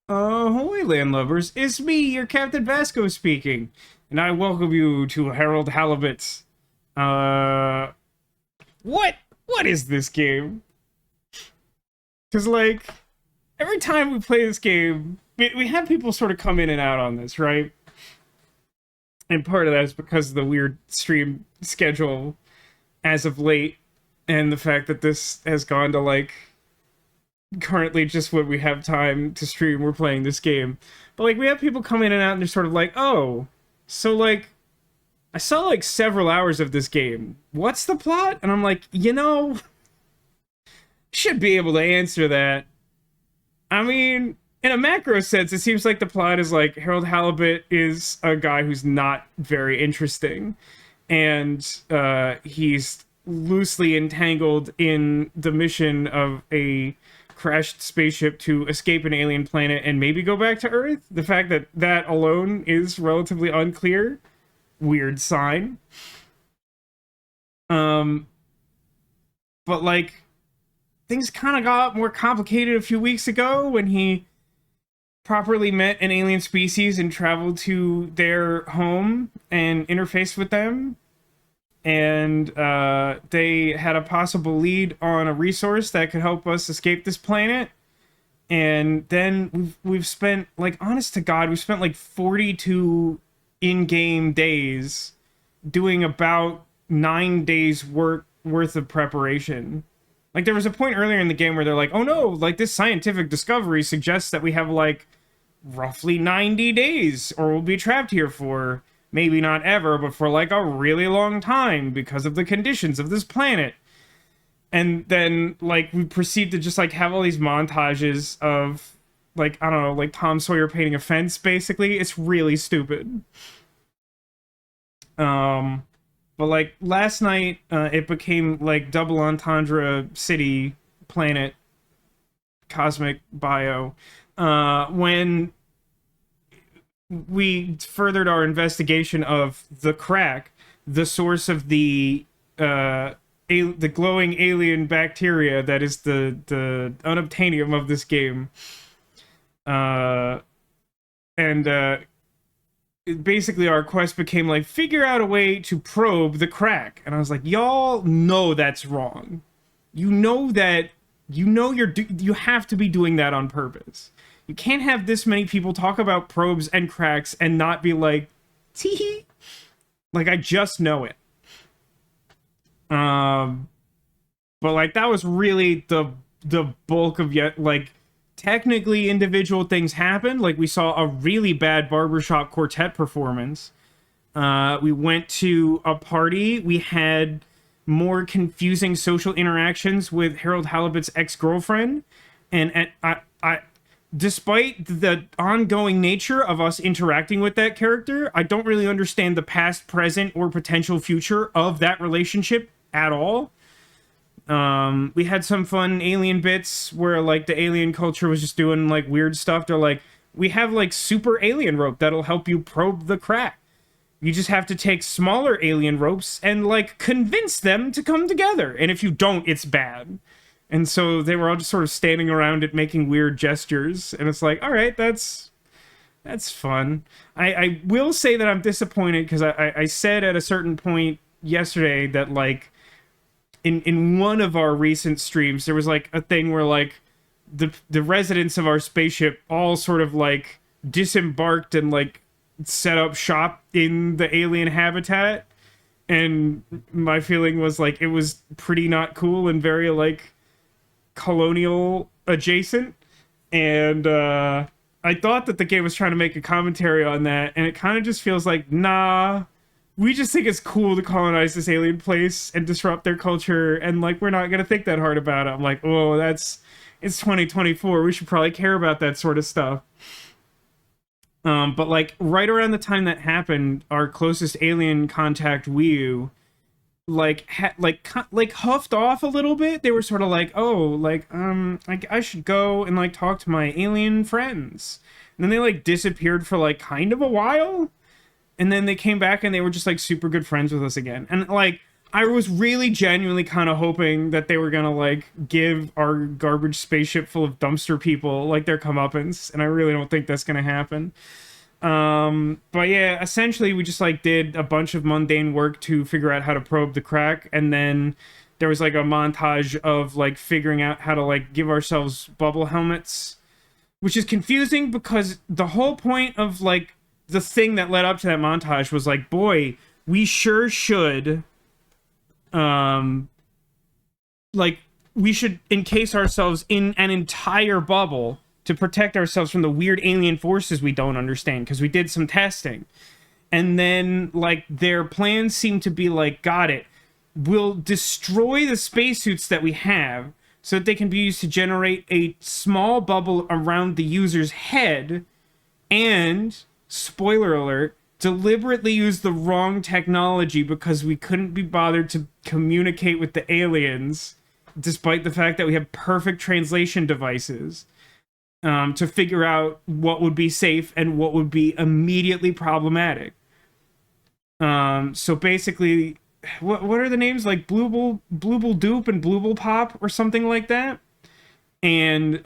Holy landlubbers, it's me, your Captain Vasco speaking, and I welcome you to Harold Halibut's, uh, what? What is this game? Because, like, every time we play this game, we have people sort of come in and out on this, right? And part of that is because of the weird stream schedule as of late, and the fact that this has gone to, like, currently just when we have time to stream we're playing this game. But like we have people come in and out and they're sort of like, oh, so like I saw like several hours of this game, what's the plot? And I'm like, should be able to answer that. I mean, in a macro sense, it seems like the plot is like Harold Halibut is a guy who's not very interesting, and he's loosely entangled in the mission of a crashed spaceship to escape an alien planet and maybe go back to Earth. The fact that that alone is relatively unclear. Weird sign. But like, things kind of got more complicated a few weeks ago when he properly met an alien species and traveled to their home and interfaced with them. And they had a possible lead on a resource that could help us escape this planet. And then we've spent, like, honest to God, we've spent like 42 in-game days doing about 9 days worth of preparation. Like, there was a point earlier in the game where they're like, oh no, like, this scientific discovery suggests that we have, like, roughly 90 days, or we'll be trapped here for maybe not ever, but for like a really long time because of the conditions of this planet. And then like we proceed to just like have all these montages of like, I don't know, like Tom Sawyer painting a fence, basically. It's really stupid. But like last night, it became like double entendre city planet cosmic bio, when we furthered our investigation of the crack, the source of the glowing alien bacteria that is the unobtainium of this game. And basically our quest became like, figure out a way to probe the crack. And I was like, y'all know that's wrong. You know that, you have to be doing that on purpose. You can't have this many people talk about probes and cracks and not be like, tee. Like, I just know it. But like that was really the bulk of, yet like, technically individual things happened. Like we saw a really bad barbershop quartet performance. We went to a party. We had more confusing social interactions with Harold Halibut's ex-girlfriend. And I despite the ongoing nature of us interacting with that character, I don't really understand the past, present, or potential future of that relationship at all. We had some fun alien bits where like the alien culture was just doing like weird stuff. They're like, we have like super alien rope that'll help you probe the crack. You just have to take smaller alien ropes and like convince them to come together. And if you don't, it's bad. And so they were all just sort of standing around it making weird gestures. And it's like, all right, that's fun. I will say that I'm disappointed because I said at a certain point yesterday that like in one of our recent streams, there was like a thing where like the residents of our spaceship all sort of like disembarked and like set up shop in the alien habitat. And my feeling was like it was pretty not cool and very like colonial adjacent. And I thought that the game was trying to make a commentary on that, and it kind of just feels like, nah, we just think it's cool to colonize this alien place and disrupt their culture, and like we're not gonna think that hard about it. I'm like, oh, it's 2024, we should probably care about that sort of stuff. But like right around the time that happened, our closest alien contact, Wii, like huffed off a little bit. They were sort of like, oh, like I should go and like talk to my alien friends. And then they like disappeared for like kind of a while, and then they came back and they were just like super good friends with us again. And like I was really genuinely kind of hoping that they were gonna like give our garbage spaceship full of dumpster people like their comeuppance, and I really don't think that's gonna happen. But yeah, essentially we just like did a bunch of mundane work to figure out how to probe the crack, and then there was like a montage of like figuring out how to like give ourselves bubble helmets, which is confusing because the whole point of like the thing that led up to that montage was like, boy, we sure should like we should encase ourselves in an entire bubble to protect ourselves from the weird alien forces we don't understand, because we did some testing. And then, like, their plans seem to be like, got it, we'll destroy the spacesuits that we have so that they can be used to generate a small bubble around the user's head, and, spoiler alert, deliberately use the wrong technology because we couldn't be bothered to communicate with the aliens, despite the fact that we have perfect translation devices. To figure out what would be safe and what would be immediately problematic. So basically, what are the names? Like Blooble Doop and Blooble Pop or something like that? And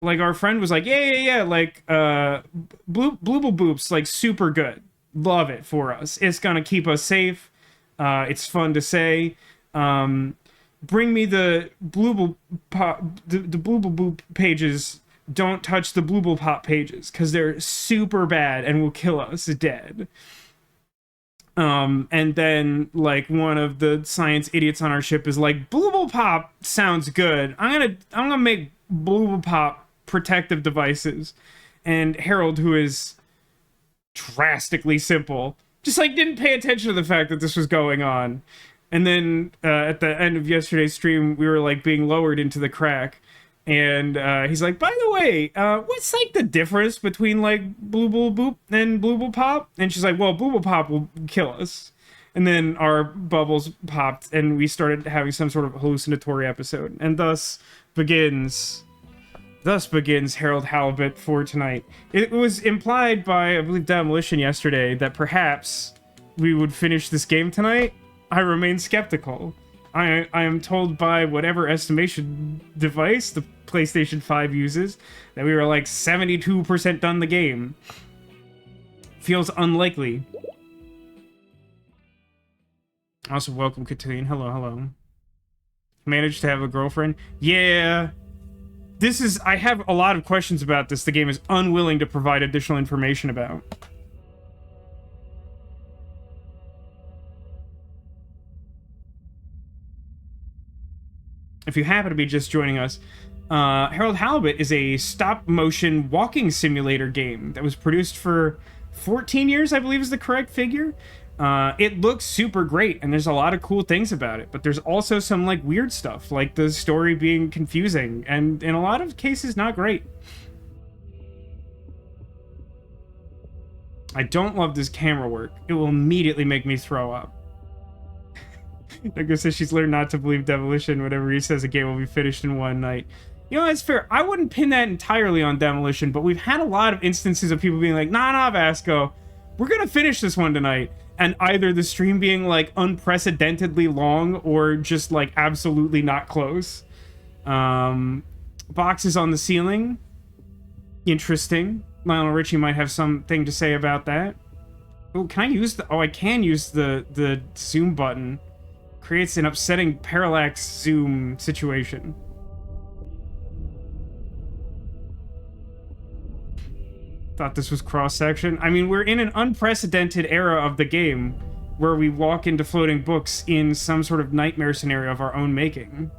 like our friend was like, yeah, like Blooble Boop's like super good. Love it for us. It's gonna keep us safe. It's fun to say. Bring me the Blooble Pop, the Blooble Boop pages. Don't touch the Blooble Pop pages because they're super bad and will kill us dead. And then like one of the science idiots on our ship is like, Blooble Pop sounds good. I'm gonna make Blooble Pop protective devices. And Harold, who is drastically simple, just like didn't pay attention to the fact that this was going on. And then at the end of yesterday's stream, we were like being lowered into the crack, and he's like, "By the way, what's like the difference between like Blooble Boop and Blooble Pop?" And she's like, "Well, Blooble Pop will kill us." And then our bubbles popped, and we started having some sort of hallucinatory episode, and thus begins Harold Halibut for tonight. It was implied by, I believe, Demolition yesterday that perhaps we would finish this game tonight. I remain skeptical. I am told by whatever estimation device the PlayStation 5 uses that we were like 72% done the game. Feels unlikely. Also, welcome, Cataline. Hello. Managed to have a girlfriend? Yeah. I have a lot of questions about this. The game is unwilling to provide additional information about. If you happen to be just joining us, Harold Halibut is a stop-motion walking simulator game that was produced for 14 years, I believe is the correct figure. It looks super great, and there's a lot of cool things about it, but there's also some, like, weird stuff, like the story being confusing, and in a lot of cases, not great. I don't love this camera work. It will immediately make me throw up. Like I said, she's learned not to believe Demolition whenever he says a game will be finished in one night. You know, that's fair. I wouldn't pin that entirely on Demolition, but we've had a lot of instances of people being like, nah, Vasco, we're gonna finish this one tonight. And either the stream being, like, unprecedentedly long or just, like, absolutely not close. Boxes on the ceiling. Interesting. Lionel Richie might have something to say about that. Oh, can I use the... Oh, I can use the zoom button. Creates an upsetting parallax zoom situation. Thought this was cross-section. I mean, we're in an unprecedented era of the game where we walk into floating books in some sort of nightmare scenario of our own making.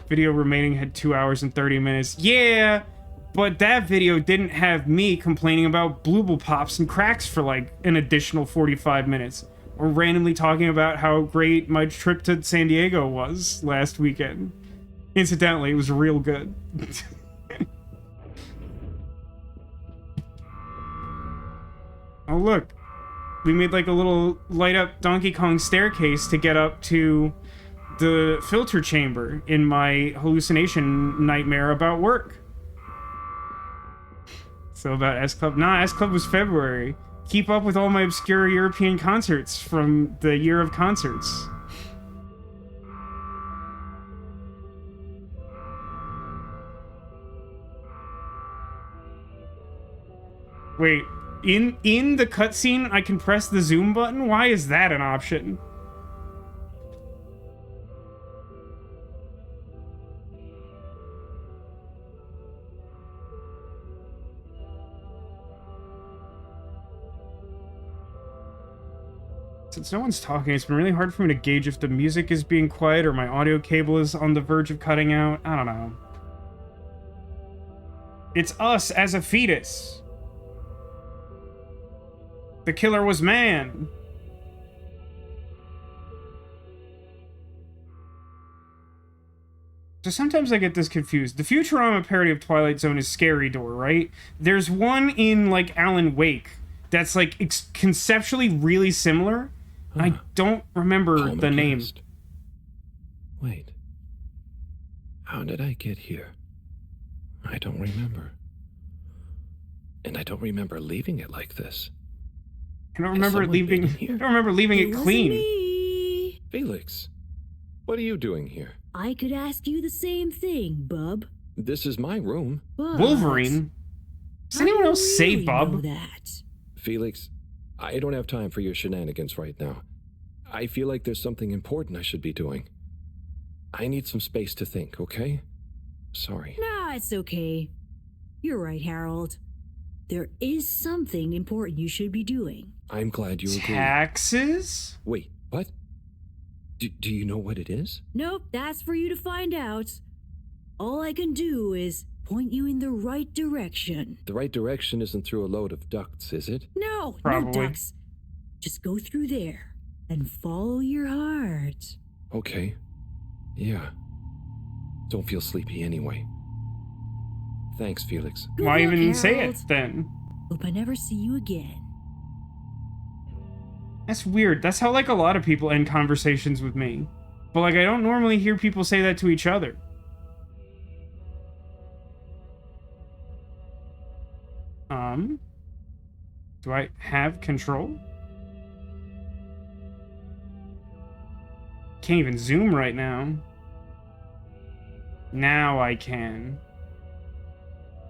Video remaining had 2 hours and 30 minutes. Yeah, but that video didn't have me complaining about Blooble Pops and cracks for like an additional 45 minutes. Or randomly talking about how great my trip to San Diego was last weekend. Incidentally, it was real good. Oh, look. We made like a little light-up Donkey Kong staircase to get up to the filter chamber in my hallucination nightmare about work. So about S Club. Nah, S Club was February. keep up with all my obscure European concerts from the year of concerts. Wait, in the cutscene, I can press the zoom button? Why is that an option? Since no one's talking, it's been really hard for me to gauge if the music is being quiet or my audio cable is on the verge of cutting out. I don't know. It's us as a fetus. The killer was man. So sometimes I get this confused. The Futurama parody of Twilight Zone is Scary Door, right? There's one in, like, Alan Wake that's, like, conceptually really similar. I don't remember the name. Wait. How did I get here? I don't remember. And I don't remember leaving it like this. I don't remember leaving it clean. Me. Felix, what are you doing here? I could ask you the same thing, bub. This is my room. But Wolverine? Does anyone else say bub? Know that? Felix, I don't have time for your shenanigans right now. I feel like there's something important I should be doing. I need some space to think, okay? Sorry. Nah, it's okay. You're right, Harold. There is something important you should be doing. I'm glad you agree. Taxes? Wait, what? Do you know what it is? Nope, that's for you to find out. All I can do is point you in the right direction. The right direction isn't through a load of ducts, is it? No, Probably. no ducks. Just go through there and follow your heart. Okay. Yeah. Don't feel sleepy anyway. Thanks, Felix. Good Why luck, even say Harold. it then? Hope I never see you again. That's weird. That's how, like, a lot of people end conversations with me. But, like, I don't normally hear people say that to each other. Do I have control? Can't even zoom right now. Now I can.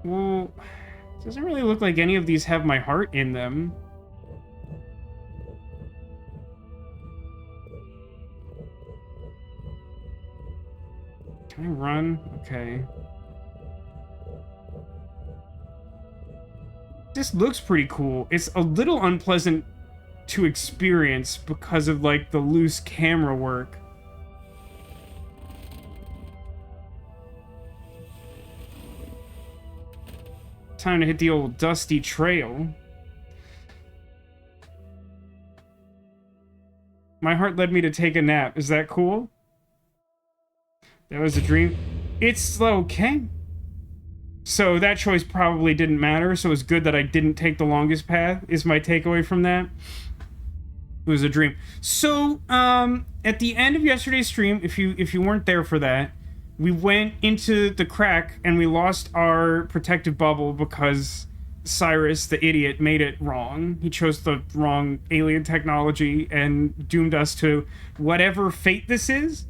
Well, it doesn't really look like any of these have my heart in them. Can I run? Okay. This looks pretty cool. It's a little unpleasant to experience because of, like, the loose camera work. Time to hit the old dusty trail. My heart led me to take a nap. Is that cool? That was a dream. It's okay. So that choice probably didn't matter, so it's good that I didn't take the longest path, is my takeaway from that. It was a dream. So, at the end of yesterday's stream, if you weren't there for that, we went into the crack and we lost our protective bubble because Cyrus, the idiot, made it wrong. He chose the wrong alien technology and doomed us to whatever fate this is.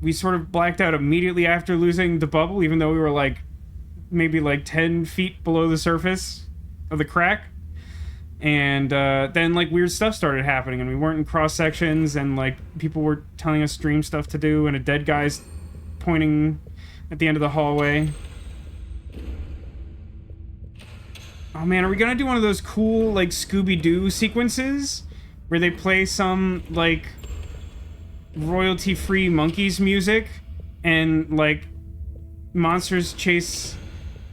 We sort of blacked out immediately after losing the bubble, even though we were, like, maybe, like, 10 feet below the surface of the crack. And then, like, weird stuff started happening, and we weren't in cross-sections, and, like, people were telling us dream stuff to do, and a dead guy's pointing at the end of the hallway. Oh, man, are we gonna do one of those cool, like, Scooby-Doo sequences? Where they play some, like, royalty-free monkeys music, and, like, monsters chase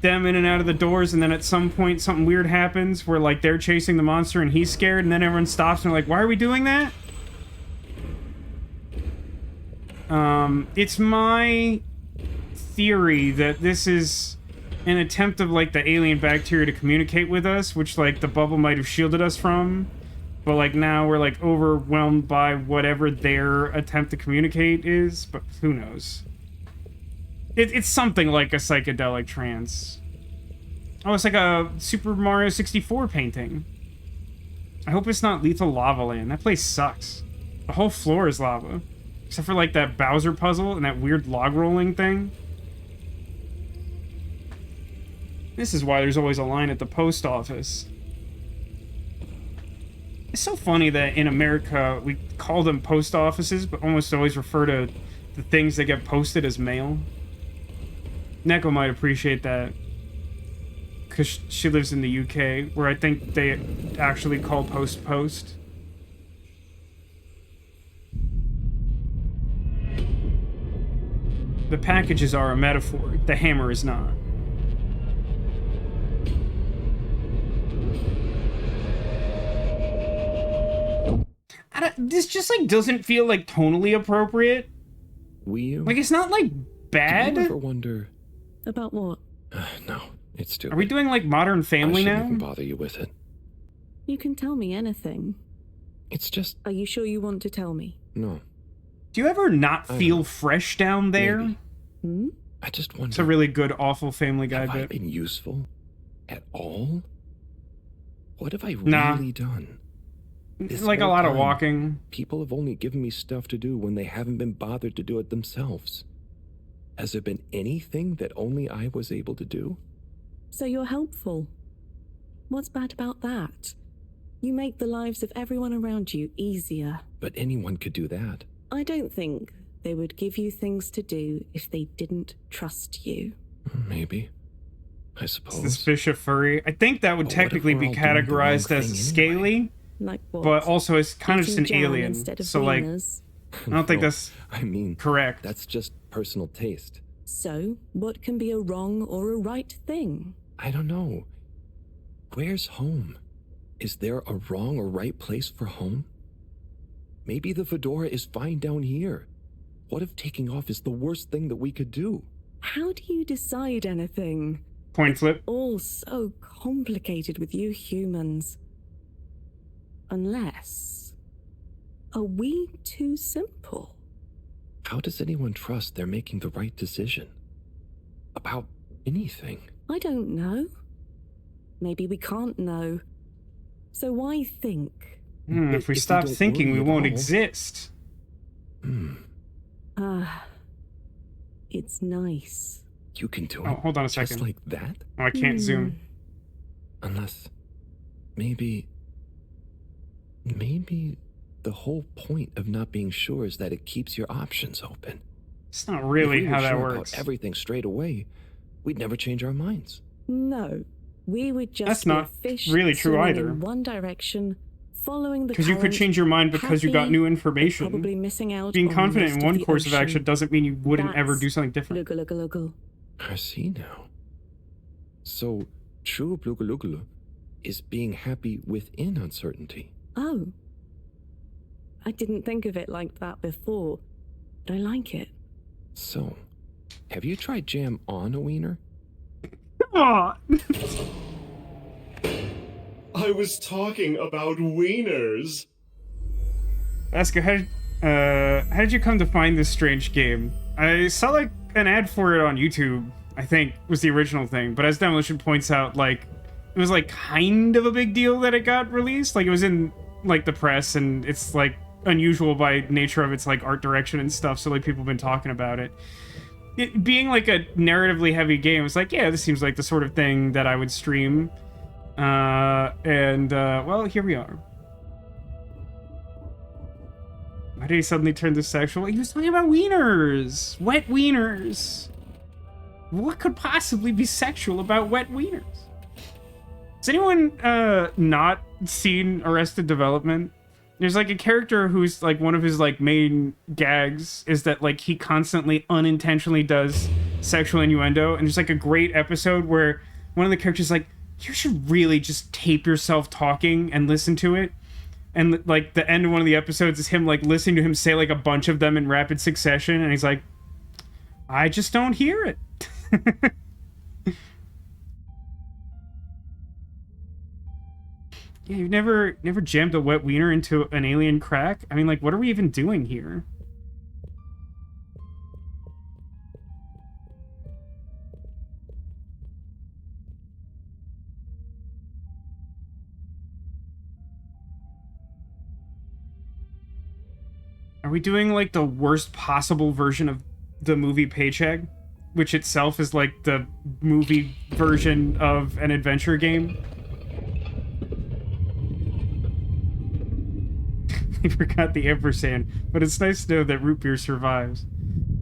them in and out of the doors, and then at some point something weird happens where, like, they're chasing the monster and he's scared, and then everyone stops and they're like, why are we doing that? It's my theory that this is an attempt of, like, the alien bacteria to communicate with us, which, like, the bubble might have shielded us from, but, like, now we're, like, overwhelmed by whatever their attempt to communicate is, but who knows. It's something like a psychedelic trance. Oh, it's like a Super Mario 64 painting. I hope it's not Lethal Lava Land. That place sucks. The whole floor is lava. Except for, like, that Bowser puzzle and that weird log rolling thing. This is why there's always a line at the post office. It's so funny that in America, we call them post offices, but almost always refer to the things that get posted as mail. Neko might appreciate that. Because she lives in the UK, where I think they actually call post. The packages are a metaphor. The hammer is not. This just, like, doesn't feel, like, tonally appropriate. Like, it's not, like, bad. Do you ever wonder... About what? No, it's stupid. Are we doing, like, Modern Family I now? shouldn't even bother you with it. You can tell me anything. It's just... Are you sure you want to tell me? No. Do you ever not feel fresh down there? Maybe. Hmm? I just wonder... It's a really good, awful Family Guy have I bit. been useful? At all? What have I Nah. really done? This Like a whole lot of time, walking. People have only given me stuff to do when they haven't been bothered to do it themselves. Has there been anything that only I was able to do? So you're helpful. What's bad about that? You make the lives of everyone around you easier. But anyone could do that. I don't think they would give you things to do if they didn't trust you. Maybe. I It's suppose. this fish of furry. I think that would But what if technically we're be all doing the wrong categorized as thing scaly, Like what? but also it's kind of just an Eating jam alien. instead of So, like, wieners. I don't think No, that's I mean, correct. that's just personal taste. So, what can be a wrong or a right thing? I don't know. Where's home? Is there a wrong or right place for home? Maybe the fedora is fine down here. What if taking off is the worst thing that we could do? How do you decide anything? Point flip. All so complicated with you humans. Unless... Are we too simple? How does anyone trust they're making the right decision? About anything? I don't know. Maybe we can't know. So why think? If we If we stop don't thinking, worry we at won't all. exist. It's nice. You can do it. Oh, hold on a Just second. like that? Oh, I can't zoom. Unless... Maybe the whole point of not being sure is that it keeps your options open. It's not If really we were how that sure works. about everything straight away, we'd never change our minds. No, we would just That's be a not fish really true swimming either. in one direction, following the Because you could current, change your mind because you got happy, new but information. Probably missing out Being on confident most in one the course of ocean. action doesn't mean you wouldn't ever That's do something different. Luggle. I see now. So, true Blugulugulu is being happy within uncertainty. Oh. I didn't think of it like that before, but I like it. So, have you tried jam on a wiener? Aw. I was talking about wieners. Vasco, how did you come to find this strange game? I saw like an ad for it on YouTube, I think was the original thing, but as Demolition points out, like it was like kind of a big deal that it got released. Like it was in like the press, and it's like unusual by nature of its like art direction and stuff, so like people have been talking about it. It being like a narratively heavy game, it's like, yeah, this seems like the sort of thing that I would stream. Well, here we are. Why did he suddenly turn this sexual? He was talking about wieners! Wet wieners! What could possibly be sexual about wet wieners? Has anyone, not seen Arrested Development? There's, like, a character who's, like, one of his, like, main gags is that, like, he constantly unintentionally does sexual innuendo, and there's, like, a great episode where one of the characters is like, you should really just tape yourself talking and listen to it. And, like, the end of one of the episodes is him, like, listening to him say, like, a bunch of them in rapid succession, and he's like, I just don't hear it. Yeah, you've never jammed a wet wiener into an alien crack? I mean, like, what are we even doing here? Are we doing like the worst possible version of the movie Paycheck, which itself is like the movie version of an adventure game? I forgot the ampersand, but it's nice to know that root beer survives.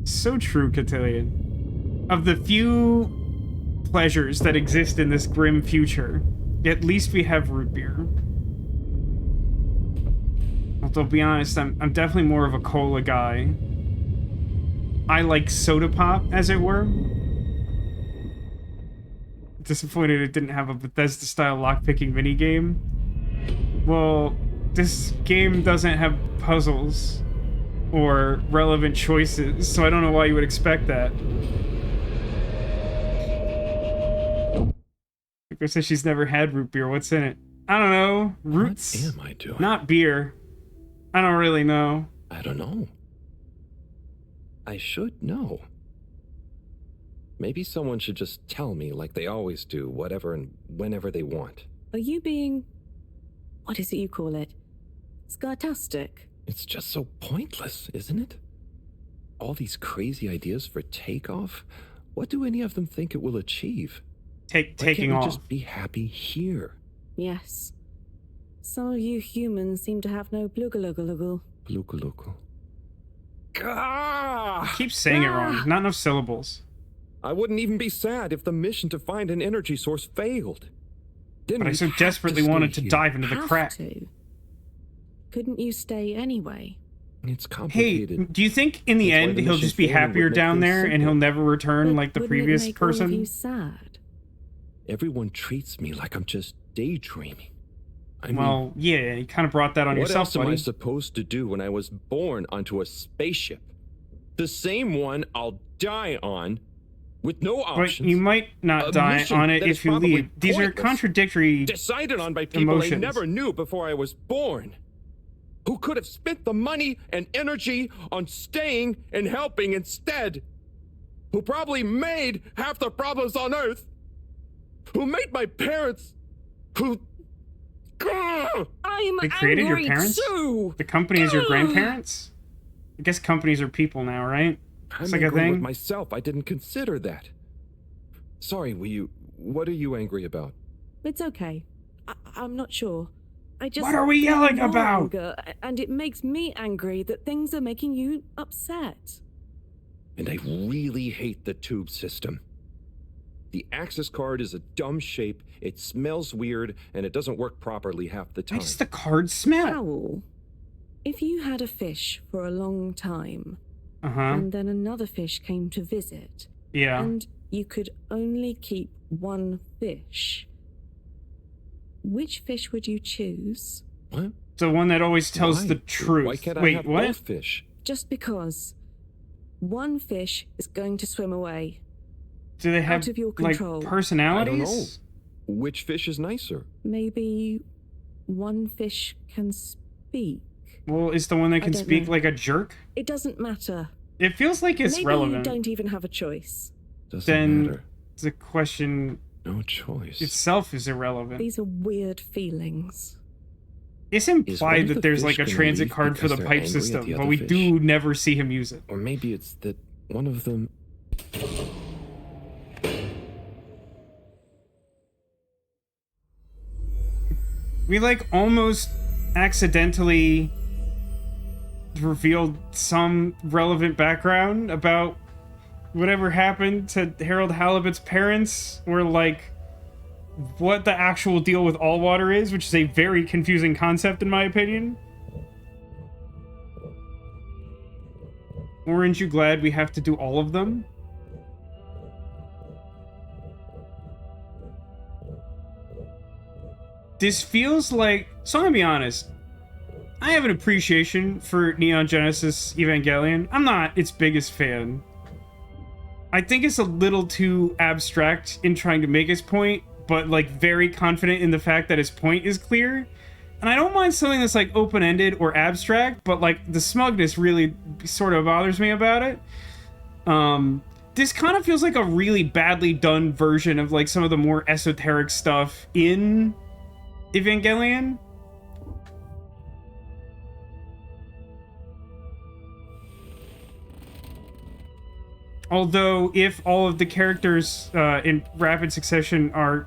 So true, Cotillion. Of the few pleasures that exist in this grim future, at least we have root beer. Although, to be honest, I'm definitely more of a cola guy. I like soda pop, as it were. Disappointed it didn't have a Bethesda-style lockpicking minigame. Well, this game doesn't have puzzles or relevant choices, so I don't know why you would expect that. Rico says she's never had root beer. What's in it? I don't know. Roots? What am I doing? Not beer. I don't really know. I don't know. I should know. Maybe someone should just tell me like they always do, whatever and whenever they want. Are you being... what is it you call it? Scartastic? It's just so pointless, isn't it? All these crazy ideas for takeoff, what do any of them think it will achieve? Taking Why off. can't we just be happy here? Yes. Some of you humans seem to have no blugalugalagal. Blukaluku. Keep saying it wrong. Not enough syllables. I wouldn't even be sad if the mission to find an energy source failed. Didn't But I we so have desperately stay wanted to here? dive into the Have crack. to. Couldn't you stay anyway? It's Hey, complicated. do you think in the That's why end the he'll mission just be failing would happier make down things there and he'll simple. never return But like the wouldn't it previous make all of person? you sad? Everyone treats me like I'm just daydreaming. I mean, Well, yeah, you kind of brought that on what yourself, else am I buddy. supposed to do when I was born onto a spaceship? The same one I'll die on, with no But options. you might not A die mission on it that is if you probably leave. These are pointless. contradictory. Decided on by people emotions. I never knew before I was born. Who could have spent the money and energy on staying and helping instead. Who probably made half the problems on Earth. Who made my parents. Who... I'm They created your angry parents? too! The company is your grandparents? I guess companies are people now, right? It's I'm like a angry with thing. myself. I didn't consider that. Sorry, what are you angry about? It's okay. I'm not sure. I just What are we feel yelling more about? anger, and it makes me angry that things are making you upset. And I really hate the tube system. The access card is a dumb shape, it smells weird, and it doesn't work properly half the Why time. does the card smell? Owl, if you had a fish for a long time, Uh-huh. and then another fish came to visit, Yeah. and you could only keep one fish, which fish would you choose? What? The one that always tells Why? the truth. Why can't I Wait, have what? both fish? Just because one fish is going to swim away. Do they have Out of your like control. I don't know. personalities? Which fish is nicer? Maybe one fish can speak. Well, is the one that I can don't speak know. like a jerk? It doesn't matter. It feels like it's Maybe relevant. you don't even have a choice. Doesn't Then matter. the question No choice. itself is irrelevant. These are weird feelings. It's Is one implied of that the there's fish like a gonna transit leave card for the because they're pipe angry at system, the but other we fish? do never see him use it. Or maybe it's that one of them... We like almost accidentally revealed some relevant background about whatever happened to Harold Halibut's parents, or like what the actual deal with all water is, which is a very confusing concept in my opinion. Aren't you glad we have to do all of them? This feels like... So I'm gonna be honest. I have an appreciation for Neon Genesis Evangelion. I'm not its biggest fan. I think it's a little too abstract in trying to make its point, but like very confident in the fact that its point is clear. And I don't mind something that's like open-ended or abstract, but like the smugness really sort of bothers me about it. This kind of feels like a really badly done version of like some of the more esoteric stuff in Evangelion. Although, if all of the characters in rapid succession are,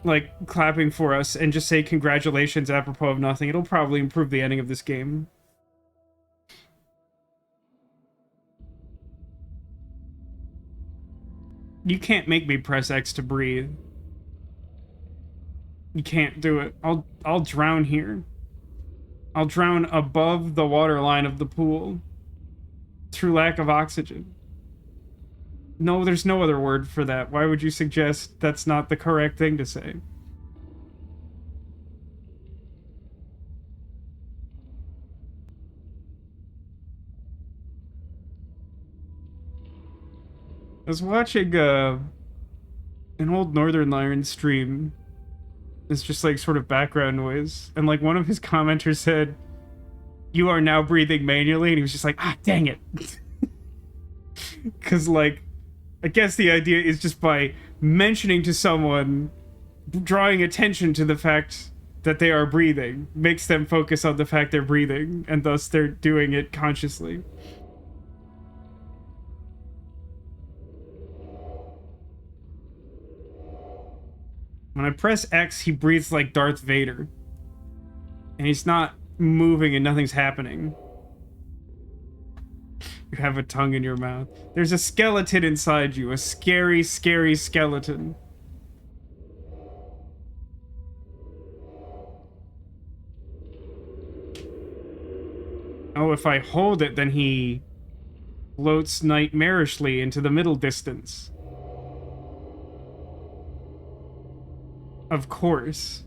like, clapping for us and just say congratulations apropos of nothing, it'll probably improve the ending of this game. You can't make me press X to breathe. You can't do it. I'll drown here. I'll drown above the waterline of the pool. Through lack of oxygen. No, there's no other word for that. Why would you suggest that's not the correct thing to say? I was watching an old Northern Lion stream. It's just like sort of background noise. And like one of his commenters said, "You are now breathing manually," and he was just like, ah, dang it. Because like, I guess the idea is just by mentioning to someone, drawing attention to the fact that they are breathing, makes them focus on the fact they're breathing, and thus they're doing it consciously. When I press X, he breathes like Darth Vader. And he's not moving and nothing's happening. You have a tongue in your mouth. There's a skeleton inside you. A scary, scary skeleton. Oh, if I hold it, then he floats nightmarishly into the middle distance. Of course.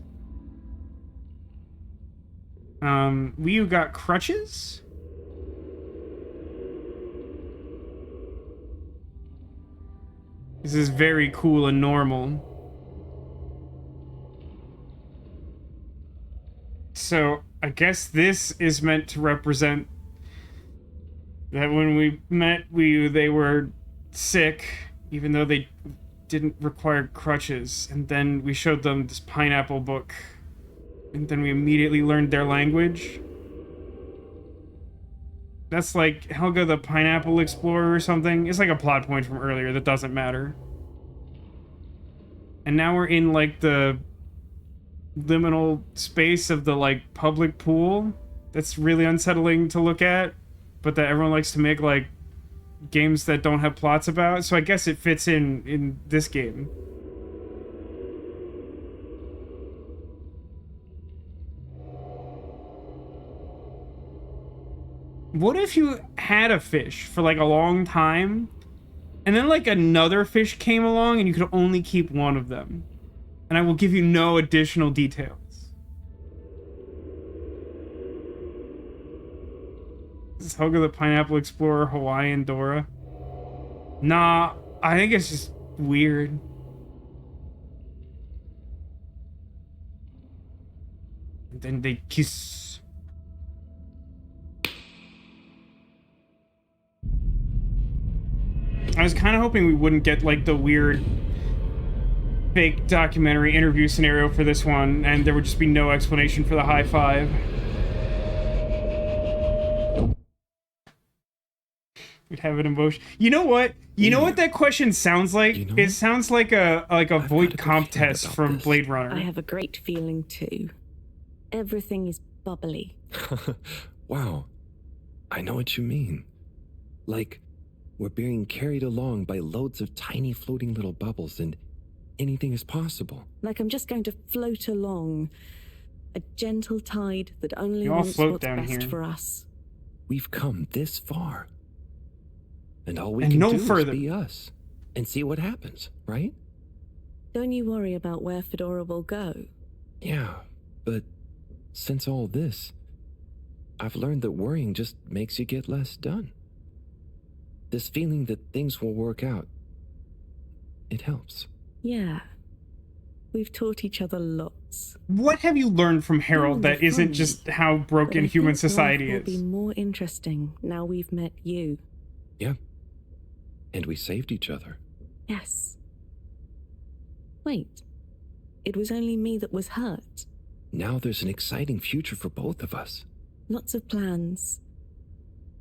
Ryu got crutches? This is very cool and normal. So, I guess this is meant to represent that when we met Ryu, they were sick, even though they didn't require crutches. And then we showed them this pineapple book. And then we immediately learned their language. That's like Helga the Pineapple Explorer or something. It's like a plot point from earlier that doesn't matter. And now we're in like the liminal space of the like public pool. That's really unsettling to look at, but that everyone likes to make like games that don't have plots about. So I guess it fits in this game. What if you had a fish for like a long time, and then like another fish came along and you could only keep one of them? And I will give you no additional details. This is Helga the Pineapple Explorer, Hawaiian Dora. Nah, I think it's just weird. And then they kiss. I was kind of hoping we wouldn't get, like, the weird fake documentary interview scenario for this one, and there would just be no explanation for the high five. We'd have an emotion. You know what? You know what that question sounds like? You know, it sounds like a void got a comp good feeling test about from this. Blade Runner. I have a great feeling too. Everything is bubbly. Wow. I know what you mean. Like, we're being carried along by loads of tiny floating little bubbles, and anything is possible. Like I'm just going to float along. A gentle tide that only You all wants float what's down best here. for us. We've come this far. And all we And can no do further. is be us. And see what happens, right? Don't you worry about where Fedora will go. Yeah, but since all this, I've learned that worrying just makes you get less done. This feeling that things will work out, it helps. Yeah. We've taught each other lots. What have you learned from Harold that Wonderful. isn't just how But broken I human think society life will is? be more interesting now we've met you. Yeah. And we saved each other. Yes. Wait. It was only me that was hurt. Now there's an exciting future for both of us. Lots of plans.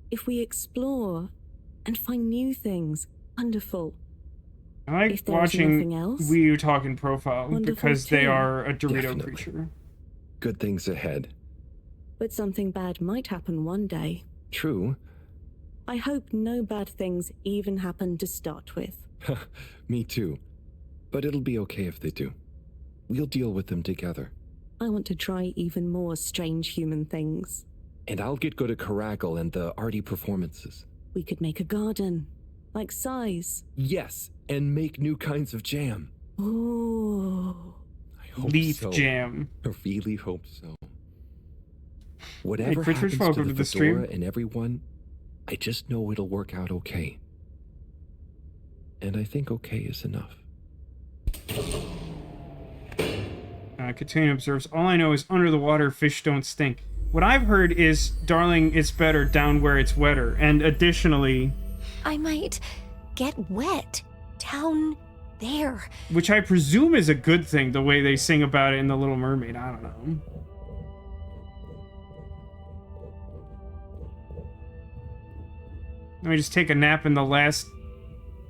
If we explore and find new things, Wonderful. I like If there is watching nothing else, Wii U talk in profile wonderful because they too. are a Dorito Definitely. creature. Good things ahead. But something bad might happen one day. True. I hope no bad things even happen to start with. Me too. But it'll be okay if they do. We'll deal with them together. I want to try even more strange human things. And I'll get good at Caracal and the arty performances. We could make a garden, like size. Yes, and make new kinds of jam. Ooh. I hope Leaf so. jam. I really hope so. Whatever Chris, happens welcome to to the the stream. Fedora and everyone, I just know it'll work out okay. And I think okay is enough. Katina observes, all I know is under the water, fish don't stink. What I've heard is, darling, it's better down where it's wetter. And additionally... I might get wet down there. Which I presume is a good thing, the way they sing about it in The Little Mermaid. I don't know. Let me just take a nap in the last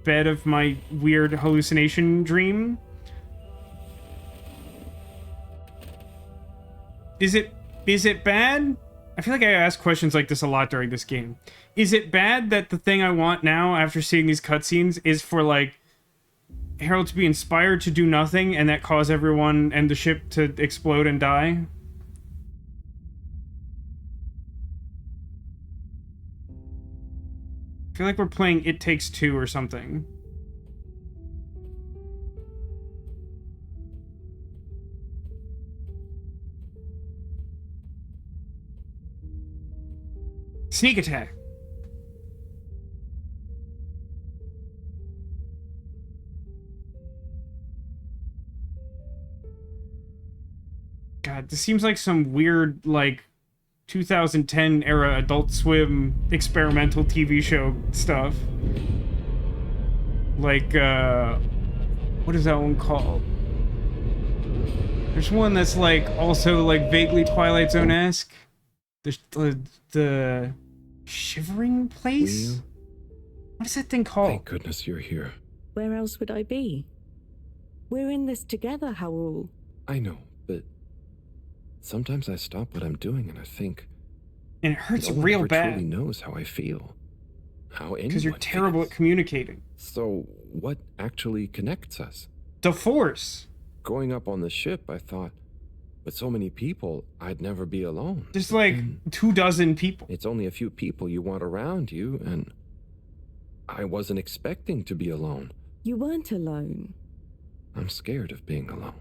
bed of my weird hallucination dream. Is it bad? I feel like I ask questions like this a lot during this game. Is it bad that the thing I want now, after seeing these cutscenes, is for, like, Harold to be inspired to do nothing and that cause everyone and the ship to explode and die? I feel like we're playing It Takes Two or something. Sneak attack. God, this seems like some weird, like, 2010 era Adult Swim experimental TV show stuff. Like, what is that one called? There's one that's, like, also, like, vaguely Twilight Zone-esque. The Shivering Place? Will you? What is that thing called? Thank goodness you're here. Where else would I be? We're in this together, Howell. I know, but sometimes I stop what I'm doing and I think, And it hurts no one real ever bad. truly knows how I feel. How anyone Because you're terrible feels. at communicating. So, what actually connects us? The Force. Growing up on the ship, I thought, with so many people, I'd never be alone. There's like 24 people. It's only a few people you want around you, and I wasn't expecting to be alone. You weren't alone. I'm scared of being alone.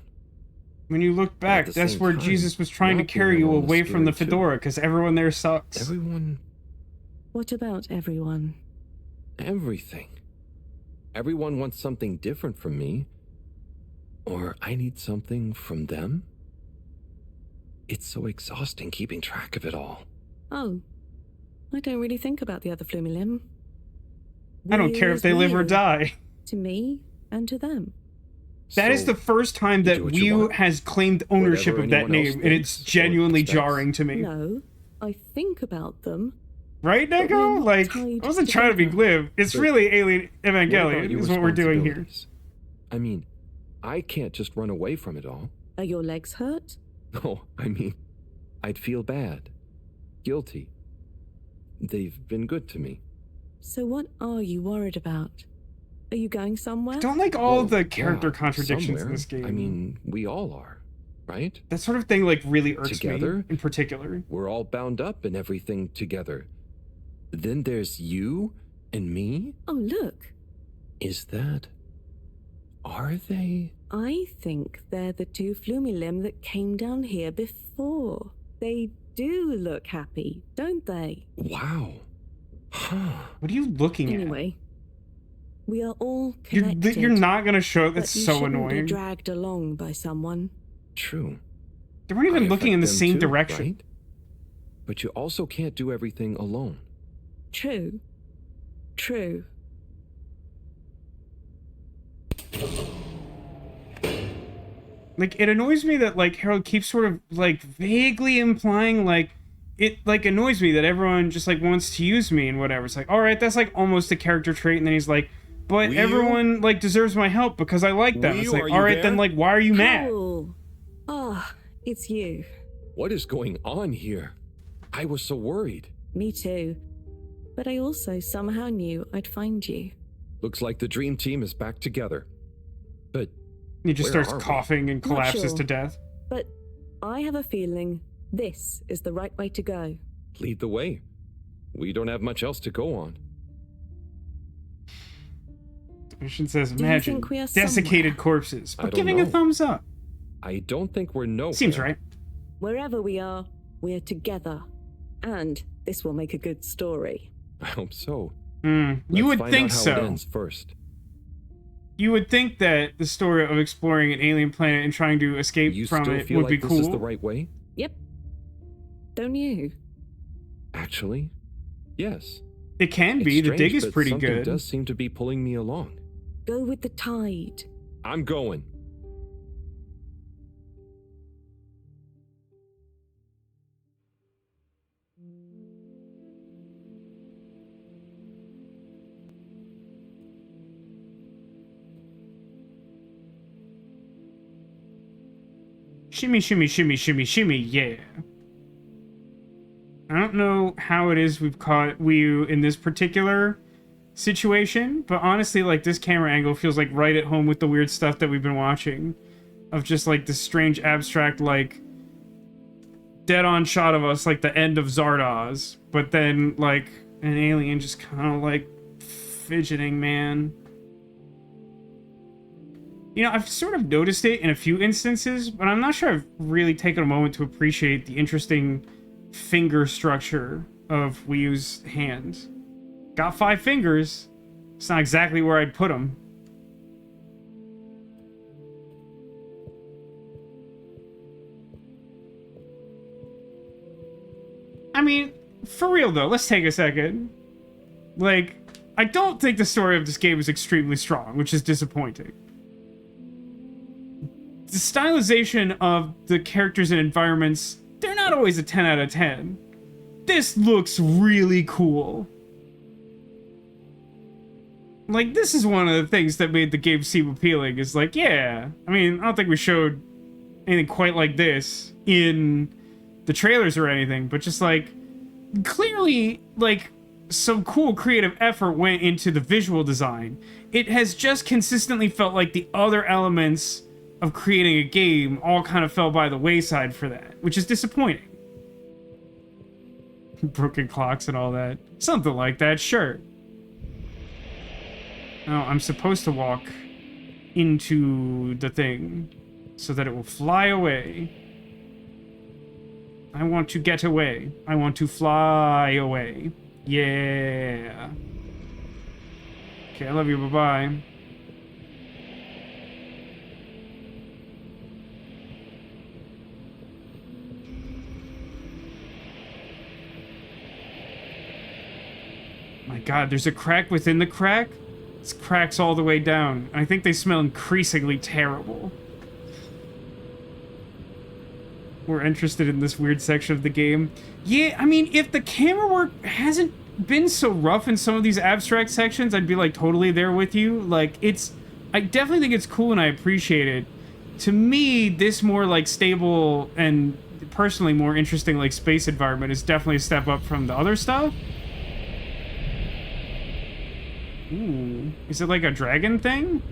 When you look back, the that's same where time, Jesus was trying to not being carry you alone is away from the scary, too. fedora, because everyone there sucks. Everyone, What about everyone? everything. Everyone wants something different from me, or I need something from them. It's so exhausting keeping track of it all. Oh, I don't really think about the other Flumilim. I don't care if they live or die. To me and to them. That is So, the first time you that do what you Wii want. has claimed ownership Whatever of that anyone else name, and it's thinks or genuinely expects. jarring to me. No, I think about them. Right, But we're Neko? not Like, tied I wasn't trying to be together. glib. It's But really Alien What about Evangelion, your is what we're doing here. responsibilities? I mean, I can't just run away from it all. Are your legs hurt? No, I mean, I'd feel bad. Guilty. They've been good to me. So what are you worried about? Are you going somewhere? I don't like all Well, the character yeah, contradictions in somewhere. this game. I mean, we all are, right? that sort of thing, like, really irks Together? me, in particular. We're all bound up in everything together. Then there's you and me? Oh, look. Is that... Are they? I think they're the two Flumilim that came down here before. They do look happy, don't they? Wow. Huh. What are you looking Anyway, we are all at? connected. You're not gonna show it. but That's you so shouldn't annoying. be dragged along by someone. True. They weren't even I looking in the affect same them too, direction. right? But you also can't do everything alone. True. True. Like, it annoys me that, like, Harold keeps sort of, like, vaguely implying, like, it, like, annoys me that everyone just, like, wants to use me and whatever. It's like, alright, that's, like, almost a character trait, and then he's like, but Wii U? everyone like deserves my help because I like them. Wii It's U, like, are all you right, then there? like, why are you mad? Cool. Ah, it's you. What is going on here? I was so worried. Me too. But I also somehow knew I'd find you. Looks like the dream team is back together. But He just where starts are we? coughing and Not collapses sure. to death. But I have a feeling this is the right way to go. Lead the way. We don't have much else to go on. Mission says, Do you imagine think we are desiccated somewhere? corpses, I but don't giving a know. thumbs up. I don't think we're nowhere. Seems right. Wherever we are together. And this will make a good story. I hope so. You Let's would find think out how so. it ends first. You would think that the story of exploring an alien planet and trying to escape You from still it feel would like be this cool. is the right way? Yep. Don't you? Actually, yes. It can be. It's The dig strange, is but pretty something good. does seem to be pulling me along. Go with the tide. I'm going. Shimmy, shimmy, shimmy, shimmy, shimmy, yeah. I don't know how it is we've caught Wii U in this particular situation, but honestly, like, this camera angle feels like right at home with the weird stuff that we've been watching. Of just, like, this strange, abstract, like, dead-on shot of us, like, the end of Zardoz, but then, like, an alien just kind of, like, fidgeting, man. You know, I've sort of noticed it in a few instances, but I'm not sure I've really taken a moment to appreciate the interesting finger structure of Wii U's hand. Got 5 fingers. It's not exactly where I'd put them. I mean, for real though, let's take a second. Like, I don't think the story of this game is extremely strong, which is disappointing. The stylization of the characters and environments, they're not always a 10 out of 10. This looks really cool. Like, this is one of the things that made the game seem appealing, is like, yeah. I mean, I don't think we showed anything quite like this in the trailers or anything, but just like, clearly, like, some cool creative effort went into the visual design. It has just consistently felt like the other elements of creating a game all kind of fell by the wayside for that, which is disappointing. Broken clocks and all that. Something like that, sure. Oh, I'm supposed to walk into the thing so that it will fly away. I want to get away. I want to fly away. Yeah. Okay, I love you. Bye-bye. My God, there's a crack within the crack? It's cracks all the way down. I think they smell increasingly terrible. We're interested in this weird section of the game. Yeah, I mean, if the camera work hasn't been so rough in some of these abstract sections, I'd be, like, totally there with you. Like, it's... I definitely think it's cool and I appreciate it. To me, this more, like, stable and personally more interesting, like, space environment is definitely a step up from the other stuff. Ooh. Is it like a dragon thing?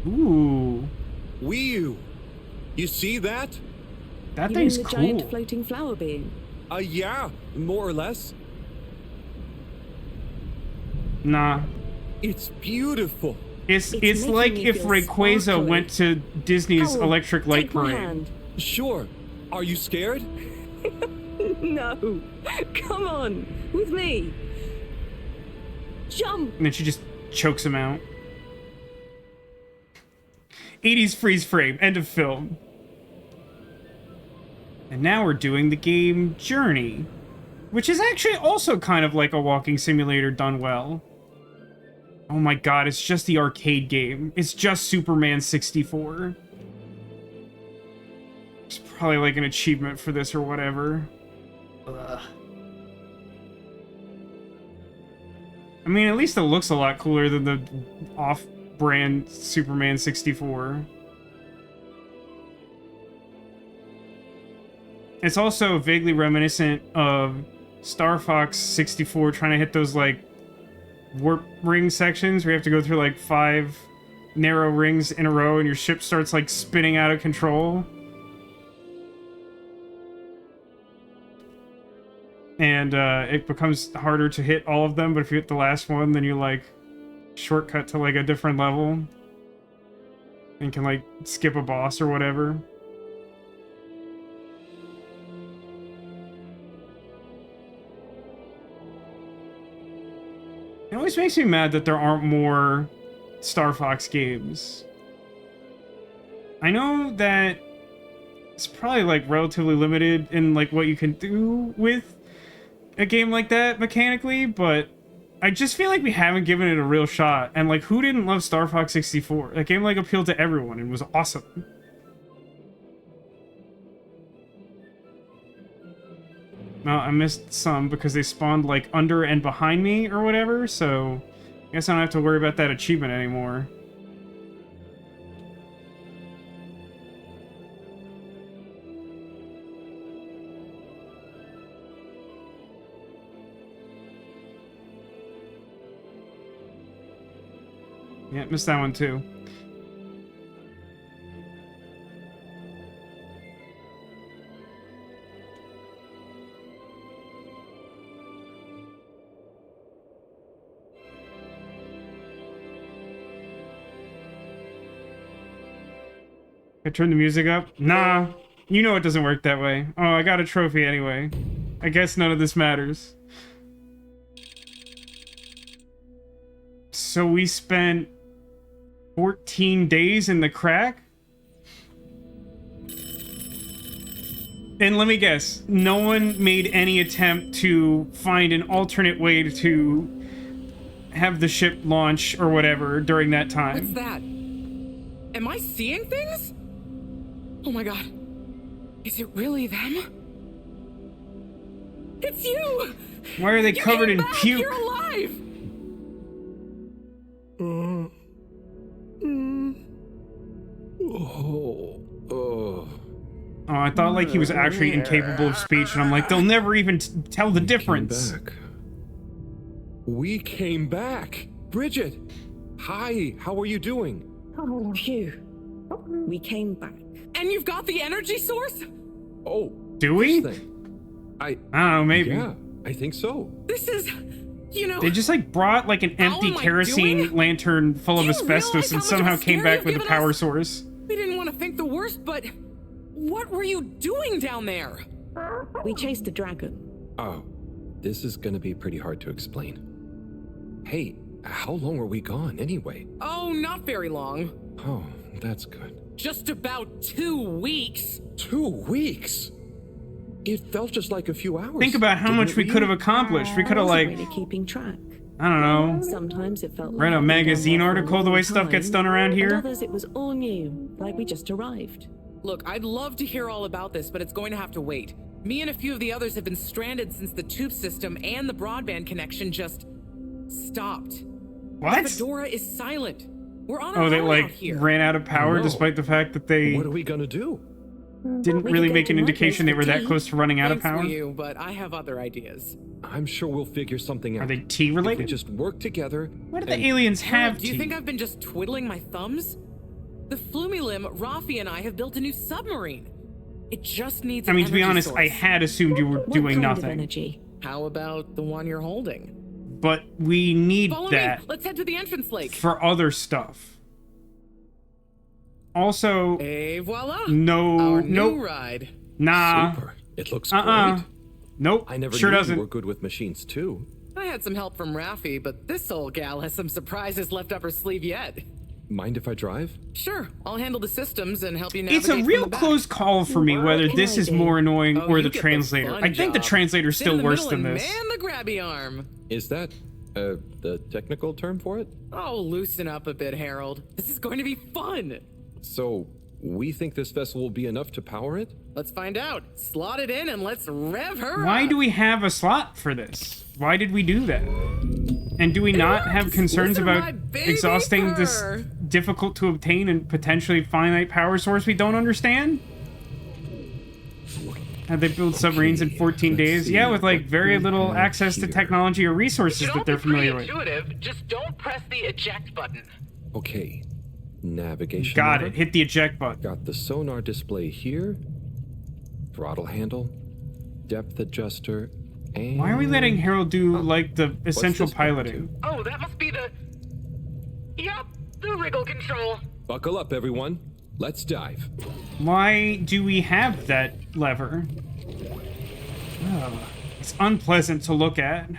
Ooh. Wii U! You see that? That You thing's mean the cool. giant floating flower being? Yeah, more or less. Nah. It's beautiful. It's making like me if feel Rayquaza sparkly. went to Disney's Owl, Electric Light take my Parade. hand. Sure. Are you scared? No. Come on. With me. Jump. And then she just chokes him out. 80s freeze frame. End of film. And now we're doing the game Journey, which is actually also kind of like a walking simulator done well. Oh my God, it's just the arcade game. It's just Superman 64. There's probably like an achievement for this or whatever. Ugh. I mean, at least it looks a lot cooler than the off-brand Superman 64. It's also vaguely reminiscent of Star Fox 64 trying to hit those, like, warp ring sections where you have to go through, like, 5 narrow rings in a row and your ship starts, like, spinning out of control. And it becomes harder to hit all of them, but if you hit the last one, then you, like, shortcut to, like, a different level. And can, like, skip a boss or whatever. It always makes me mad that there aren't more Star Fox games. I know that it's probably, like, relatively limited in, like, what you can do with a game like that mechanically, but I just feel like we haven't given it a real shot. And, like, who didn't love Star Fox 64? That game, like, appealed to everyone and was awesome. No, I missed some because they spawned, like, under and behind me or whatever, so I guess I don't have to worry about that achievement anymore. Yeah, missed that one too. I turn the music up? Nah, you know it doesn't work that way. Oh, I got a trophy anyway. I guess none of this matters. So we spent 14 days in the crack? And let me guess, no one made any attempt to find an alternate way to have the ship launch or whatever during that time. What's that? Am I seeing things? Oh my god. Is it really them? It's you! Why are they You covered came in back! puke? You're alive! Oh, Oh, I thought like he was actually incapable of speech, and I'm like, they'll never even tell the difference. Came back. We came back. Bridget, hi. How are you doing? Phew. We came back. And you've got the energy source? Oh, Do we? this thing. I don't know, maybe. Yeah, I think so. This is, you know... They just like brought like an How empty am I kerosene doing? lantern full of Do you asbestos realize and how much somehow of a came scare back with a you've power given us? source. We didn't want to think the worst, but... What were you doing down there? We chased a dragon. Oh, this is gonna be pretty hard to explain. Hey, how long were we gone anyway? Oh, not very long. Oh, that's good. Just about 2 weeks. 2 weeks? It felt just like a few hours. Think about how didn't much it, we Lee? could have accomplished. We could I have wasn't like, really keeping track. I don't know, Sometimes it felt read a like we'd been magazine down there for a article the way long stuff gets time, done around and here. others it was all new, like we just arrived. Look, I'd love to hear all about this, but it's going to have to wait. Me and a few of the others have been stranded since the tube system and the broadband connection just stopped. What? The Fedora is silent. We're on our Oh, they own like out here. ran out of power No. despite the fact that they What are we gonna do? didn't We really could go make to an my indication place they were for that tea. close to running out of Thanks power. for you, but I have other ideas. I'm sure we'll figure something out. Are they tea If we related? just work together. What do the and- aliens Harold, have do you tea? think I've been just twiddling my thumbs? The Flumilim, Rafi, and I have built a new submarine. It just needs I an mean, to be energy honest, source. I had assumed you were What doing kind of nothing. energy? How about the one you're holding? But we need Follow that me. Let's head to the entrance lake. for other stuff. Also, Et voila. no, Our new nope, ride. nah, Super. It looks great. Nope, I never sure knew doesn't. you were good with machines too. I had some help from Rafi, but this old gal has some surprises left up her sleeve yet. Mind if I drive? Sure, I'll handle the systems and help you navigate It's a from real the back. close call for me whether What this can I is do? more annoying Oh, or you the get translator. fun I think the job. translator's Sit still in the worse middle than and this. Man the grabby arm. Is that the technical term for it? Oh, loosen up a bit, Harold. This is going to be fun. So, we think this vessel will be enough to power it? Let's find out. Slot it in and let's rev her Why up. do we have a slot for this? Why did we do that? And do we not have concerns Listen to about my baby exhausting this purr. difficult to obtain and potentially finite power source we don't understand? Have they built submarines in 14 let's days? see Yeah, with like what very we little have access to here. technology or resources Should all that they're be pretty familiar with. intuitive. Just don't press the eject button. Okay. Navigation. Got lever. it. Hit the eject button. Got the sonar display here. Throttle handle. Depth adjuster. And... Why are we letting Harold do like the essential this button piloting? do? Oh, that must be the... Yup, the wriggle control. Buckle up, everyone. Let's dive. Why do we have that lever? Oh, it's unpleasant to look at.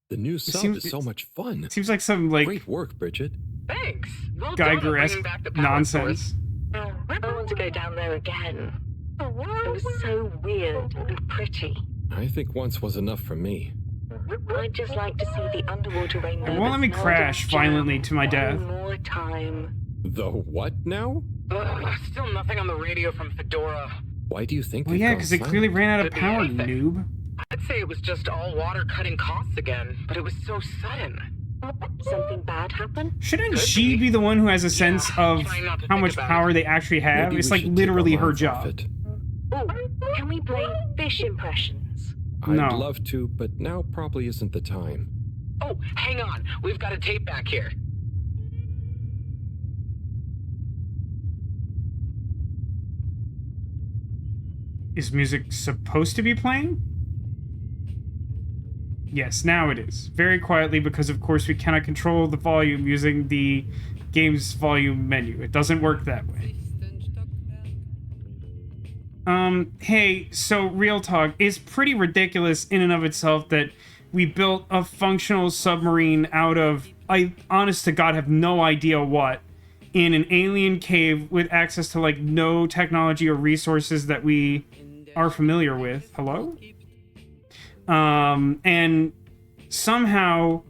The new sub seems- is so much fun. It seems like some like Great work, Bridget. Thanks. Well done on Geiger-esque bringing back the power nonsense. source. I want to go down there again. It was so weird and pretty. I think once was enough for me. I'd just like to see the underwater rainbow. It won't let me that's crash melted violently down to my death. One more time. The what now? Still nothing on the radio from Fedora. Why do you think Well, they've yeah, gone because it clearly silent? ran out of Could be power, anything. noob. I'd say it was just all water cutting costs again, but it was so sudden. Something bad happened? Shouldn't Could she be. be the one who has a sense of trying not to how think much about power it. they actually have? Maybe It's we like should take literally our her minds off job. it. Oh, can we play fish impressions? No. I'd love to, but now probably isn't the time. Oh, hang on. We've got a tape back here. Is music supposed to be playing? Yes, now it is. Very quietly, because of course we cannot control the volume using the game's volume menu. It doesn't work that way. Hey, so real talk, it's pretty ridiculous in and of itself that we built a functional submarine out of, I honest to God have no idea what, in an alien cave with access to like no technology or resources that we are familiar with. Hello? And somehow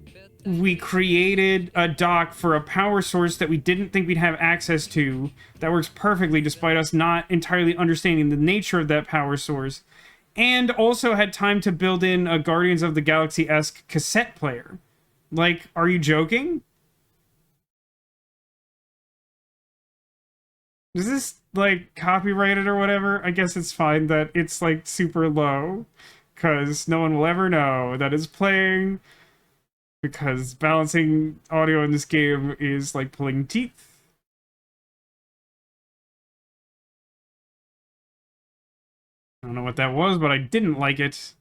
we created a dock for a power source that we didn't think we'd have access to that works perfectly despite us not entirely understanding the nature of that power source, and also had time to build in a Guardians of the Galaxy-esque cassette player. Like, are you joking? Is this, like, copyrighted or whatever? I guess it's fine that it's, like, super low, because no one will ever know that it's playing, because balancing audio in this game is like pulling teeth. I don't know what that was, but I didn't like it.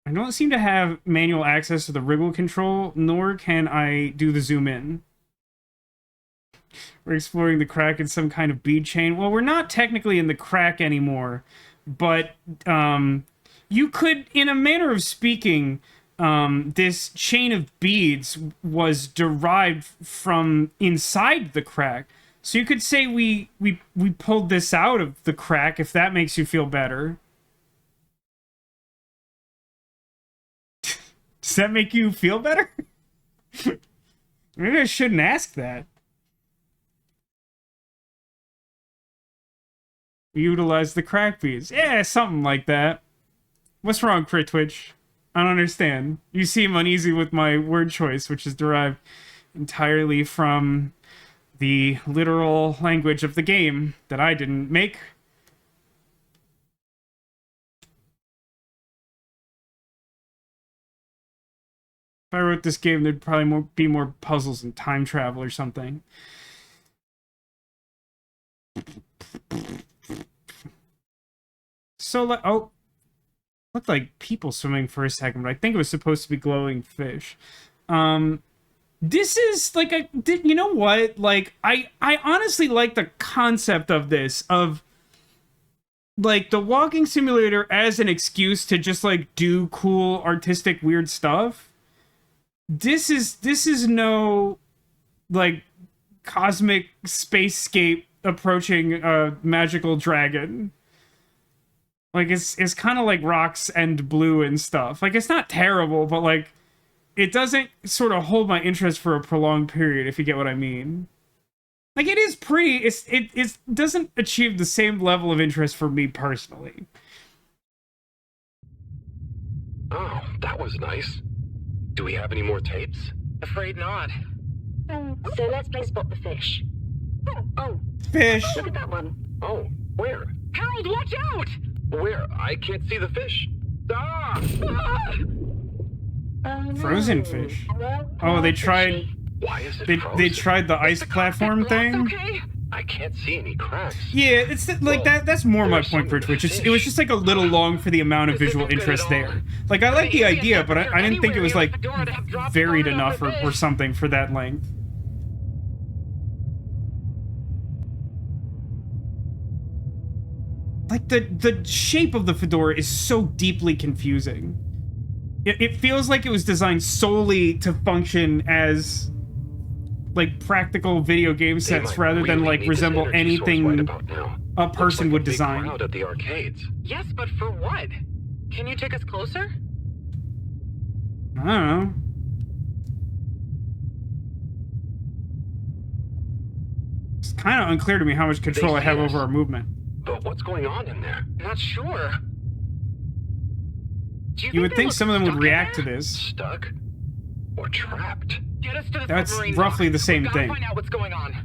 I don't seem to have manual access to the wriggle control, nor can I do the zoom in. We're exploring the crack in some kind of bead chain. Well, we're not technically in the crack anymore, but you could, in a manner of speaking, this chain of beads was derived from inside the crack. So you could say we pulled this out of the crack, if that makes you feel better. Does that make you feel better? Maybe I shouldn't ask that. Utilize the crack beads. Yeah, something like that. What's wrong, Crit Twitch? I don't understand. You seem uneasy with my word choice, which is derived entirely from the literal language of the game that I didn't make. If I wrote this game, there'd probably be more puzzles and time travel or something. So, oh, looked like people swimming for a second, but I think it was supposed to be glowing fish. This is like you know what? Like, I honestly like the concept of this, of like the walking simulator as an excuse to just like do cool, artistic, weird stuff. This is no like cosmic spacescape approaching a magical dragon. Like, it's kind of like Rocks and Blue and stuff. Like, it's not terrible, but, like, it doesn't sort of hold my interest for a prolonged period, if you get what I mean. Like, it is pretty. It doesn't achieve the same level of interest for me personally. Oh, that was nice. Do we have any more tapes? Afraid not. So let's play Spot the Fish. Oh, Fish. look at that one. Oh, where? Harold, watch out! Where? I can't see the fish. Ah! Oh, no. Frozen fish. Well, Oh, they fishy. tried. Why is it They frozen? tried the ice platform thing. Okay. I can't see any cracks. Yeah, it's like that. That's more my there's point for some Twitch. fish. It was just like a little long for the amount of This visual isn't good interest at all. there. Like I like the idea, but I didn't think it was like Anywhere near the fedora to have dropped varied fallen enough off the or fish. something for that length. Like the shape of the fedora is so deeply confusing. It feels like it was designed solely to function as like practical video game They sets might rather than really like need this resemble energy source anything right about now. a Looks person like would a big design. crowd at the arcades. Yes, but for what? Can you take us closer? I don't know. It's kind of unclear to me how much control I have see us. over our movement. But what's going on in there? Not sure. Do You would they think look some of them would stuck in react to there? this. Stuck? Or trapped? Get us to the That's submarine roughly dock. the same We've gotta thing. Find out what's going on.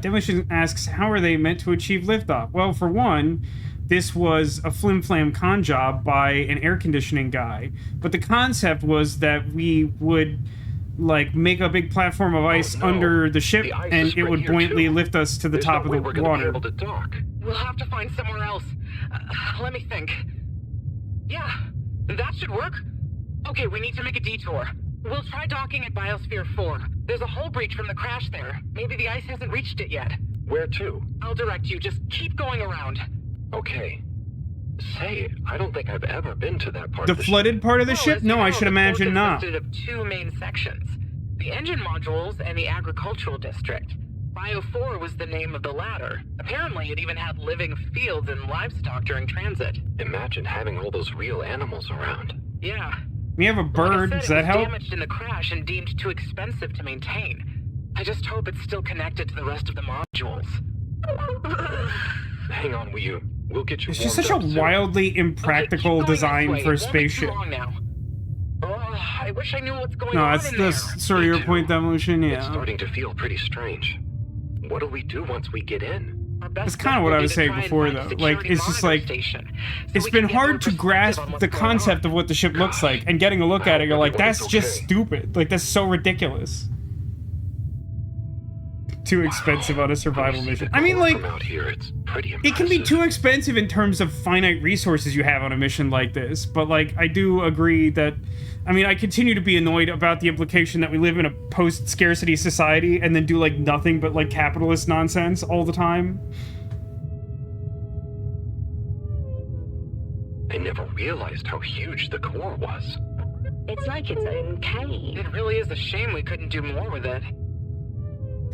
Demolition asks, how are they meant to achieve liftoff? Well, for one, this was a flim-flam con job by an air conditioning guy. But the concept was that we would, like, make a big platform of ice no. under the ship, The ice and is it right would here, buoyantly too. lift us to the There's top no of way the we're gonna water. be able to dock. We'll have to find somewhere else. Let me think. Yeah, that should work. Okay, we need to make a detour. We'll try docking at Biosphere 4. There's a hull breach from the crash there. Maybe the ice hasn't reached it yet. Where to? I'll direct you. Just keep going around. Okay. Say, I don't think I've ever been to that part The of the flooded part of the Well, ship? as you No, I know, should the port imagine not. consisted of two main sections. The engine modules and the agricultural district. Bio 4 was the name of the latter. Apparently, it even had living fields and livestock during transit. ship. Imagine having all those real animals around. Yeah. We have a bird. Like I Does said, that it was help? damaged in the crash and deemed too expensive to maintain. I just hope it's still connected to the rest of the modules. Hang on, will you? We'll get you It's just warmed such a up soon. wildly Okay, keep impractical going this design way. for a It won't be too spaceship. long now. I wish I knew what's going No, on that's in there. sort of your Me point, too. Demolition. It's Yeah. starting to feel pretty strange. What'll we do once we get in? Our best That's kinda bet what I would be was to saying try and before, find a though. security Like, it's just monitor like- station, so It's we been can get more hard to perspective grasp on what's the going concept on. of what the ship looks like, and getting a look at it, you're like, that's Everyone's just okay. stupid. Like, that's so ridiculous. Too expensive on a survival When you see mission. the I mean, core like, from out here, it's pretty it can be impressive. too expensive in terms of finite resources you have on a mission like this, but, like, I do agree that... I mean, I continue to be annoyed about the implication that we live in a post-scarcity society and then do, like, nothing but, like, capitalist nonsense all the time. I never realized how huge the core was. It's like its own cave. It really is a shame we couldn't do more with it.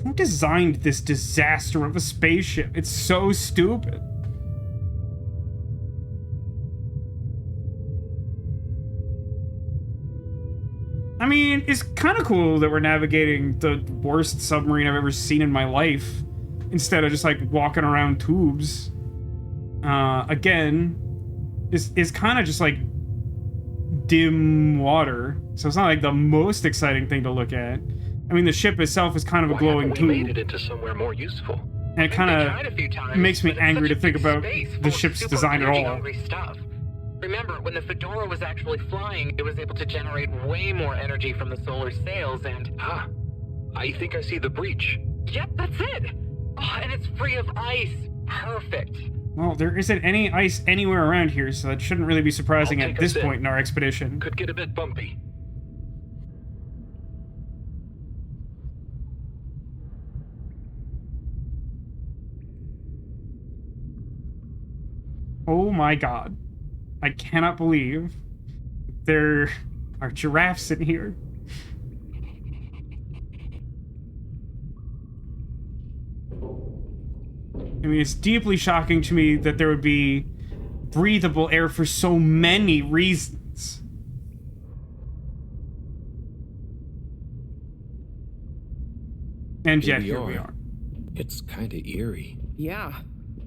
Who designed this disaster of a spaceship? It's so stupid. I mean, it's kind of cool that we're navigating the worst submarine I've ever seen in my life, instead of just, like, walking around tubes. Again, is kind of just, like, dim water, so it's not, like, the most exciting thing to look at. I mean, the ship itself is kind of a Why glowing haven't we made tube, it into somewhere more useful? and it I kind think they tried a of few times, makes me but it's angry such to a think big about space full the of ship's super design at all. energy-hungry stuff. Remember, when the Fedora was actually flying, it was able to generate way more energy from the solar sails and... Ah, I think I see the breach. Yep, that's it! Oh, and it's free of ice. Perfect. Well, there isn't any ice anywhere around here, so that shouldn't really be surprising I'll at take this us in. point in our expedition. Could get a bit bumpy. Oh my god. I cannot believe there are giraffes in here. I mean, it's deeply shocking to me that there would be breathable air for so many reasons. And yet, here we are. It's kind of eerie. Yeah.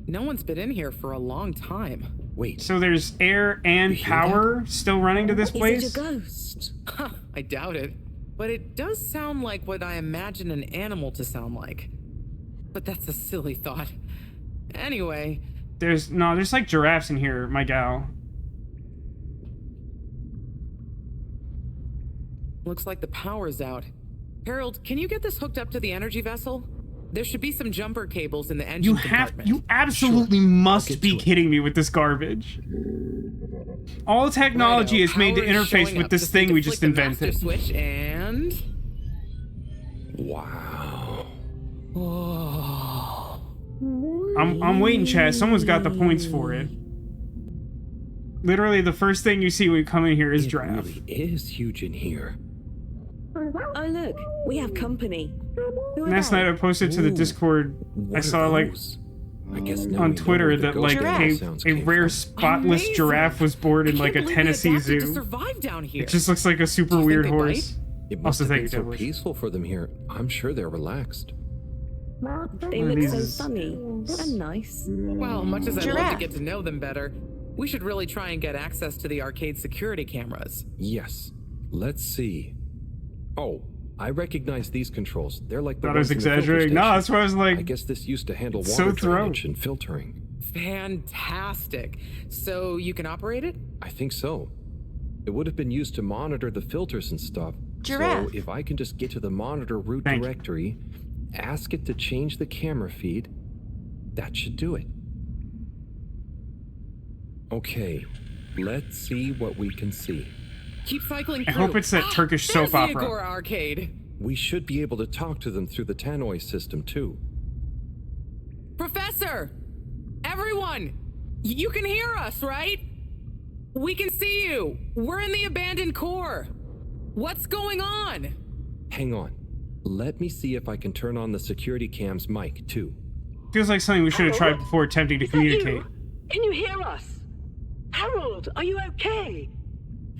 No one's been in here for a long time. Wait, So there's air and You hear power still running to this Is place? it a ghost? Huh, I doubt it. But it does sound like what I imagine an animal to sound like. But that's a silly thought. Anyway, There's like giraffes in here, my gal. looks like the power's out. Harold, can you get this hooked up to the energy vessel? There should be some jumper cables in the engine compartment. You absolutely must be kidding me with this garbage. All technology is made to Power is interface showing with up. this Just need thing to we flick just the master invented. switch and... wow. Oh. I'm waiting, chat. Someone's got the points for it. Literally, the first thing you see when you come in here is It giraffe. really is huge in here. Oh, look, we have company. Who are Last they? night I posted to the Ooh. Discord. What I are saw like those? I guess now on we know Twitter where the that ghost like animal a sounds a came rare from. spotless Amazing. giraffe was born in I like a can't believe they Tennessee adapted to zoo. survive down here. It just looks like a super Do you think weird they horse. It Also, must have thank been you, so Devilish. peaceful for them here. I'm sure they're relaxed. They One of look these so is- sunny and nice. Well, much as I'd love to Giraffe. get to know them better, we should really try and get access to the arcade security cameras. Yes. Let's see. Oh, I recognize these controls. They're like the Thought I was ones in the filter exaggerating. No, station. that's why I was like, I guess this used to handle so water thrown. drainage and filtering. Fantastic. So you can operate it? I think so. It would have been used to monitor the filters and stuff. Giraffe. So if I can just get to the monitor root Thank you. directory, ask it to change the camera feed, that should do it. Okay, let's see what we can see. Keep cycling I through. hope it's that Turkish There's soap the opera. Agora arcade. We should be able to talk to them through the tannoy system too. Professor! Everyone! You can hear us, right? We can see you. We're in the abandoned core. What's going on? Hang on. Let me see if I can turn on the security cam's mic too. feels like something we should have tried before attempting to Is that you? communicate. Can you hear us? Harold, are you okay?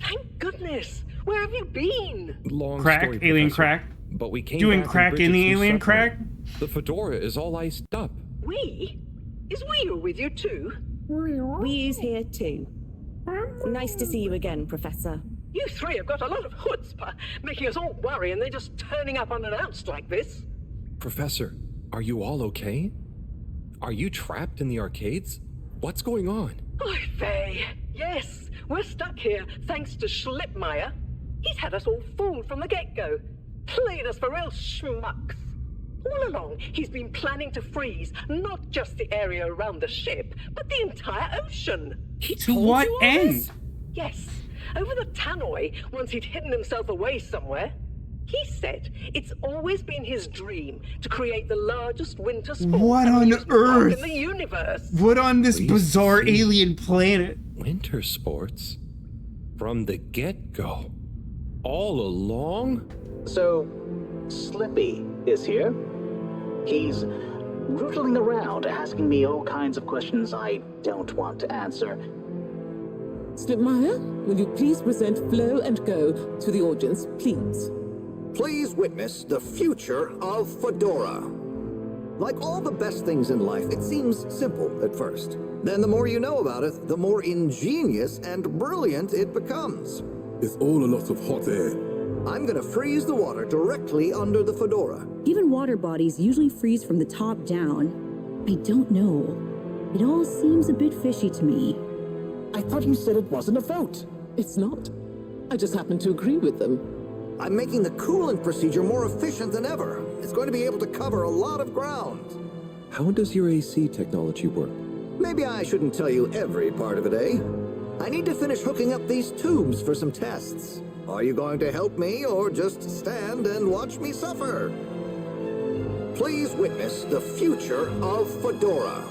Thank goodness. Where have you been? Long Crack, story, alien Professor, crack. But we came Doing back crack in the Bridget's new alien submarine. crack? The fedora is all iced up. We? Is we with you too? We's here too. Nice to see you again, Professor. You three have got a lot of chutzpah, making us all worry and then just turning up unannounced like this. Professor, are you all okay? Are you trapped in the arcades? What's going on? Oy vey. Yes, we're stuck here thanks to Schlipmeyer. He's had us all fooled from the get-go. Played us for real schmucks. All along, he's been planning to freeze not just the area around the ship, but the entire ocean. He To told what you all end? this? Yes, over the tannoy, once he'd hidden himself away somewhere. He said it's always been his dream to create the largest winter sports What on amusement park earth? in the universe. What on this Please bizarre see. alien planet? Winter sports? From the get-go? All along? So, Slippy is here. He's rootling around asking me all kinds of questions I don't want to answer. Slipmeyer, will you please present Flow and Go to the audience, please? Please witness the future of Fedora. Like all the best things in life, it seems simple at first. Then the more you know about it, the more ingenious and brilliant it becomes. It's all a lot of hot air. I'm gonna freeze the water directly under the Fedora. Even water bodies usually freeze from the top down. I don't know. It all seems a bit fishy to me. I thought you said it wasn't a vote. It's not. I just happen to agree with them. I'm making the coolant procedure more efficient than ever. It's going to be able to cover a lot of ground. How does your AC technology work? Maybe I shouldn't tell you every part of it, eh? I need to finish hooking up these tubes for some tests. Are you going to help me or just stand and watch me suffer? Please witness the future of Fedora.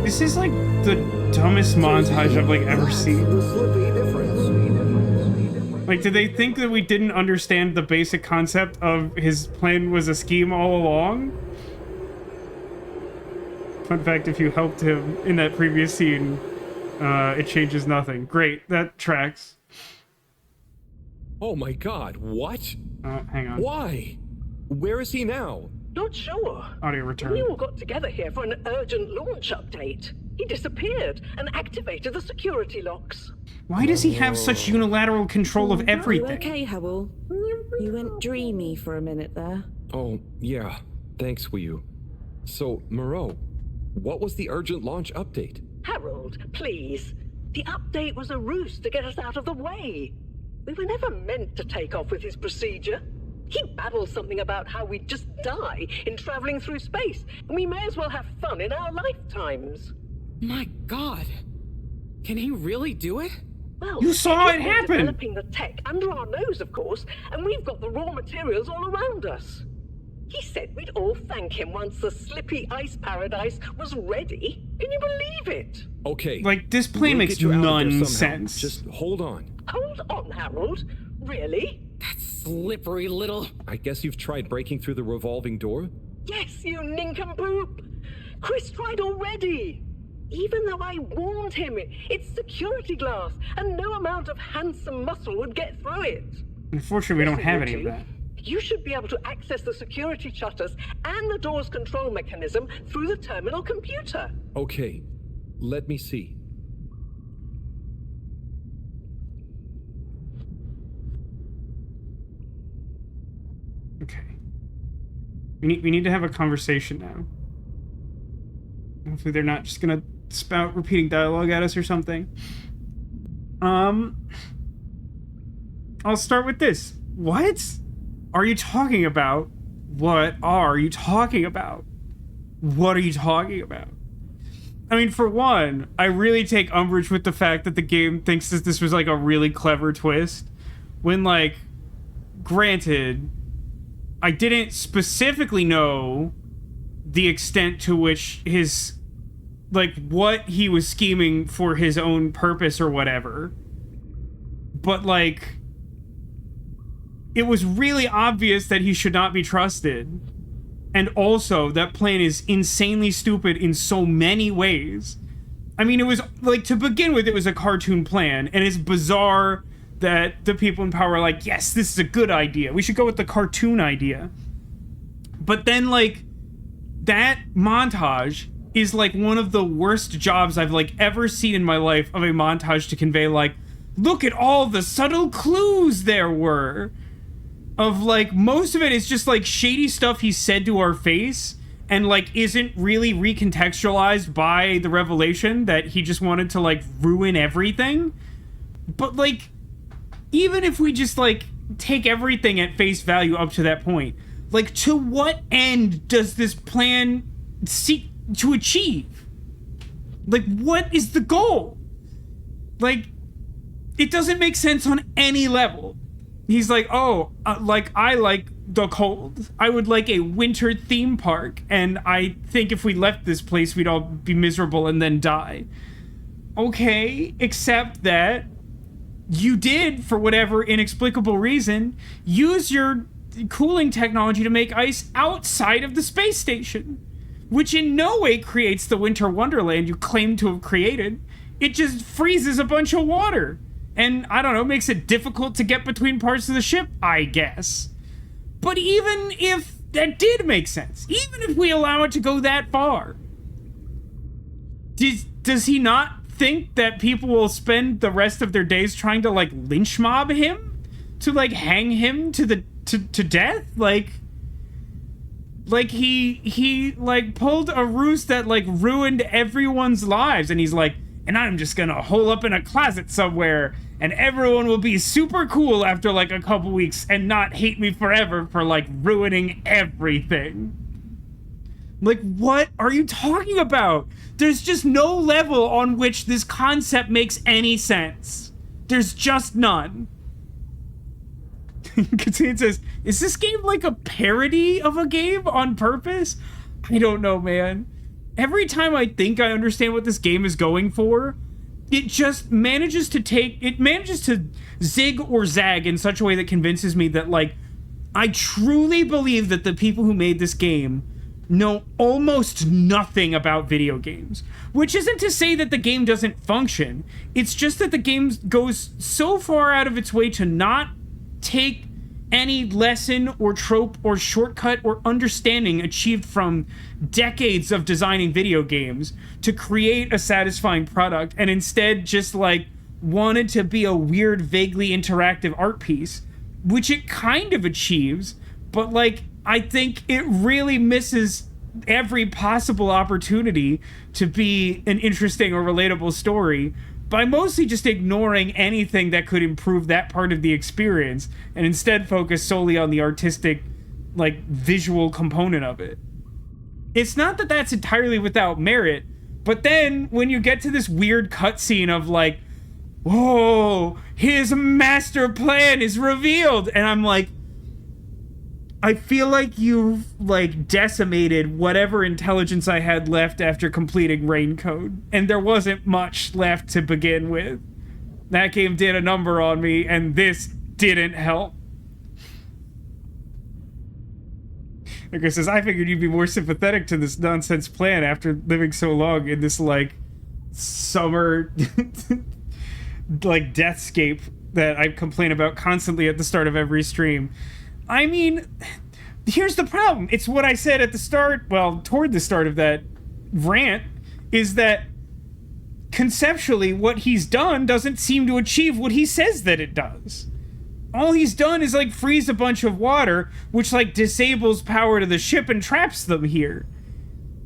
This is like the dumbest montage I've like ever seen. The Slippy difference. Like, did they think that we didn't understand the basic concept of his plan was a scheme all along? Fun fact, if you helped him in that previous scene, it changes nothing. Great, that tracks. Oh my god, what? Hang on. Why? Where is he now? Not sure. Audio return. We all got together here for an urgent launch update. He disappeared and activated the security locks. Why does he have such unilateral control of You everything? okay, Howell? You went dreamy for a minute there. Oh, yeah. Thanks, Wii. So, Moreau, what was the urgent launch update? Harold, please. The update was a ruse to get us out of the way. We were never meant to take off with his procedure. He babbles something about how we'd just die in traveling through space, and we may as well have fun in our lifetimes. My God. Can he really do it? Well, you saw it we're happen! Developing the tech under our nose, of course, and we've got the raw materials all around us. He said we'd all thank him once the slippy ice paradise was ready. Can you believe it? Okay. Like, this plan we'll makes get you out of there none somehow. sense. Just hold on. Hold on, Harold. Really? That slippery little... I guess you've tried breaking through the revolving door? Yes, you nincompoop. Chris tried already. Even though I warned him, it's security glass, and no amount of handsome muscle would get through it. Unfortunately, we don't have any of Richie, that. You should be able to access the security shutters and the door's control mechanism through the terminal computer. Okay, let me see. Okay. We need to have a conversation now. Hopefully they're not just gonna spout repeating dialogue at us or something. I'll start with this. What are you talking about? What are you talking about? What are you talking about? I mean, for one, I really take umbrage with the fact that the game thinks that this was like a really clever twist. When, like, granted, I didn't specifically know the extent to which his, like, what he was scheming for his own purpose or whatever. But, like, it was really obvious that he should not be trusted. And also, that plan is insanely stupid in so many ways. I mean, it was, like, to begin with, it was a cartoon plan, and it's bizarre that the people in power are like, yes, this is a good idea. We should go with the cartoon idea. But then, like, that montage is, like, one of the worst jobs I've, like, ever seen in my life of a montage to convey, like, look at all the subtle clues there were. Of, like, most of it is just, like, shady stuff he said to our face and, like, isn't really recontextualized by the revelation that he just wanted to, like, ruin everything. But, like, even if we just, like, take everything at face value up to that point, like, to what end does this plan seek to achieve? Like, what is the goal? Like, it doesn't make sense on any level. He's like, oh, like, I like the cold. I would like a winter theme park, and I think if we left this place, we'd all be miserable and then die. Okay, except that you did, for whatever inexplicable reason, use your cooling technology to make ice outside of the space station, which in no way creates the winter wonderland you claim to have created. It just freezes a bunch of water. And, I don't know, makes it difficult to get between parts of the ship, I guess. But even if that did make sense, even if we allow it to go that far, does he not think that people will spend the rest of their days trying to, like, lynch mob him? To, like, hang him to death? Like he, like, pulled a ruse that, like, ruined everyone's lives, and he's like, and I'm just gonna hole up in a closet somewhere, and everyone will be super cool after, like, a couple weeks and not hate me forever for, like, ruining everything. Like, what are you talking about? There's just no level on which this concept makes any sense. There's just none. It says, is this game like a parody of a game on purpose? I don't know, man. Every time I think I understand what this game is going for, it just manages to zig or zag in such a way that convinces me that, like, I truly believe that the people who made this game know almost nothing about video games. Which isn't to say that the game doesn't function. It's just that the game goes so far out of its way to not take any lesson or trope or shortcut or understanding achieved from decades of designing video games to create a satisfying product, and instead just like wanted to be a weird, vaguely interactive art piece, which it kind of achieves, but like I think it really misses every possible opportunity to be an interesting or relatable story by mostly just ignoring anything that could improve that part of the experience and instead focus solely on the artistic, like, visual component of it. It's not that that's entirely without merit, but then when you get to this weird cutscene of like, whoa, his master plan is revealed, and I'm like, I feel like you've, like, decimated whatever intelligence I had left after completing Raincode. And there wasn't much left to begin with. That game did a number on me, and this didn't help. Like I says, I figured you'd be more sympathetic to this nonsense plan after living so long in this, like, summer, like, deathscape that I complain about constantly at the start of every stream. I mean, here's the problem. It's what I said at the start, well, toward the start of that rant, is that conceptually what he's done doesn't seem to achieve what he says that it does. All he's done is, like, freeze a bunch of water, which, like, disables power to the ship and traps them here.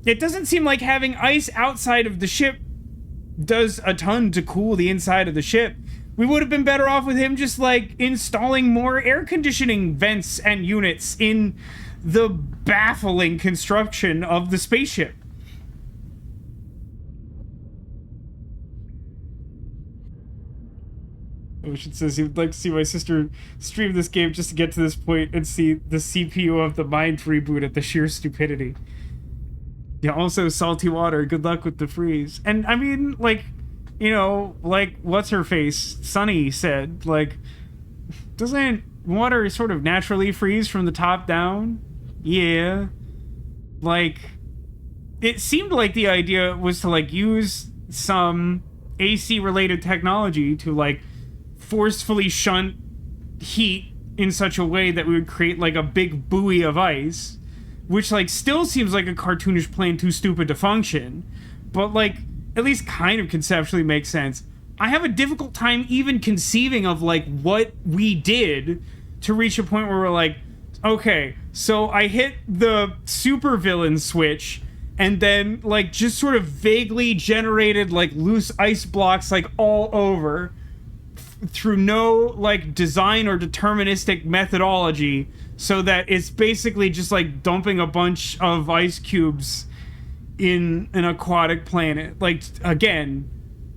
It doesn't seem like having ice outside of the ship does a ton to cool the inside of the ship. We would have been better off with him just, like, installing more air conditioning vents and units in the baffling construction of the spaceship. Ocean says he would like to see my sister stream this game just to get to this point and see the CPU of the Mind reboot at the sheer stupidity. Yeah, also salty water. Good luck with the freeze. And, I mean, like, you know, like, what's-her-face, Sunny said, like, doesn't water sort of naturally freeze from the top down? Yeah. Like, it seemed like the idea was to, like, use some AC-related technology to, like, forcefully shunt heat in such a way that we would create, like, a big buoy of ice, which, like, still seems like a cartoonish plan too stupid to function, but, like, at least kind of conceptually makes sense. I have a difficult time even conceiving of, like, what we did to reach a point where we're like, okay, so I hit the supervillain switch and then, like, just sort of vaguely generated, like, loose ice blocks, like, all over through no, like, design or deterministic methodology, so that it's basically just, like, dumping a bunch of ice cubes in an aquatic planet. Like, again,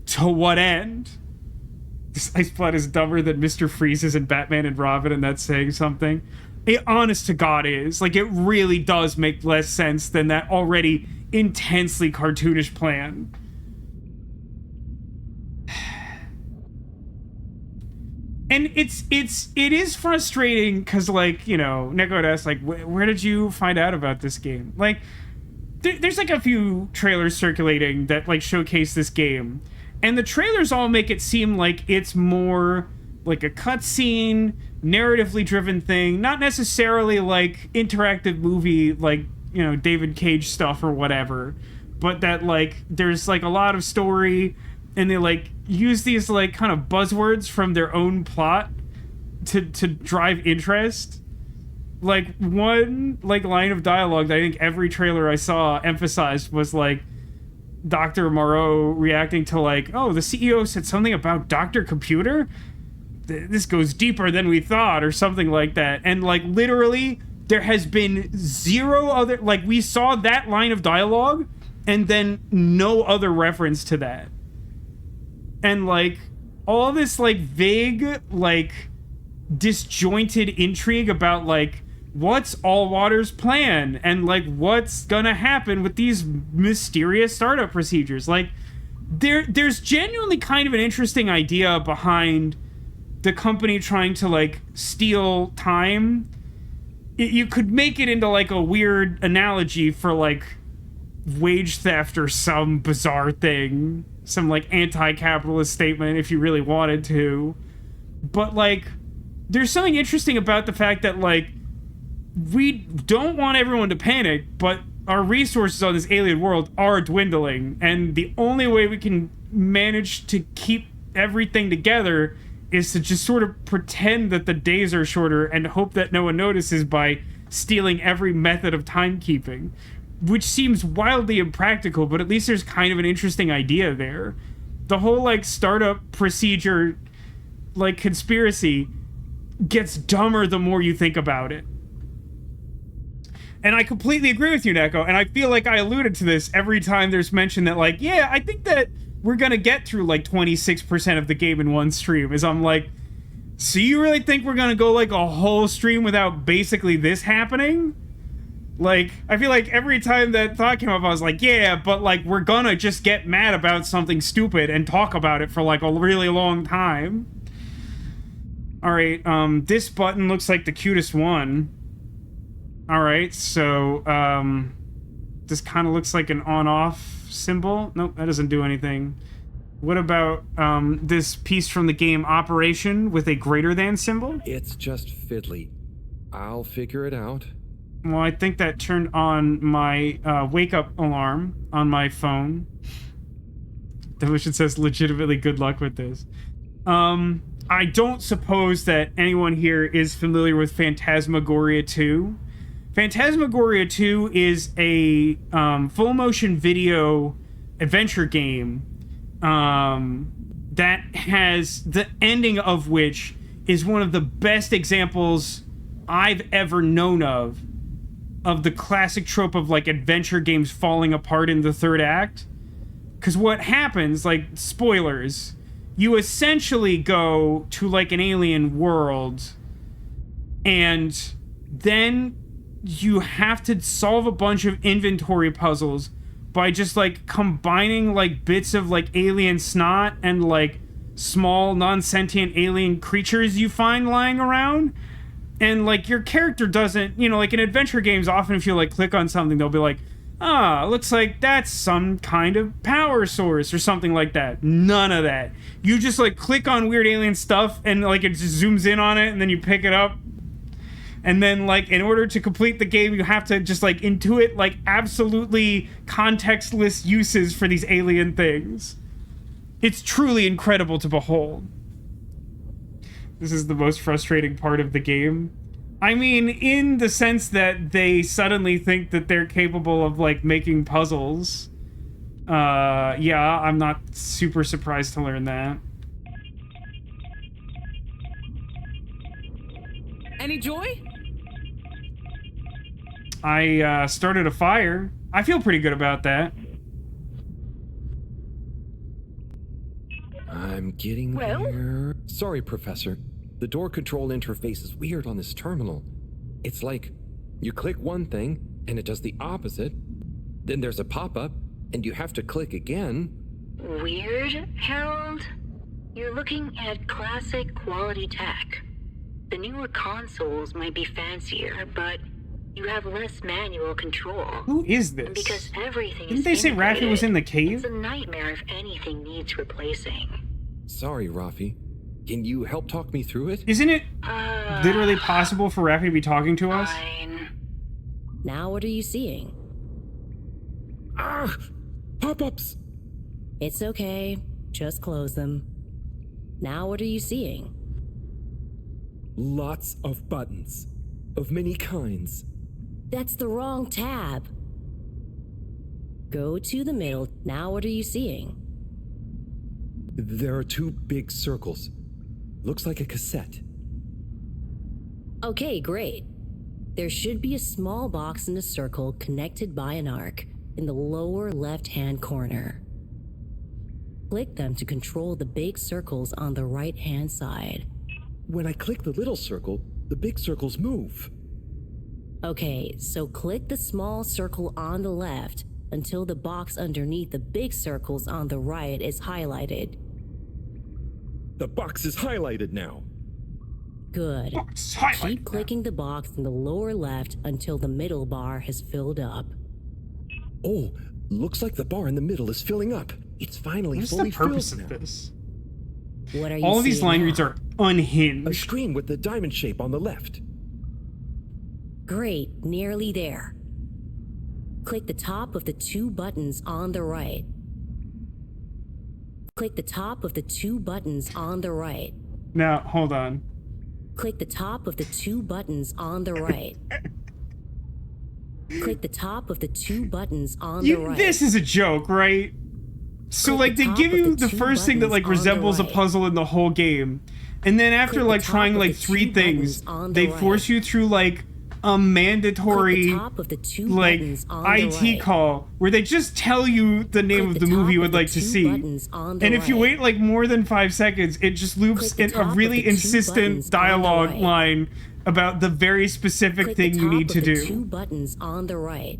to what end? This ice planet is dumber than Mr. Freeze's and Batman and Robin, and that's saying something. It, honest to God, is. Like, it really does make less sense than that already intensely cartoonish plan. And it is frustrating because, like, you know, Neko asks, like, where did you find out about this game? Like, there's, like, a few trailers circulating that, like, showcase this game. And the trailers all make it seem like it's more like a cutscene, narratively driven thing, not necessarily, like, interactive movie, like, you know, David Cage stuff or whatever. But that, like, there's, like, a lot of story, and they, like, use these, like, kind of buzzwords from their own plot to drive interest. Like, one, like, line of dialogue that I think every trailer I saw emphasized was, like, Dr. Moreau reacting to, like, oh, the CEO said something about Dr. Computer? This goes deeper than we thought, or something like that. And, like, literally, there has been zero other, like, we saw that line of dialogue, and then no other reference to that. And, like, all this, like, vague, like, disjointed intrigue about, like, what's Allwater's plan? And, like, what's gonna happen with these mysterious startup procedures? Like, there's genuinely kind of an interesting idea behind the company trying to, like, steal time. You could make it into, like, a weird analogy for, like, wage theft or some bizarre thing. Some, like, anti-capitalist statement if you really wanted to. But, like, there's something interesting about the fact that, like, we don't want everyone to panic, but our resources on this alien world are dwindling, and the only way we can manage to keep everything together is to just sort of pretend that the days are shorter and hope that no one notices by stealing every method of timekeeping, which seems wildly impractical, but at least there's kind of an interesting idea there. The whole, like, startup procedure, like, conspiracy gets dumber the more you think about it. And I completely agree with you, Neko, and I feel like I alluded to this every time there's mention that, like, yeah, I think that we're gonna get through, like, 26% of the game in one stream, is I'm like, so you really think we're gonna go, like, a whole stream without basically this happening? Like, I feel like every time that thought came up, I was like, yeah, but, like, we're gonna just get mad about something stupid and talk about it for, like, a really long time. Alright, this button looks like the cutest one. Alright, so, this kind of looks like an on-off symbol. Nope, that doesn't do anything. What about, this piece from the game Operation with a greater than symbol? It's just fiddly. I'll figure it out. Well, I think that turned on my, wake-up alarm on my phone. Which it says legitimately good luck with this. I don't suppose that anyone here is familiar with Phantasmagoria 2. Phantasmagoria 2 is a full-motion video adventure game that has the ending of which is one of the best examples I've ever known of the classic trope of, like, adventure games falling apart in the third act. Because what happens, like, spoilers, you essentially go to, like, an alien world, and then you have to solve a bunch of inventory puzzles by just, like, combining, like, bits of, like, alien snot and, like, small non-sentient alien creatures you find lying around. And, like, your character doesn't, you know, like, in adventure games, often if you, like, click on something, they'll be like, ah, looks like that's some kind of power source or something like that. None of that. You just, like, click on weird alien stuff and, like, it just zooms in on it and then you pick it up. And then, like, in order to complete the game, you have to just, like, intuit, like, absolutely contextless uses for these alien things. It's truly incredible to behold. This is the most frustrating part of the game. I mean, in the sense that they suddenly think that they're capable of, like, making puzzles. Yeah, I'm not super surprised to learn that. Any joy? I started a fire. I feel pretty good about that. I'm getting there. Sorry, Professor. The door control interface is weird on this terminal. It's like, you click one thing, and it does the opposite. Then there's a pop-up, and you have to click again. Weird, Harold? You're looking at classic quality tech. The newer consoles might be fancier, but you have less manual control. Who is this? And because everything Didn't is they say Raffi was in the cave? It's a nightmare if anything needs replacing. Sorry, Raffi. Can you help talk me through it? Isn't it literally possible for Raffi to be talking to us? Now what are you seeing? Ah! Pop-ups! It's okay. Just close them. Now what are you seeing? Lots of buttons. Of many kinds. That's the wrong tab. Go to the middle. Now what are you seeing? There are two big circles. Looks like a cassette. Okay, great. There should be a small box in a circle connected by an arc in the lower left-hand corner. Click them to control the big circles on the right-hand side. When I click the little circle, the big circles move. Okay, so click the small circle on the left until the box underneath the big circles on the right is highlighted. The box is highlighted now. Good. Keep clicking the box in the lower left until the middle bar has filled up. Oh, looks like the bar in the middle is filling up. It's finally fully filled now. What is the purpose of this? What are you All of these seeing line now? reads are unhinged. A screen with the diamond shape on the left. Great, nearly there. Click the top of the 2 buttons on the right. Click the top of the 2 buttons on the right. Now, hold on. Click the top of the 2 buttons on the right. Click the top of the 2 buttons on the right. This is a joke, right? So, Click like, the they top give of you the the 2 first thing that, like, buttons on the resembles a right. puzzle in the whole game. And then after, Click the like, top trying, of like, the 3 2 things, buttons on they the force right. you through, like, a mandatory, Click the top of the 2 like, buttons on the IT right. call where they just tell you the name Click of the the movie you top would of the like to 2 see. buttons on the And if you right. wait, like, more than 5 seconds, it just loops Click in the a top of really the 2 insistent buttons on the dialogue right. line about the very specific Click thing the you top need to of the do. 2 buttons on the right.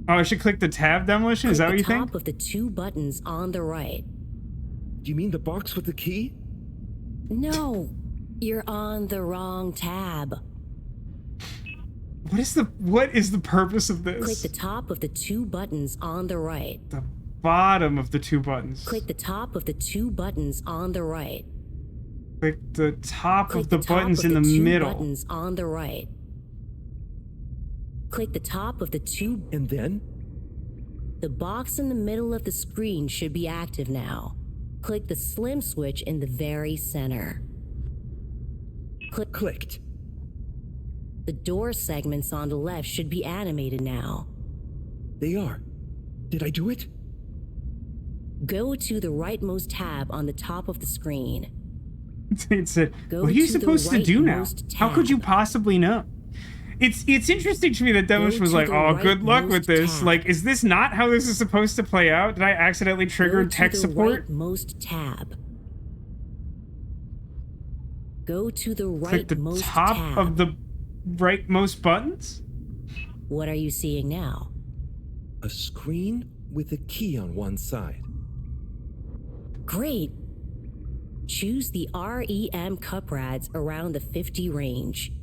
Oh, I should click the tab demolition? Is that what you Click the think? top of the 2 buttons on the right. Do you mean the box with the key? No, you're on the wrong tab. What is the purpose of this? Click the top of the 2 buttons on the right. The bottom of the 2 buttons. Click the top of the 2 buttons on the right. Click the top Click of the top buttons of in the 2 middle. buttons on the right. Click the top of the 2. And then? The box in the middle of the screen should be active now. Click the slim switch in the very center. Clicked. The door segments on the left should be animated now. They are. Did I do it? Go to the rightmost tab on the top of the screen. It said, Go what are you to the supposed to do now? rightmost How could you tab. possibly know? It's interesting to me that Devish Go was to like, the oh, good luck rightmost with this. tab. Like, is this not how this is supposed to play out? Did I accidentally trigger Go to tech the support? rightmost tab. Go to the Click the rightmost top tab. of the rightmost buttons? What are you seeing now? A screen with a key on one side. Great. Choose the REM cup rads around the 50 range.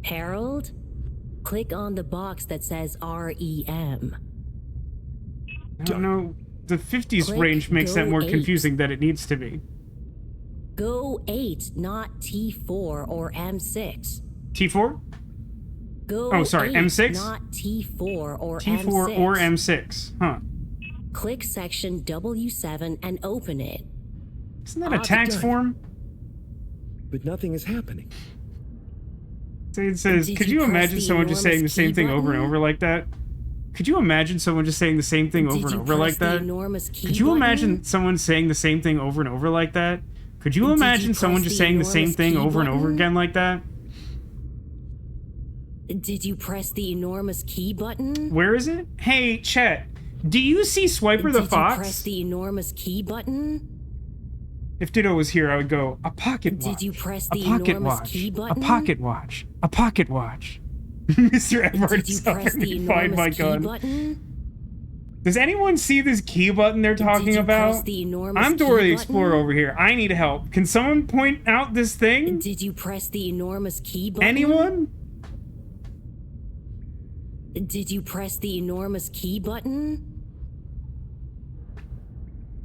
Harold, click on the box that says REM. I don't know. The 50s Click range makes that go more 8. confusing than it needs to be. Go 8, not T4 or M6. T4? Go Oh, sorry, 8, M6? not T4 or T4 M6. or M6. Huh. Click section W7 and open it. Isn't that a tax done. form? But nothing is happening. It says, Did could you you press imagine the someone just saying the enormous same key thing over and button? over like that? Could you imagine someone just saying the same thing over Did and you over press like the that? enormous key Could you button? imagine someone saying the same thing over and over like that? Could you Did you imagine someone press just the saying the same enormous thing key over and over button? again like that? Did you press the enormous key button? Where is it? Hey, Chet, do you see Swiper the Did you press Fox? the enormous key button? If Ditto was here, I would go, a pocket watch. Did you press a the pocket enormous watch. key A button? pocket watch. A pocket watch. Mr. Edwards Did you press helping the me find my enormous key gun. button? Does anyone see this key button they're talking Did you about? press the enormous I'm Dora key the Explorer button? over here. I need help. Can someone point out this thing? Did you press the enormous key button? Anyone? Did you press the enormous key button?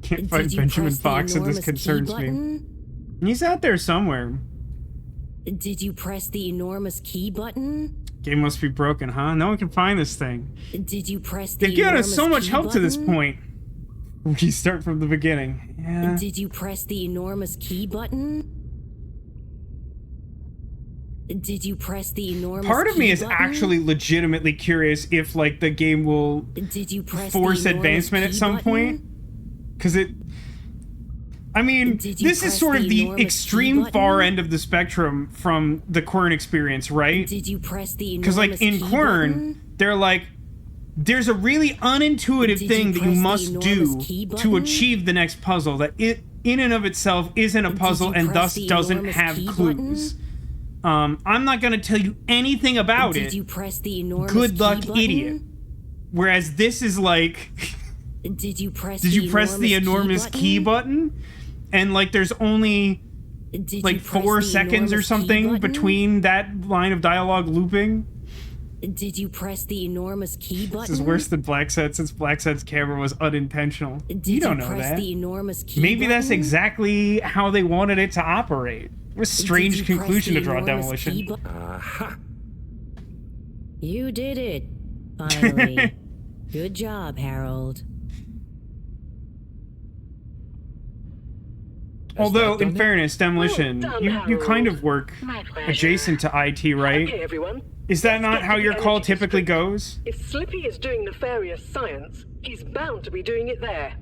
Can't find Did you Benjamin press the Fox and this enormous key concerns me. button? He's out there somewhere. Did you press the enormous key button? Game must be broken, huh? No one can find this thing. Did you press the They've given us enormous so much key help to this button? point. We start from the beginning. Yeah. Did you press the enormous key button? Did you press the enormous Part of me key is button? actually legitimately curious if, like, the game will Did you press force the enormous advancement at key some button? point. Because it... I mean, Did you this is press sort of the the enormous key extreme button? far end of the spectrum from the Quern experience, right? Did you press the Because, enormous like, in key Quern, button? they're like, there's a really unintuitive Did thing you that you press the must enormous do key to button? achieve the next puzzle that it, in and of itself, isn't a puzzle you and press thus the doesn't enormous have key clues. I'm not going to tell you anything about Did it. you press the enormous Good key luck, button? idiot. Whereas this is like, Did you press did you press the enormous key button? And like, there's only Did like you press 4 the seconds or enormous key something button? between that line of dialogue looping. Did you press the enormous key button? This is worse than Blackset since Blackset's camera was unintentional. You don't know press that. the enormous key Maybe that's button? exactly how they wanted it to operate. What a strange Did you press conclusion the to draw enormous Demolition. key bu- Aha! You did it. Finally. Good job, Harold. Although, that in done it? Fairness, Demolition, Well done, you kind Harold. of work My pleasure. adjacent to IT, right? Okay, everyone. Is that Let's not get how to your the call energy typically district. goes? If Slippy is doing nefarious science, he's bound to be doing it there.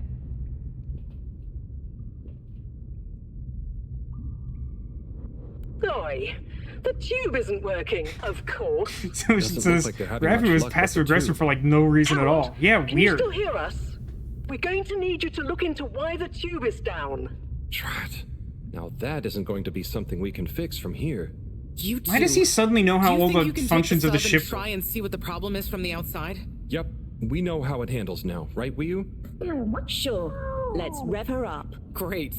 Oi, the tube isn't working, of course. So she Doesn't says, look like they're having Rafi much was luck with passive the aggressive tube. for like no reason at all. Harold, Yeah, can you weird. still hear us? We're going to need you to look into why the tube is down. Drat. Now that isn't going to be something we can fix from here. You two. Why does he suddenly know Do how you all think the you can functions take of the the sub ship and try and see what the problem is from the outside? Yep, we know how it handles now, right, Wii Sure. Let's rev her up. Great.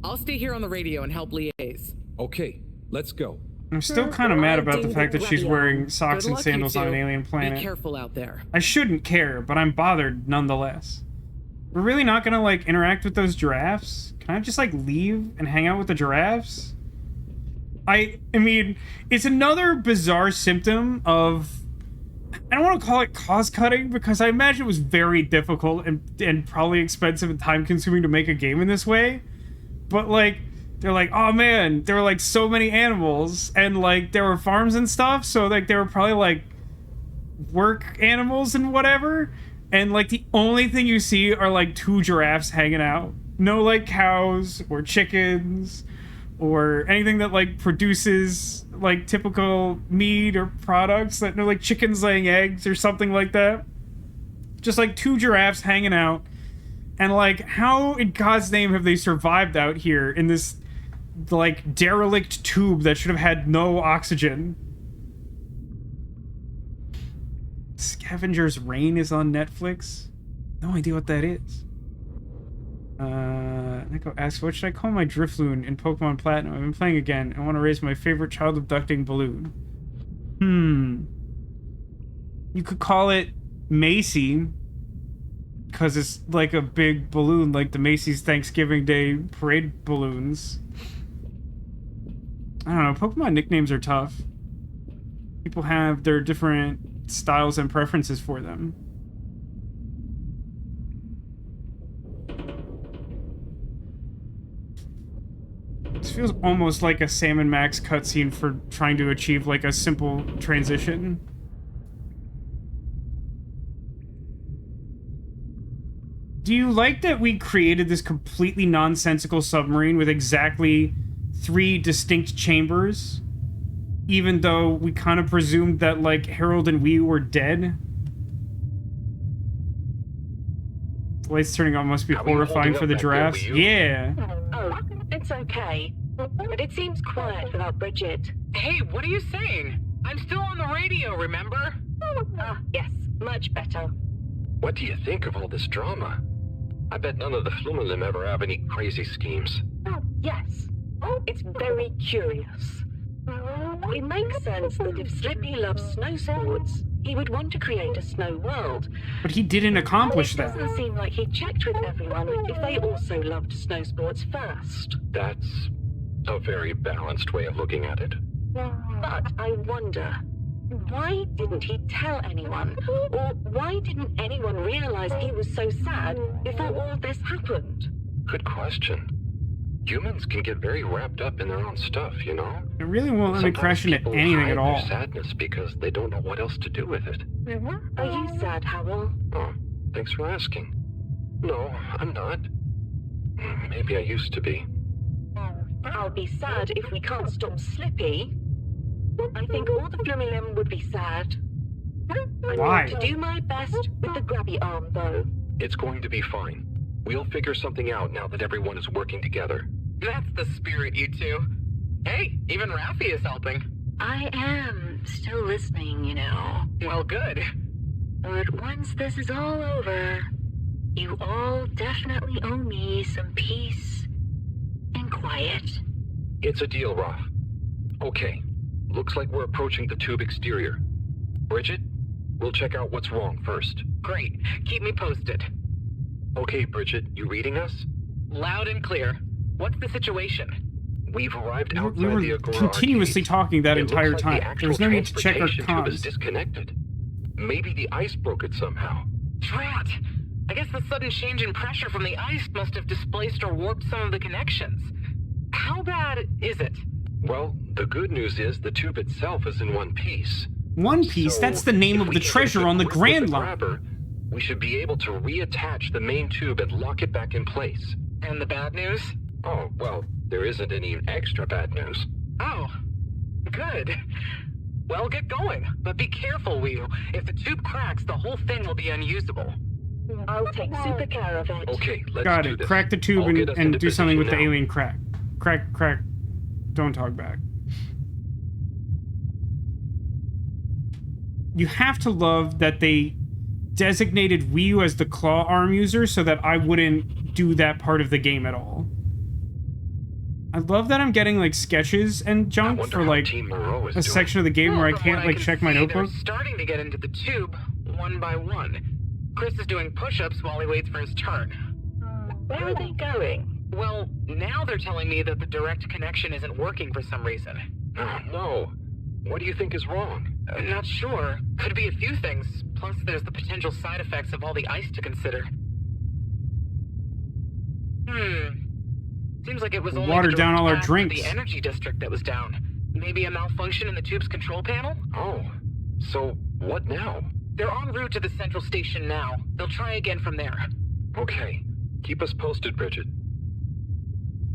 I'll stay here on the radio and help liaise. Okay, let's go. I'm still kind of mad about the fact that she's wearing socks Good and luck, you sandals on two. an alien planet. Be careful out there. I shouldn't care, but I'm bothered nonetheless. We're really not gonna, like, interact with those giraffes? Can I just, like, leave and hang out with the giraffes? I mean, it's another bizarre symptom of... I don't want to call it cost-cutting, because I imagine it was very difficult and probably expensive and time-consuming to make a game in this way. But, like, they're like, oh man, there were, like, so many animals, and, like, there were farms and stuff, so, like, they were probably, like, work animals and whatever, and, like, the only thing you see are, like, 2 giraffes hanging out. No, like, cows or chickens or anything that, like, produces, like, typical meat or products that, no, like, chickens laying eggs or something like that. Just, like, 2 giraffes hanging out. And, like, how in God's name have they survived out here in this, like, derelict tube that should have had no oxygen? Scavenger's Reign is on Netflix? No idea what that is. Nico asks, what should I call my Drifloon in Pokemon Platinum? I've been playing again. I want to raise my favorite child abducting balloon. You could call it Macy, because it's like a big balloon, like the Macy's Thanksgiving Day parade balloons. I don't know, Pokemon nicknames are tough. People have their different styles and preferences for them. This feels almost like a Sam and Max cutscene for trying to achieve like a simple transition. Do you like that we created this completely nonsensical submarine with exactly 3 distinct chambers? Even though we kind of presumed that, like, Harold and Wii were dead? The lights turning on must be horrifying for the giraffes. Yeah. Oh, it's okay. But it seems quiet without Bridget. Hey, what are you saying? I'm still on the radio, remember? Ah, yes, much better. What do you think of all this drama? I bet none of the Flumalim ever have any crazy schemes. Oh, yes. It's very curious. It makes sense that if Slippy loves snow sports, he would want to create a snow world. But he didn't accomplish It that. doesn't seem like he checked with everyone if they also loved snow sports first. That's a very balanced way of looking at it. But I wonder, why didn't he tell anyone? Or why didn't anyone realize he was so sad before all this happened? Good question. Humans can get very wrapped up in their own stuff, you know? It really won't let me crash into People anything hide at all. their sadness because they don't know what else to do with it. Are you sad, Howell? Oh, thanks for asking. No, I'm not. Maybe I used to be. I'll be sad if we can't stop Slippy. I think all the Flumilim would be sad. I'm Why? going to do my best with the grabby arm, though. It's going to be fine. We'll figure something out now that everyone is working together. That's the spirit, you two. Hey, even Raffi is helping. I am still listening, you know. Well, good. But once this is all over, you all definitely owe me some peace and quiet. It's a deal, Raph. Okay. Looks like we're approaching the tube exterior. Bridget, we'll check out what's wrong first. Great. Keep me posted. Okay, Bridget, you reading us? Loud and clear. What's the situation? We've arrived outside We were the Agora continuously arcade. talking that It entire looks like time. the There was no need to check our transportation tube is comms. disconnected. Maybe the ice broke it somehow. Drat! I guess the sudden change in pressure from the ice must have displaced or warped some of the connections. How bad is it? Well, the good news is the tube itself is in one piece. One Piece? That's the name of the treasure on the Grand Line. Grabber, we should be able to reattach the main tube and lock it back in place. And the bad news? Oh, well, there isn't any extra bad news. Oh, good. Well, get going, but be careful, Whew. If the tube cracks, the whole thing will be unusable. I'll take super care of it. Okay, let's Got do it. this. Crack the tube I'll get us and into do something with the position now. alien crack. Crack. Don't talk back. You have to love that they designated Ryu as the claw arm user so that I wouldn't do that part of the game at all. I love that I'm getting like sketches and junk for like a section of the game where I can't like check my notebook. They're starting to get into the tube one by one. Chris is doing push-ups while he waits for his turn. Where are they going? Well, now they're telling me that the direct connection isn't working for some reason. Oh, no. What do you think is wrong? Not sure. Could be a few things. Plus, there's the potential side effects of all the ice to consider. Seems like it was only Water the down all our direct path to drinks. the energy district that was down. Maybe a malfunction in the tube's control panel? Oh, so what now? They're en route to the central station now. They'll try again from there. Okay, keep us posted, Bridget.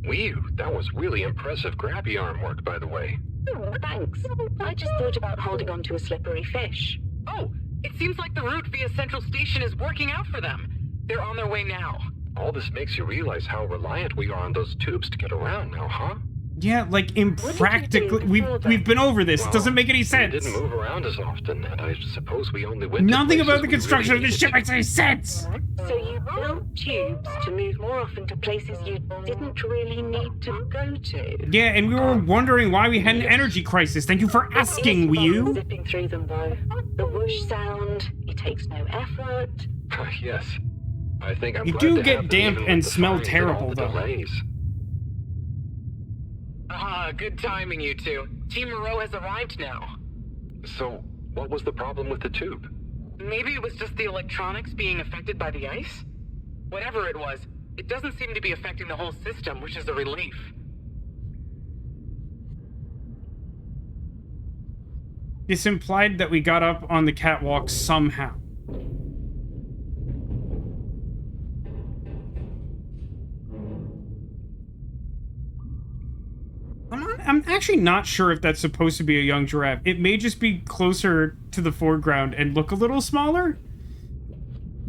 Whew, that was really impressive grabby arm work, by the way. Oh, thanks. I just thought about holding on to a slippery fish. Oh, it seems like the route via Central Station is working out for them. They're on their way now. All this makes you realize how reliant we are on those tubes to get around now, huh? Yeah, like impractically, we've been over this. It doesn't make any sense. We didn't move around as often, and I suppose we only went to Nothing about places the we construction really of this ship makes any sense. So you built tubes to move more often to places you didn't really need to go to. Yeah, and we were wondering why we had an energy crisis. Thank you for asking, Wii Zipping through them though. The whoosh sound, it takes no effort. Yes. I think I'm You glad do to get have them damp even and with the smell fines and all terrible, the though. delays. Good timing, you two. Team Moreau has arrived now. So, what was the problem with the tube? Maybe it was just the electronics being affected by the ice? Whatever it was, it doesn't seem to be affecting the whole system, which is a relief. It's implied that we got up on the catwalk somehow. I'm actually not sure if that's supposed to be a young giraffe. It may just be closer to the foreground and look a little smaller.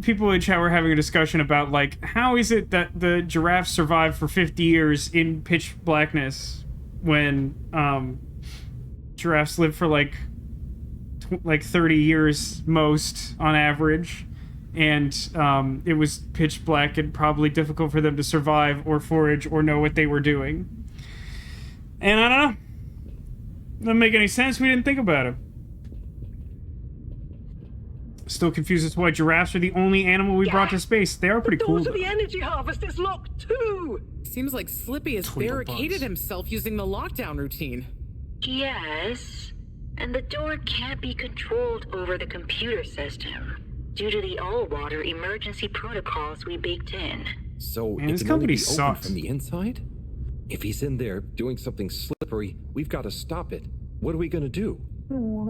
People in chat were having a discussion about, like, how is it that the giraffe survived for 50 years in pitch blackness when giraffes live for, like 30 years most on average, and it was pitch black and probably difficult for them to survive or forage or know what they were doing. And I don't know. Doesn't make any sense. We didn't think about it. Still confused as to why giraffes are the only animal we brought to space. They are pretty cool. The door to the energy harvest is locked too. Seems like Slippy has Twinkle barricaded bugs. himself using the lockdown routine. Yes, and the door can't be controlled over the computer system due to the all-water emergency protocols we baked in. So Man, it this can company only be open sucks. from the inside? If he's in there doing something slippery, we've got to stop it. What are we going to do?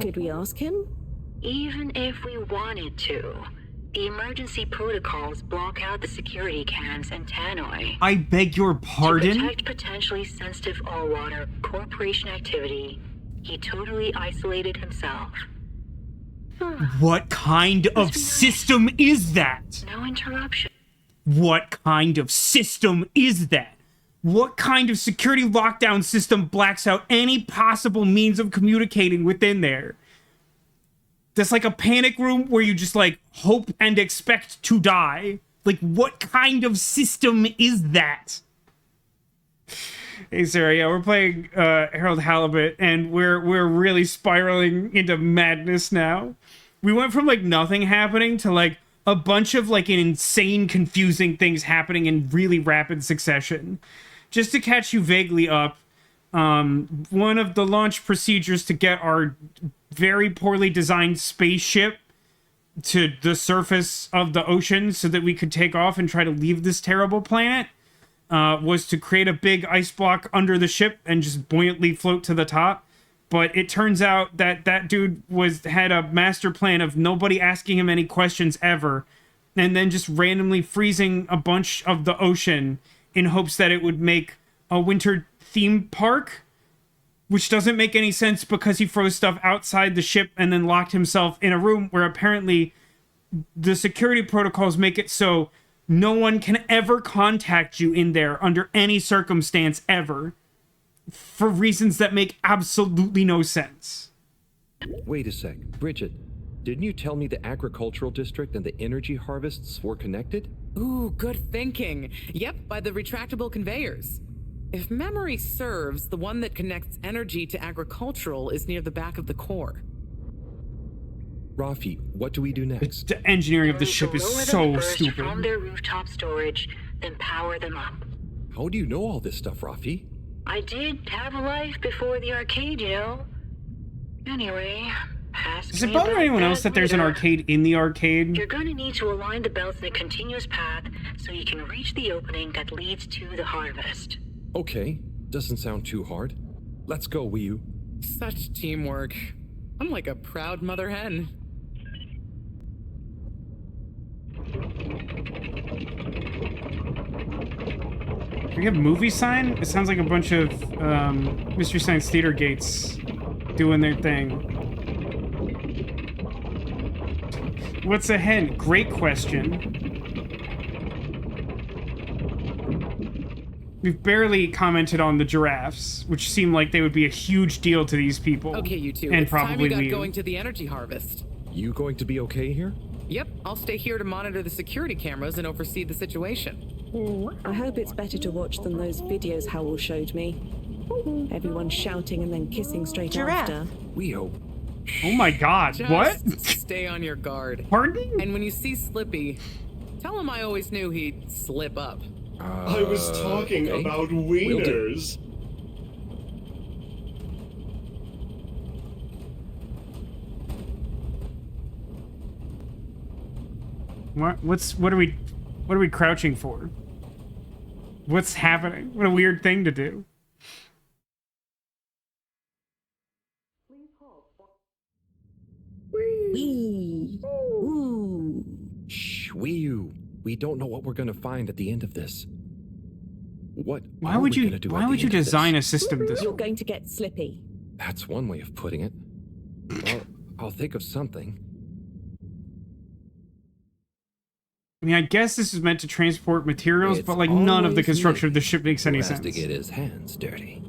Could we ask him? Even if we wanted to, the emergency protocols block out the security cams and tannoy. I beg your To pardon? protect potentially sensitive all-water corporation activity, he totally isolated himself. What kind of system is that? No interruption. What kind of system is that? What kind of security lockdown system blacks out any possible means of communicating within there? That's like a panic room where you just, like, hope and expect to die. Like, what kind of system is that? Hey Sarah, yeah, we're playing Harold Halibut, and we're really spiraling into madness now. We went from like nothing happening to like a bunch of like insane, confusing things happening in really rapid succession. Just to catch you vaguely up, one of the launch procedures to get our very poorly designed spaceship to the surface of the ocean so that we could take off and try to leave this terrible planet was to create a big ice block under the ship and just buoyantly float to the top. But it turns out that that dude had a master plan of nobody asking him any questions ever, and then just randomly freezing a bunch of the ocean in hopes that it would make a winter theme park, which doesn't make any sense because he froze stuff outside the ship and then locked himself in a room where apparently the security protocols make it so no one can ever contact you in there under any circumstance ever, for reasons that make absolutely no sense. Wait a sec. Bridget, didn't you tell me the agricultural district and the energy harvests were connected? Ooh, good thinking. Yep, by the retractable conveyors. If memory serves, the one that connects energy to agricultural is near the back of the core. Rafi, what do we do next? The engineering of the ship is so stupid. From their rooftop storage, then power them up. How do you know all this stuff, Rafi? I did have a life before the arcade, you know. Anyway, Does it bother anyone else that there's an arcade in the arcade? You're going to need to align the belts in a continuous path so you can reach the opening that leads to the harvest. Okay, doesn't sound too hard. Let's go, Wii U. Such teamwork. I'm like a proud mother hen. We have movie sign? It sounds like a bunch of Mystery Science Theater gates doing their thing. What's a hen? Great question. We've barely commented on the giraffes, which seem like they would be a huge deal to these people. Okay, you two. And It's time probably we got we. going to the energy harvest. You going to be okay here? Yep, I'll stay here to monitor the security cameras and oversee the situation. I hope it's better to watch than those videos Howell showed me. Everyone shouting and then kissing straight after. We hope. Oh my god, Just what? Stay on your guard. Pardon? And when you see Slippy, tell him I always knew he'd slip up. I was talking about wieners. What are we crouching for? What's happening? What a weird thing to do. Wee. Ooh. Shh, Wii U. We don't know what we're gonna find at the end of this. Why would you design a system this way? You're going to get Slippy. That's one way of putting it. Well, I'll think of something. I mean, I guess this is meant to transport materials, but like none of the construction of the ship makes any sense. To get his hands dirty.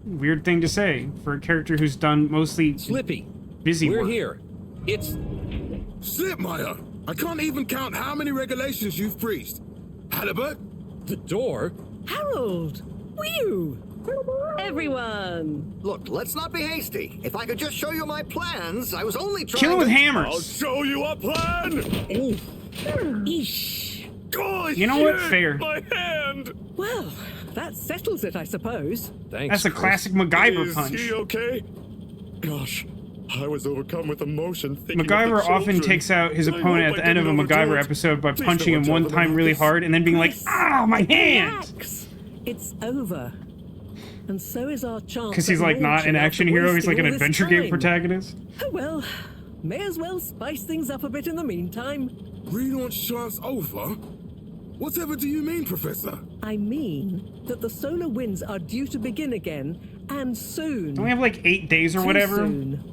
Weird thing to say for a character who's done mostly Slippy. Busy We're work. here. It's Slipmire! I can't even count how many regulations you've breached. Halibut? The door? Harold! Whew! Everyone! Look, let's not be hasty. If I could just show you my plans, I was only trying Kill to... with hammers! I'll show you a plan! Eesh. Gosh, You know what? Fair. My hand! Well, that settles it, I suppose. Thanks. That's a Chris. classic MacGyver Is punch. he okay? Gosh, I was overcome with emotion thinking of the MacGyver often children. takes out his I opponent hope at I the end of a didn't overdo MacGyver it. episode by Please punching don't him one tell them time like really this. hard and then being like, "Ah, my hand!" Relax. It's over. And so is our chance. Because he's at like not launching an action after hero, he's like an wasting all this adventure game time. protagonist. Oh, well, may as well spice things up a bit in the meantime. Relaunch chance over? Whatever do you mean, Professor? I mean that the solar winds are due to begin again, and soon. Don't we have like 8 days or Too whatever? soon.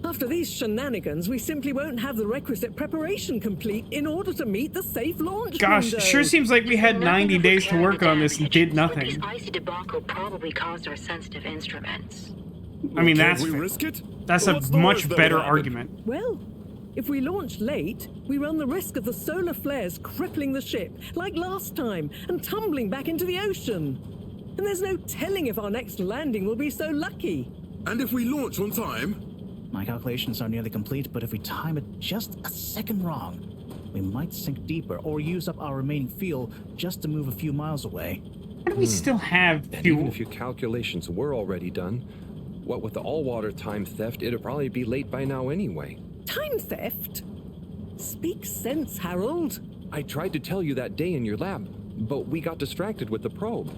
After these shenanigans, we simply won't have the requisite preparation complete in order to meet the safe launch Gosh, window. it sure seems like we had 90 days to work on this and did nothing. This icy debacle probably caused our sensitive instruments. I mean, Can't that's we fair. risk it? That's a What's the much worst that better would happen? argument. Well, If we launch late, we run the risk of the solar flares crippling the ship, like last time, and tumbling back into the ocean. And there's no telling if our next landing will be so lucky. And if we launch on time? My calculations are nearly complete, but if we time it just a second wrong, we might sink deeper or use up our remaining fuel just to move a few miles away. Why do we still have And fuel? even if your calculations were already done, what with the all-water time theft, it'd probably be late by now anyway. Time theft? Speak sense, Harold. I tried to tell you that day in your lab, but we got distracted with the probe.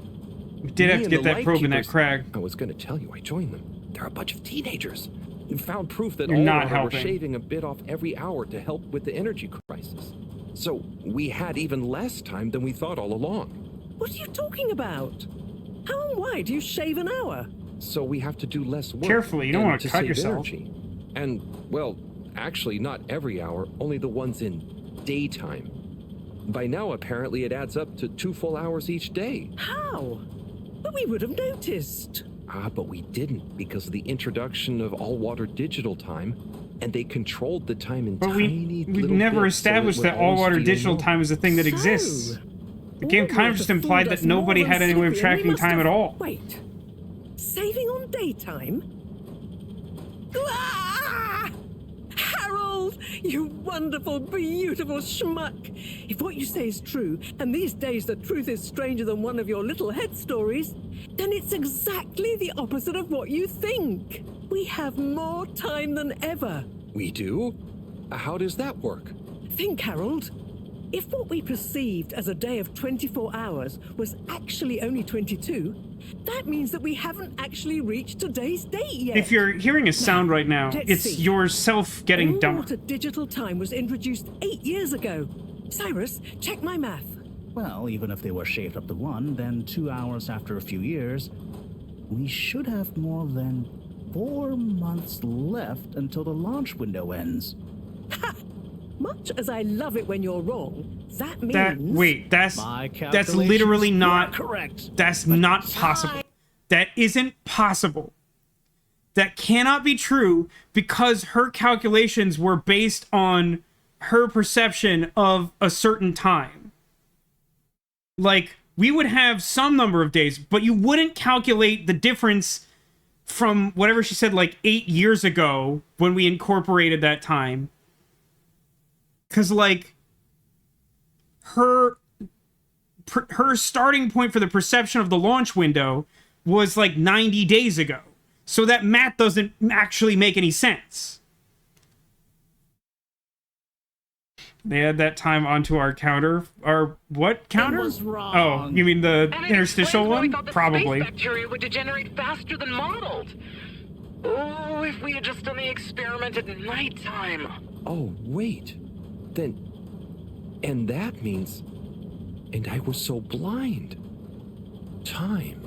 We did have to get that probe in that crag. I was going to tell you, I joined them. They're a bunch of teenagers. We found proof that You're not all-water were helping. shaving a bit off every hour to help with the energy crisis. So we had even less time than we thought all along. What are you talking about? How and why do you shave an hour? So we have to do less work. Carefully, you don't and want to cut save yourself. energy. And, well, actually not every hour, only the ones in daytime. By now, apparently, it adds up to 2 full hours each day. How? But we would have noticed. But we didn't because of the introduction of all-water digital time, and they controlled the time in But tiny we've little never bits, so it established would that all-water always feel digital normal. time is a thing that exists. The game kind of just implied that nobody had any way of tracking time at all. Wait. Saving on daytime? Ah! Harold, you wonderful, beautiful schmuck. If what you say is true, and these days the truth is stranger than one of your little head stories, then it's exactly the opposite of what you think. We have more time than ever. We do? How does that work? Think, Harold. If what we perceived as a day of 24 hours was actually only 22, that means that we haven't actually reached today's date yet. If you're hearing a sound right now, let's it's see. yourself getting dumber. All-water digital time was introduced 8 years ago. Cyrus, check my math. Well, even if they were shaved up to 1, then 2 hours after a few years, we should have more than 4 months left until the launch window ends. Much as I love it when you're wrong, that means... That's literally not correct. That's not possible. That isn't possible. That cannot be true because her calculations were based on her perception of a certain time. Like, we would have some number of days, but you wouldn't calculate the difference from whatever she said, like 8 years ago when we incorporated that time. Because, like, her starting point for the perception of the launch window was, like, 90 days ago. So that math doesn't actually make any sense. They add that time onto our counter. Our what counter? It was wrong. Oh, you mean the And it interstitial explains why we one? thought the Probably. space bacteria would degenerate faster than modeled. Oh, if we had just done the experiment at nighttime. Oh, wait. Then... And that means... And I was so blind. Time.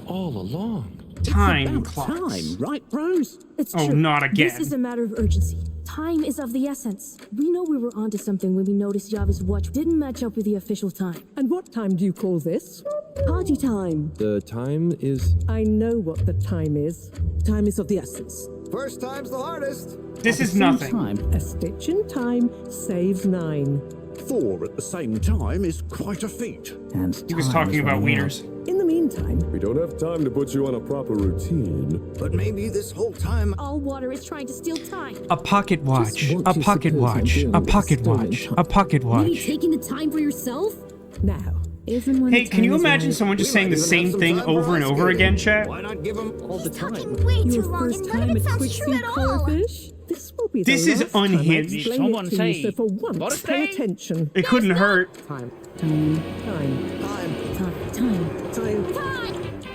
All along. Time clocks. Time, right, Rose? It's Oh, true. not again. This is a matter of urgency. Time is of the essence. We know we were onto something when we noticed Java's watch didn't match up with the official time. And what time do you call this? Party time. The time is... I know what the time is. Time is of the essence. First time's the hardest. This is nothing. A stitch in time saves 9. 4 at the same time is quite a feat. And He was talking about wieners. In the meantime, we don't have time to put you on a proper routine. But maybe this whole time... All water is trying to steal time. A pocket watch. what A do you pocket suppose I'm watch. doing A with pocket stolen watch. time? A pocket Maybe watch. taking the time for yourself? Now, even when Hey, the can you time is imagine right, someone just saying the same thing over and over again, chat? Why not give him all the time? Way your too long, first and none time of at it sounds Quick true Sea at all. Colorfish? This will be the This is last time I unhinged. explain Someone it to say, you, so for once, "Gotta pay stay." attention. It couldn't hurt. Time. Time.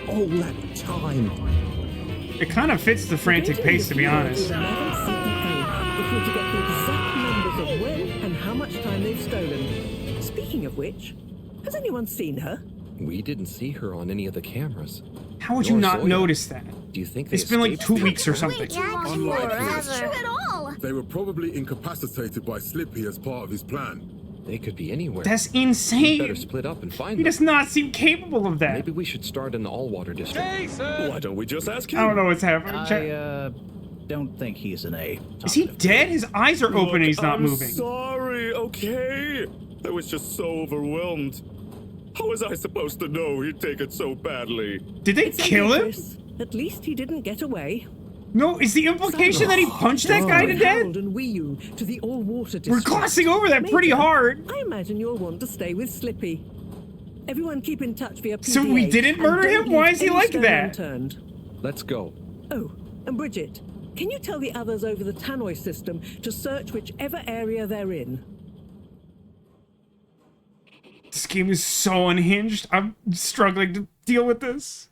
All that time. It kind of fits the frantic pace, to be honest. If we're to get the exact numbers of when and how much time they've stolen. Speaking of which, has anyone seen her? We didn't see her on any of the cameras. How would you Nor not Zoya. notice that? Do you think they It's been like escaped? 2 weeks or something. Wait, Jack, that's true at all. They were probably incapacitated by Slippy as part of his plan. They could be anywhere. That's We insane. better split up and find He them. does not seem capable of that. Maybe we should start in the all-water district. Why don't we just ask him? I don't know what's happening, chat. don't think he's in a... Is he dead? His eyes are open and he's not I'm moving. Sorry, okay? I was just so overwhelmed. How was I supposed to know he'd take it so badly? Did they kill him? At least he didn't get away. No, is the implication that he punched that guy to death? And Wii U to the all-water We're district. glossing over that pretty hard. I imagine you'll want to stay with Slippy. Everyone keep in touch via PDA. So we didn't murder him? Why is he like that? Let's go. Oh, and Bridget, can you tell the others over the tannoy system to search whichever area they're in? This game is so unhinged. I'm struggling to deal with this.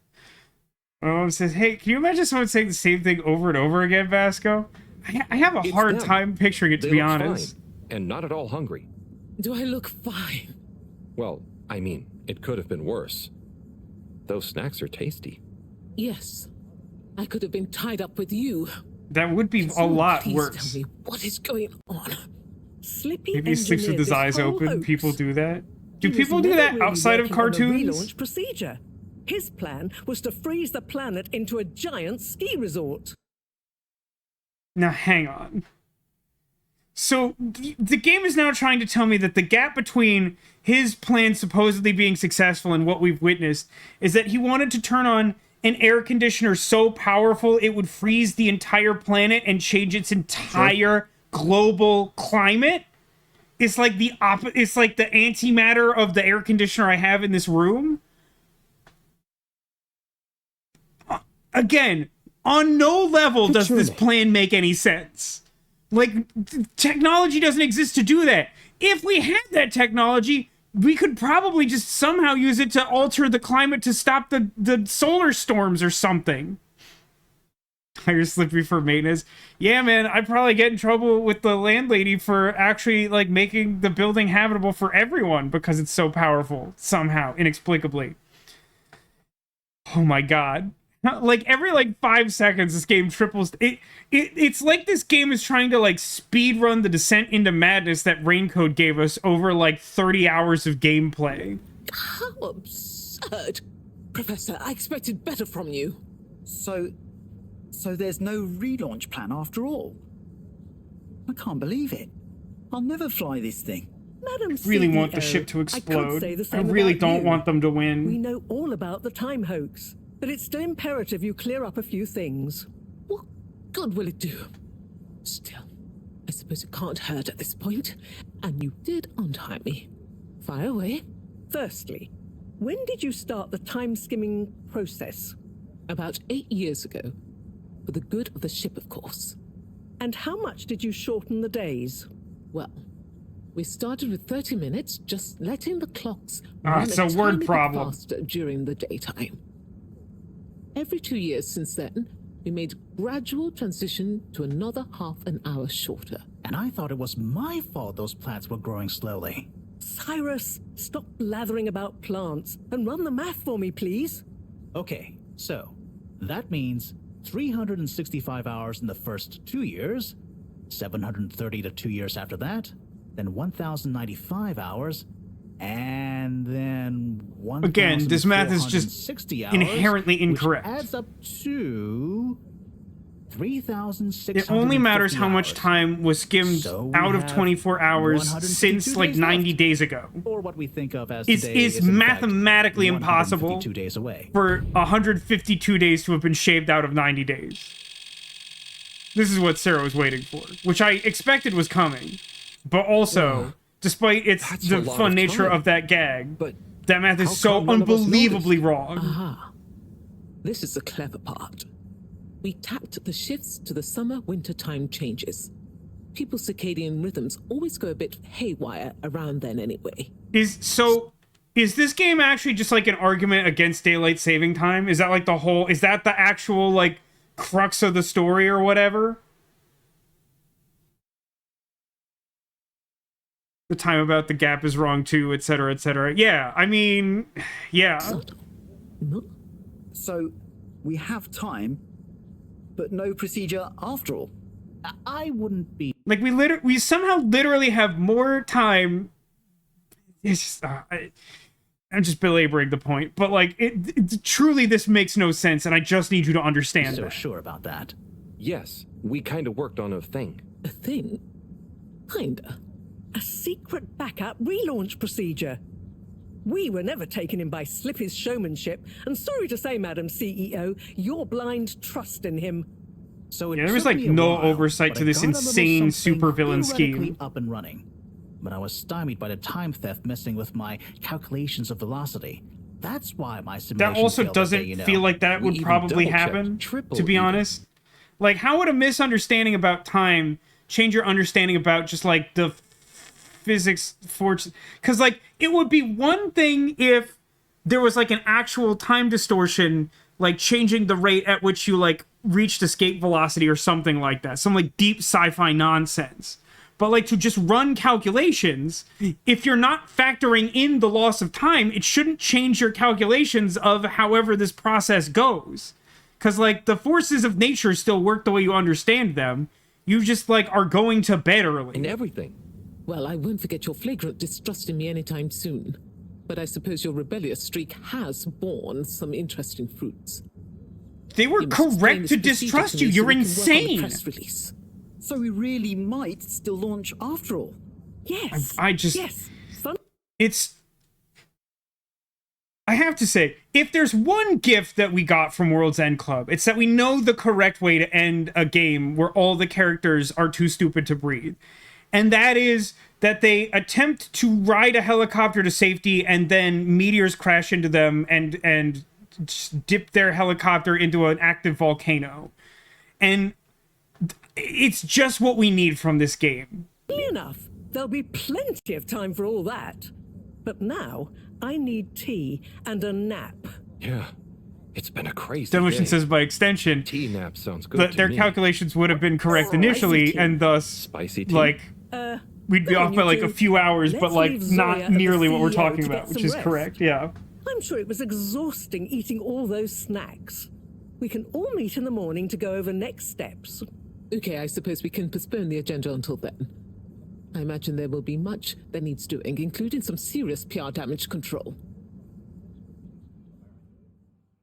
Oh, says, hey, can you imagine someone saying the same thing over and over again, Vasco? I have a hard time picturing it, to be honest. Fine, and not at all hungry. Do I look fine? Well, I mean, it could have been worse. Those snacks are tasty. Yes. I could have been tied up with you. That would be a lot worse. Tell me what is going on? Slippy Maybe he sleeps with his eyes open. Hoax. People do that. Do people do that outside of cartoons? Relaunch procedure. His plan was to freeze the planet into a giant ski resort. Now, hang on. So, the game is now trying to tell me that the gap between his plan supposedly being successful and what we've witnessed is that he wanted to turn on an air conditioner so powerful it would freeze the entire planet and change its entire global climate. It's like the it's like the antimatter of the air conditioner I have in this room. Again, on no level does this plan make any sense. Like, technology doesn't exist to do that. If we had that technology, we could probably just somehow use it to alter the climate to stop the solar storms or something. Hire Slippy for maintenance. Yeah, man, I'd probably get in trouble with the landlady for actually, like, making the building habitable for everyone because it's so powerful, somehow, inexplicably. Oh my god. Like, every, 5 seconds, this game triples... It's like this game is trying to, speedrun the descent into madness that Raincode gave us over, 30 hours of gameplay. How absurd. Professor, I expected better from you. So there's no relaunch plan after all? I can't believe it. I'll never fly this thing. Madam Really CEO, want the ship to explode. I really don't want them to win. We know all about the time hoax, but it's still imperative you clear up a few things. What good will it do? Still, I suppose it can't hurt at this point. And you did untie me. Fire away. Firstly, when did you start the time-skimming process? About 8 years ago. For the good of the ship, of course. And how much did you shorten the days? Well, we started with 30 minutes, just letting the clocks it's a word problem. faster during the daytime. Every 2 years since then, we made gradual transition to another half an hour shorter. And I thought it was my fault those plants were growing slowly. Cyrus, stop blathering about plants and run the math for me, please. Okay, so that means 365 hours in the first 2 years, 730 to 2 years after that, then 1,095 hours, and then 1,460 Again, this math is just hours, inherently incorrect. Which adds up to 3,650 It only matters how much hours. time was skimmed out of 24 hours since 90 days ago. Or what we think of as It's today is mathematically in fact impossible 152 days away. for 152 days to have been shaved out of 90 days. This is what Sarah was waiting for, which I expected was coming. But also, despite the fun nature of that gag, that math is so unbelievably wrong. Aha. This is the clever part. We tapped the shifts to the summer-winter time changes. People's circadian rhythms always go a bit haywire around then anyway. Is this game actually just like an argument against daylight saving time? Is that the actual crux of the story or whatever? The time about the gap is wrong too, etc., etc. Yeah, I mean, yeah. So we have time, but no procedure after all. I wouldn't be... we somehow literally have more time. It's just, I'm just belaboring the point, but truly this makes no sense, and I just need you to understand So that. sure about that. Yes, we kinda worked on a thing. A thing? Kinda. A secret backup relaunch procedure. We were never taken in by Slippy's showmanship, and sorry to say, Madam CEO, your blind trust in him. So Yeah, there was like no oversight to this insane supervillain scheme. Up and running, but I was stymied by the time theft messing with my calculations of velocity. That's why my simulation That also failed doesn't day, you know. feel like that would probably happen, to be honest. Like, how would a misunderstanding about time change your understanding about just, like, the physics force? Because, like, it would be one thing if there was, like, an actual time distortion, like, changing the rate at which you, like, reached escape velocity or something like that. Some, like, deep sci-fi nonsense. But, like, to just run calculations, if you're not factoring in the loss of time, it shouldn't change your calculations of however this process goes. Because, like, the forces of nature still work the way you understand them. You just, like, are going to bed early. And everything. Well, I won't forget your flagrant distrust in me anytime soon. But I suppose your rebellious streak has borne some interesting fruits. They were correct to distrust you. You're insane. So we really might still launch after all. Yes. I just... Yes. It's... I have to say, if there's one gift that we got from World's End Club, it's that we know the correct way to end a game where all the characters are too stupid to breathe. And that is that they attempt to ride a helicopter to safety and then meteors crash into them and just dip their helicopter into an active volcano. And it's just what we need from this game. Enough. There'll be plenty of time for all that. But now, I need tea and a nap. Yeah, it's been a crazy Demolition day. says by extension, T-nap sounds good to their me. calculations would have been correct initially, and thus, Spicy tea? like, we'd be off by like a few hours, but like not nearly what we're talking about, which is correct, yeah. I'm sure it was exhausting eating all those snacks. We can all meet in the morning to go over next steps. Okay, I suppose we can postpone the agenda until then. I imagine there will be much that needs doing, including some serious PR damage control.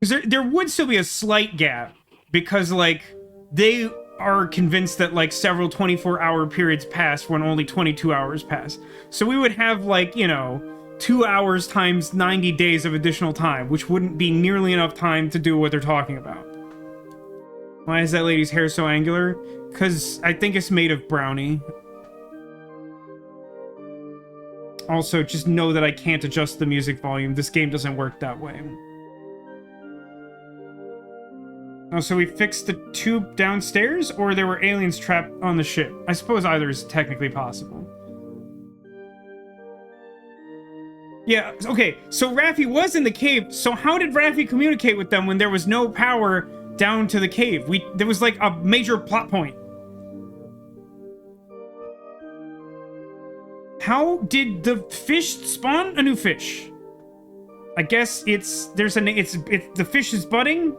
Because there would still be a slight gap, because, like, they are convinced that, like, several 24-hour periods passed when only 22 hours passed. So we would have, like, you know, 2 hours times 90 days of additional time, which wouldn't be nearly enough time to do what they're talking about. Why is that lady's hair so angular? Because I think it's made of brownie. Also, just know that I can't adjust the music volume. This game doesn't work that way. Oh, so we fixed the tube downstairs, or there were aliens trapped on the ship? I suppose either is technically possible. Yeah, okay, so Raffi was in the cave, so how did Raffi communicate with them when there was no power down to the cave? There was like a major plot point. How did the fish spawn a new fish? I guess the fish is budding?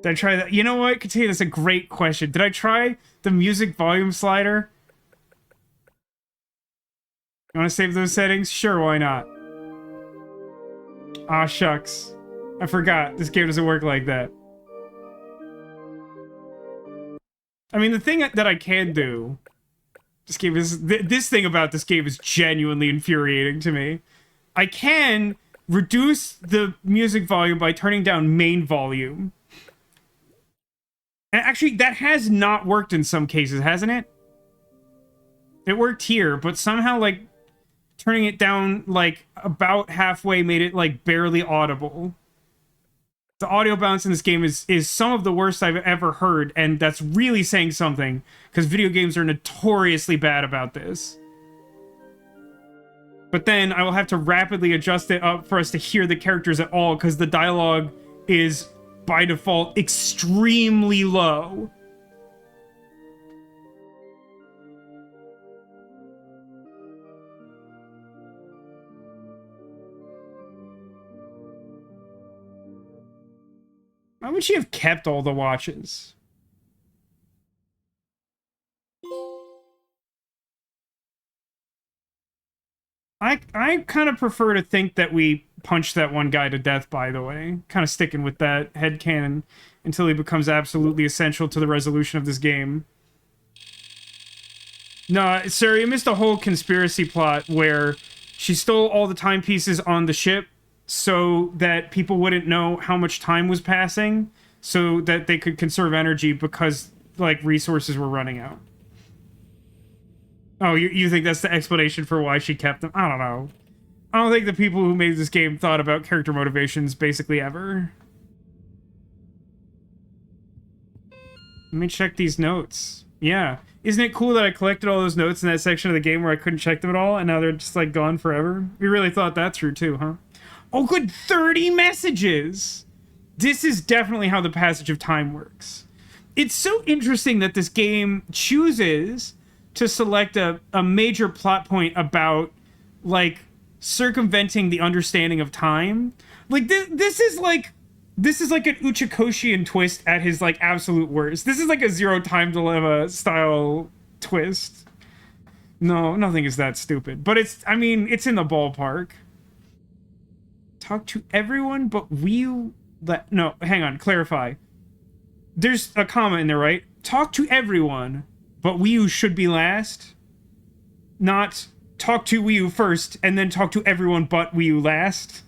Did I try that? You know what? Continue. That's a great question. Did I try the music volume slider? You want to save those settings? Sure, why not? Aw, shucks. I forgot. This game doesn't work like that. I mean, the thing that I can do... This thing about this game is genuinely infuriating to me. I can reduce the music volume by turning down main volume. And actually, that has not worked in some cases, hasn't it? It worked here, but somehow, like, turning it down, like, about halfway made it, like, barely audible. The audio balance in this game is some of the worst I've ever heard, and that's really saying something, because video games are notoriously bad about this. But then I will have to rapidly adjust it up for us to hear the characters at all, because the dialogue is, by default, extremely low. Why would she have kept all the watches? I kind of prefer to think that we punch that one guy to death, by the way. Kind of sticking with that headcanon until he becomes absolutely essential to the resolution of this game. No, sir, you missed a whole conspiracy plot where she stole all the timepieces on the ship so that people wouldn't know how much time was passing, so that they could conserve energy because, like, resources were running out. Oh, you think that's the explanation for why she kept them? I don't know. I don't think the people who made this game thought about character motivations basically ever. Let me check these notes. Yeah. Isn't it cool that I collected all those notes in that section of the game where I couldn't check them at all, and now they're just, like, gone forever? We really thought that through, too, huh? Oh, good, 30 messages! This is definitely how the passage of time works. It's so interesting that this game chooses to select a major plot point about, like, circumventing the understanding of time. Like, this is like an Uchikoshian twist at his, like, absolute worst. This is like a Zero Time Dilemma style twist. No, nothing is that stupid. But it's, I mean, it's in the ballpark. Talk to everyone, but no, hang on, clarify. There's a comma in there, right? Talk to everyone, but Wii U should be last. Not talk to Wii U first, and then talk to everyone but Wii U last.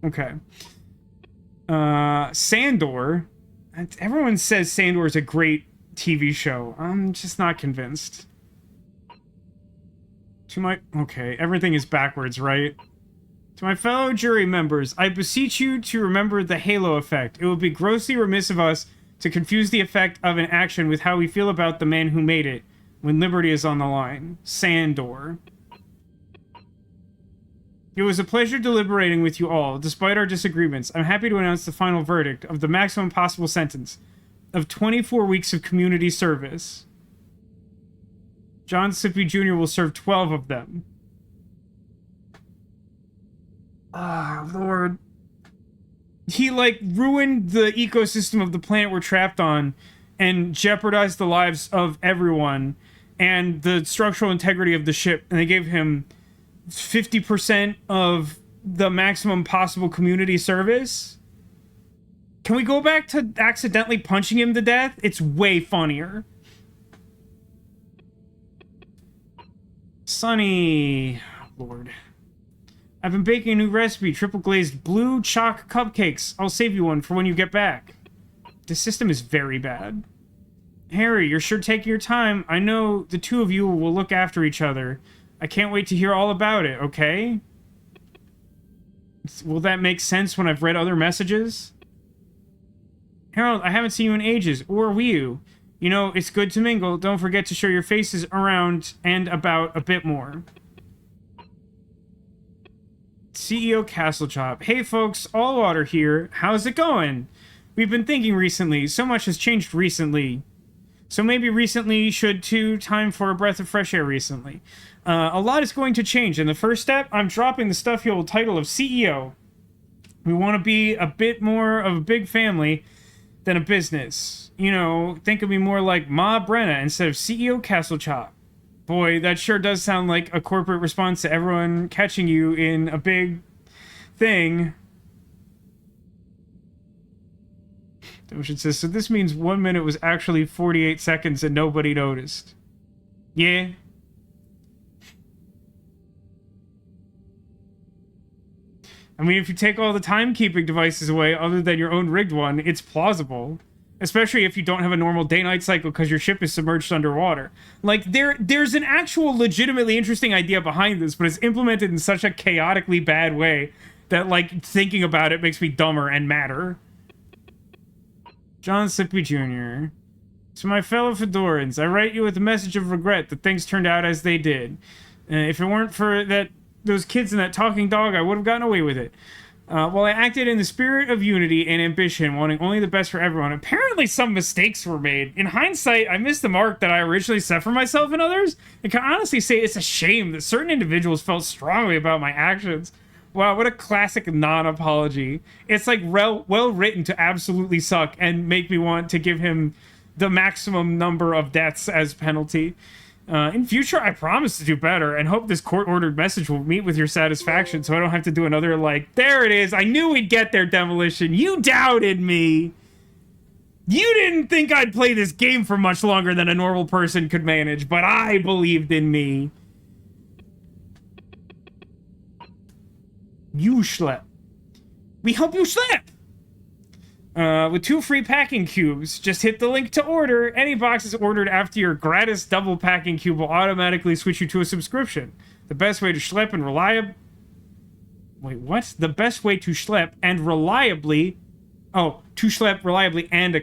Okay. Sandor. Everyone says Sandor is a great TV show. I'm just not convinced. Okay, everything is backwards, right? To my fellow jury members, I beseech you to remember the halo effect. It would be grossly remiss of us to confuse the effect of an action with how we feel about the man who made it when liberty is on the line. Sandor. It was a pleasure deliberating with you all. Despite our disagreements, I'm happy to announce the final verdict of the maximum possible sentence of 24 weeks of community service. John Sippy Jr. will serve 12 of them. Ah, Lord. He, like, ruined the ecosystem of the planet we're trapped on and jeopardized the lives of everyone and the structural integrity of the ship, and they gave him 50% of the maximum possible community service? Can we go back to accidentally punching him to death? It's way funnier. Sunny. Lord. I've been baking a new recipe, triple glazed blue chalk cupcakes. I'll save you one for when you get back. This system is very bad. Harry, you're sure taking your time. I know the two of you will look after each other. I can't wait to hear all about it, okay? Will that make sense when I've read other messages? Harold, I haven't seen you in ages, or Wii U. You know, it's good to mingle. Don't forget to show your faces around and about a bit more. CEO Castlechop. Hey folks, Allwater here. How's it going? We've been thinking recently. So much has changed recently. So maybe recently should too. Time for a breath of fresh air recently. A lot is going to change. In the first step, I'm dropping the stuffy old title of CEO. We want to be a bit more of a big family than a business. You know, think of me more like Ma Brenna instead of CEO Castlechop. Boy, that sure does sound like a corporate response to everyone catching you in a big thing. Ocean says, so this means 1 minute was actually 48 seconds and nobody noticed. Yeah. I mean, if you take all the timekeeping devices away other than your own rigged one, it's plausible. Especially if you don't have a normal day-night cycle because your ship is submerged underwater. Like, there's an actual legitimately interesting idea behind this, but it's implemented in such a chaotically bad way that, like, thinking about it makes me dumber and madder. John Sippy Jr. To my fellow Fedorans, I write you with a message of regret that things turned out as they did. If it weren't for those kids and that talking dog, I would have gotten away with it. While I acted in the spirit of unity and ambition, wanting only the best for everyone, apparently some mistakes were made. In hindsight, I missed the mark that I originally set for myself and others, and can honestly say it's a shame that certain individuals felt strongly about my actions. Wow, what a classic non-apology. It's like well written to absolutely suck and make me want to give him the maximum number of deaths as penalty. In future, I promise to do better and hope this court-ordered message will meet with your satisfaction so I don't have to do another, like, there it is. I knew we'd get there, Demolition. You doubted me. You didn't think I'd play this game for much longer than a normal person could manage, but I believed in me. You schlep. We help you schlep! With 2 free packing cubes, just hit the link to order. Any boxes ordered after your gratis double packing cube will automatically switch you to a subscription. The best way to schlep and reliably... Wait, what? The best way to schlep and reliably... Oh, to schlep reliably and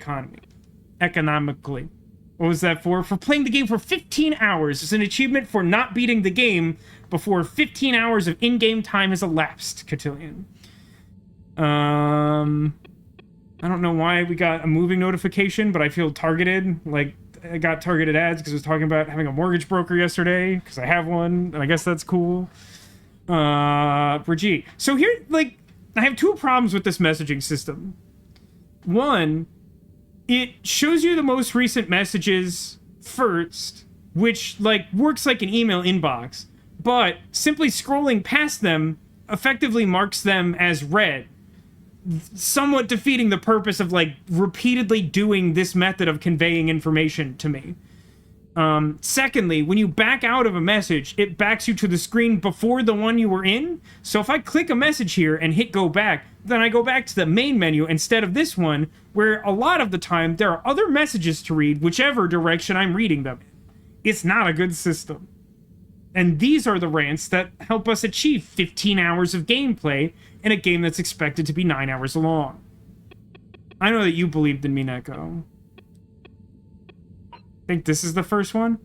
economically. What was that for? For playing the game for 15 hours. It's an achievement for not beating the game before 15 hours of in-game time has elapsed, Cotillion. I don't know why we got a moving notification, but I feel targeted. Like, I got targeted ads because I was talking about having a mortgage broker yesterday, because I have one, and I guess that's cool. Brigitte. So here, like, I have 2 problems with this messaging system. One, it shows you the most recent messages first, which, like, works like an email inbox, but simply scrolling past them effectively marks them as read, somewhat defeating the purpose of, like, repeatedly doing this method of conveying information to me. Secondly, when you back out of a message, it backs you to the screen before the one you were in. So if I click a message here and hit go back, then I go back to the main menu instead of this one, where a lot of the time there are other messages to read, whichever direction I'm reading them in. It's not a good system. And these are the rants that help us achieve 15 hours of gameplay in a game that's expected to be 9 hours long. I know that you believed in me, Neko. I think this is the first one.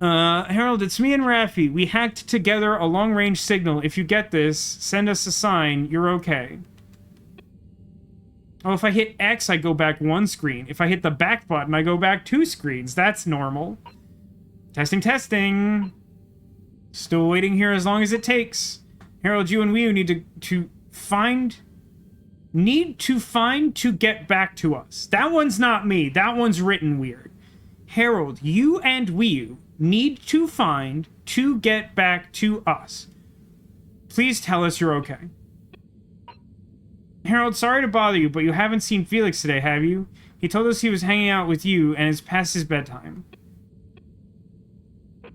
Harold, it's me and Raffi. We hacked together a long-range signal. If you get this, send us a sign. You're okay. Oh, if I hit X, I go back 1 screen. If I hit the back button, I go back 2 screens. That's normal. Testing, testing. Still waiting here as long as it takes. Harold, you and Wii need to find to get back to us. That one's not me. That one's written weird. Harold, you and Wii need to find to get back to us. Please tell us you're okay. Harold, sorry to bother you, but you haven't seen Felix today, have you? He told us he was hanging out with you and it's past his bedtime.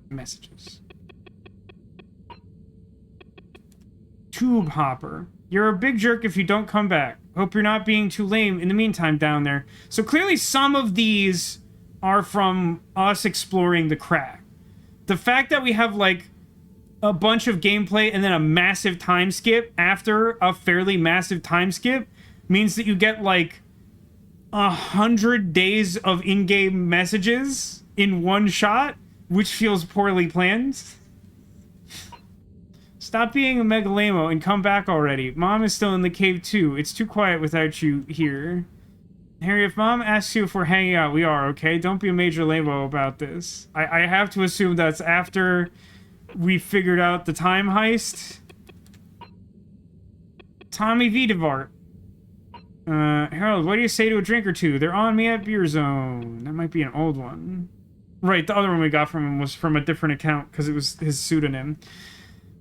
Messages. Tube Hopper. You're a big jerk if you don't come back. Hope you're not being too lame in the meantime down there. So clearly some of these are from us exploring the crack. The fact that we have, like, a bunch of gameplay and then a massive time skip after a fairly massive time skip means that you get, like, 100 days of in-game messages in one shot, which feels poorly planned. Stop being a megalamo and come back already. Mom is still in the cave too. It's too quiet without you here. Harry, if Mom asks you if we're hanging out, we are, okay? Don't be a major lamo about this. I have to assume that's after we figured out the time heist. Tommy Videvart. Harold, what do you say to a drink or two? They're on me at Beer Zone. That might be an old one. Right, the other one we got from him was from a different account because it was his pseudonym.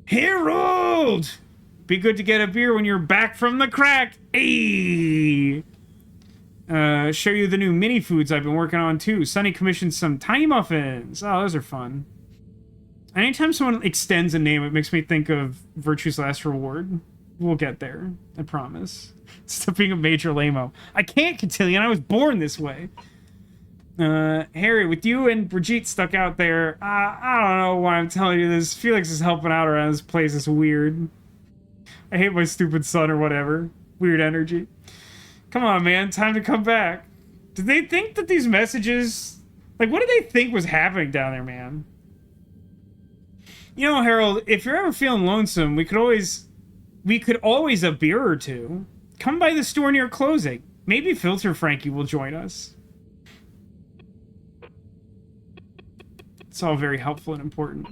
Harold! Be good to get a beer when you're back from the crack. Ayy! Show you the new mini foods I've been working on too. Sunny commissioned some tiny muffins. Oh, those are fun. Anytime someone extends a name, it makes me think of Virtue's Last Reward. We'll get there. I promise. Stop being a major lame-o. I can't, Cotillion. I was born this way. Harry, with you and Brigitte stuck out there, I don't know why I'm telling you this. Felix is helping out around this place. It's weird. I hate my stupid son or whatever. Weird energy. Come on, man. Time to come back. Did they think that these messages... Like, what did they think was happening down there, man? You know, Harold, if you're ever feeling lonesome, we could always a beer or two. Come by the store near closing. Maybe Filter Frankie will join us. It's all very helpful and important.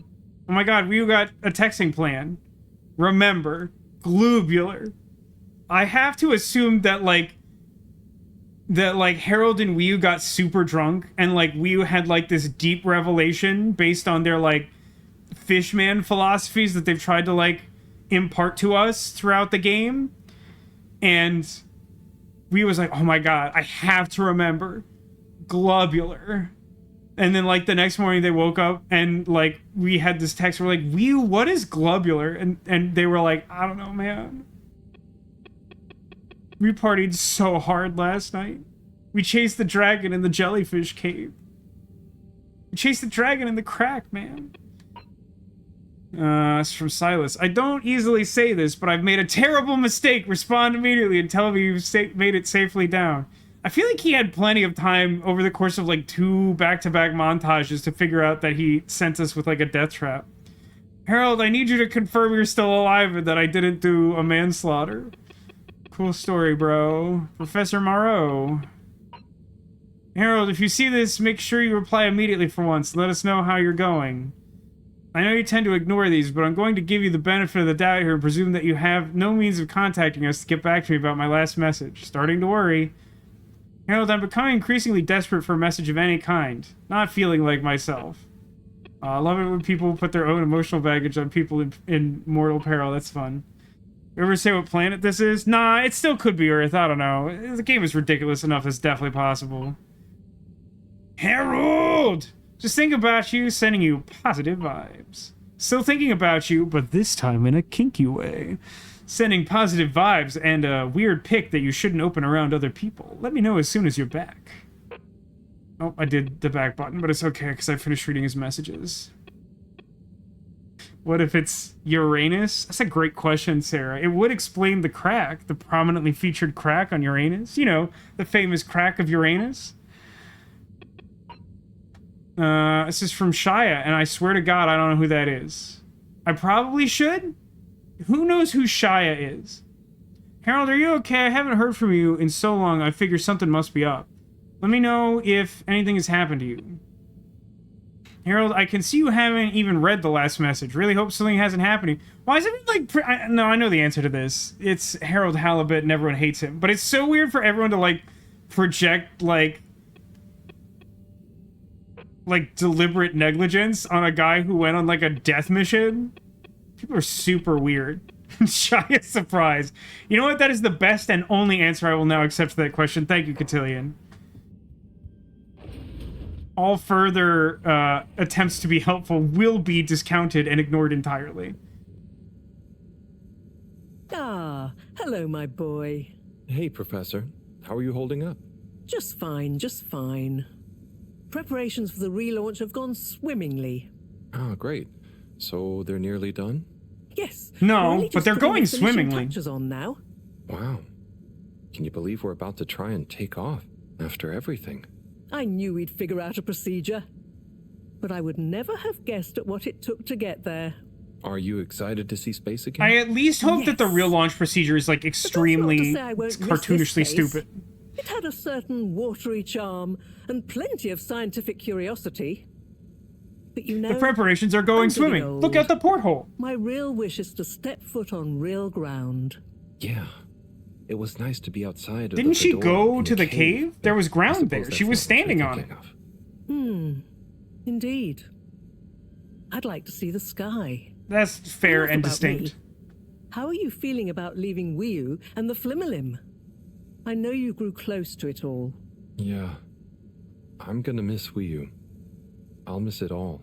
Oh my god, we got a texting plan. Remember, globular. I have to assume that, like, that like Harold and Wii U got super drunk and like Wii U had like this deep revelation based on their like fishman philosophies that they've tried to like impart to us throughout the game. And Wii U was like, oh my god, I have to remember globular. And then like the next morning they woke up and like we had this text, we're like, Wii U, what is globular? And they were like, I don't know, man. We partied so hard last night. We chased the dragon in the jellyfish cave. We chased the dragon in the crack, man. It's from Silas. I don't easily say this, but I've made a terrible mistake. Respond immediately and tell me you've made it safely down. I feel like he had plenty of time over the course of like 2 back-to-back montages to figure out that he sent us with like a death trap. Harold, I need you to confirm you're still alive and that I didn't do a manslaughter. Cool story, bro. Professor Moreau. Harold, if you see this, make sure you reply immediately for once. Let us know how you're going. I know you tend to ignore these, but I'm going to give you the benefit of the doubt here and presume that you have no means of contacting us to get back to me about my last message. Starting to worry. Harold, I'm becoming increasingly desperate for a message of any kind. Not feeling like myself. I love it when people put their own emotional baggage on people in mortal peril. That's fun. You ever say what planet this is? Nah, it still could be Earth. I don't know. The game is ridiculous enough. It's definitely possible. Harold! Just think about you, sending you positive vibes. Still thinking about you, but this time in a kinky way. Sending positive vibes and a weird pic that you shouldn't open around other people. Let me know as soon as you're back. Oh, I did the back button, but it's okay because I finished reading his messages. What if it's Uranus? That's a great question, Sarah. It would explain the crack, the prominently featured crack on Uranus. You know, the famous crack of Uranus. This is from Shia, and I swear to God, I don't know who that is. I probably should? Who knows who Shia is? Harold, are you okay? I haven't heard from you in so long, I figure something must be up. Let me know if anything has happened to you. Harold, I can see you haven't even read the last message. Really hope something hasn't happened to you. Why is everyone like... No, I know the answer to this. It's Harold Halibut and everyone hates him. But it's so weird for everyone to, like, project, like deliberate negligence on a guy who went on, like, a death mission. People are super weird. Shy is surprised. You know what? That is the best and only answer I will now accept to that question. Thank you, Cotillion. All further attempts to be helpful will be discounted and ignored entirely. Ah, hello, my boy. Hey, Professor. How are you holding up? Just fine, just fine. Preparations for the relaunch have gone swimmingly. Ah, great. So they're nearly done? Yes. No, but they're going swimmingly. Touches on now. Wow. Can you believe we're about to try and take off after everything? I knew we'd figure out a procedure, but I would never have guessed at what it took to get there. Are you excited to see space again? I at least hope that the real launch procedure is like extremely cartoonishly stupid. It had a certain watery charm and plenty of scientific curiosity. But you know, the preparations are going swimming. Look out the porthole. My real wish is to step foot on real ground. Yeah. It was nice to be outside of Didn't she fedora go in to the cave? There was ground there. She was standing on it. Indeed. I'd like to see the sky. That's fair and distinct. Me. How are you feeling about leaving Wii U and the Flimmerlim? I know you grew close to it all. Yeah. I'm gonna miss Wii U. I'll miss it all.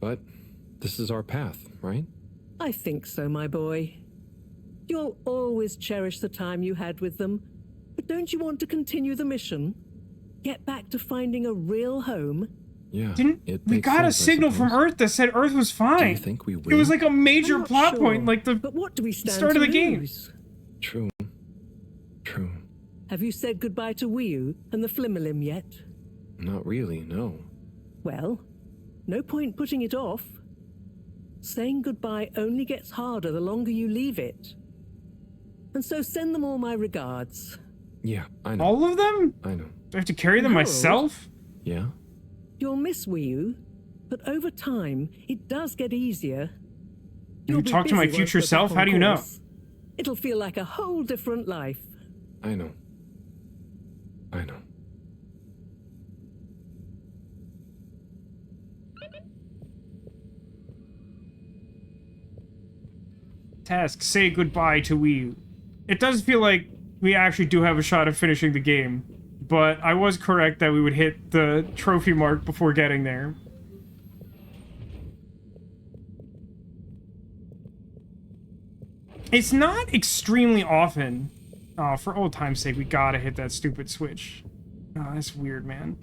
But this is our path, right? I think so, my boy. You'll always cherish the time you had with them. But don't you want to continue the mission? Get back to finding a real home? Yeah. We got a signal from Earth that said Earth was fine. Do you think we will? It was like a major plot point, like the but what do we stand start of the game. True. True. Have you said goodbye to Wii U and the Flimmerlim yet? Not really, no. Well, no point putting it off. Saying goodbye only gets harder the longer you leave it. And so send them all my regards. Yeah, I know. All of them? I know. Do I have to carry them myself? Yeah. You'll miss Wii U, but over time, it does get easier. You talk to my future self? How do you know? It'll feel like a whole different life. I know. I know. Task, say goodbye to Wii U. It does feel like we actually do have a shot of finishing the game, but I was correct that we would hit the trophy mark before getting there. It's not extremely often. Oh, for old time's sake, we gotta hit that stupid switch. Oh, that's weird, man.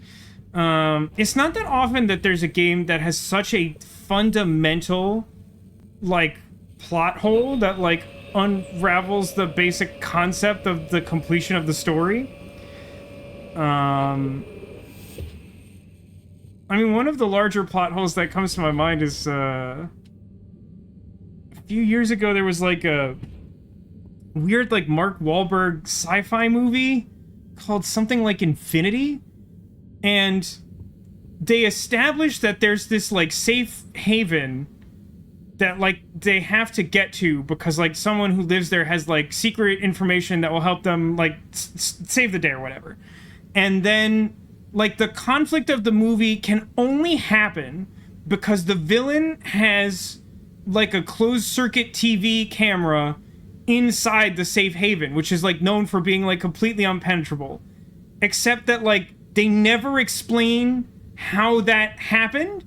It's not that often that there's a game that has such a fundamental, like, plot hole that, like, unravels the basic concept of the completion of the story. I mean, one of the larger plot holes that comes to my mind is, a few years ago there was, like, a weird, like, Mark Wahlberg sci-fi movie called something like Infinity, and they established that there's this, like, safe haven that, like, they have to get to because, like, someone who lives there has, like, secret information that will help them, like, save the day or whatever. And then, like, the conflict of the movie can only happen because the villain has, like, a closed-circuit TV camera inside the safe haven, which is, like, known for being, like, completely impenetrable. Except that, like, they never explain how that happened,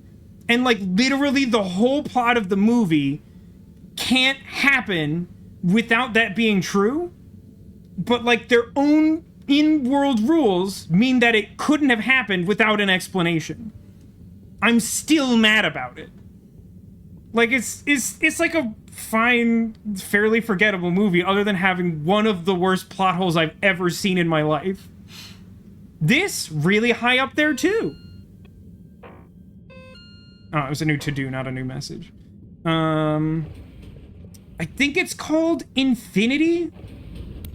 and, like, literally the whole plot of the movie can't happen without that being true, but, like, their own in-world rules mean that it couldn't have happened without an explanation. I'm still mad about it. Like, it's like a fine, fairly forgettable movie, other than having one of the worst plot holes I've ever seen in my life. This, really high up there, too. Oh, it was a new to-do, not a new message. I think it's called Infinity?